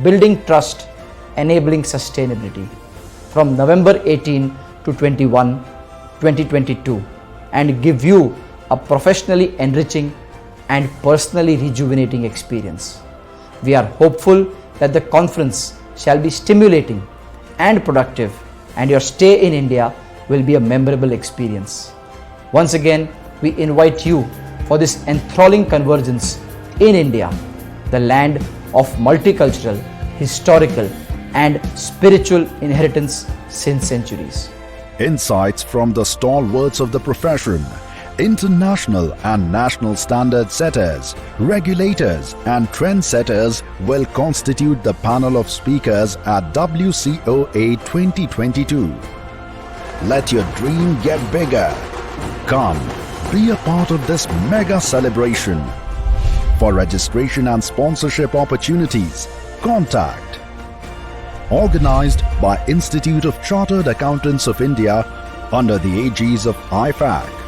Building Trust, Enabling Sustainability from November 18 to 21, 2022, and give you a professionally enriching and personally rejuvenating experience. We are hopeful that the conference shall be stimulating and productive, and your stay in India will be a memorable experience. Once again, we invite you for this enthralling convergence in India, the land of multicultural, historical, and spiritual inheritance since centuries. Insights from the stalwarts of the profession, international and national standard setters, regulators, and trendsetters will constitute the panel of speakers at WCOA 2022. Let your dream get bigger. Come, be a part of this mega celebration. For registration and sponsorship opportunities, contact. Organized by Institute of Chartered Accountants of India under the aegis of IFAC.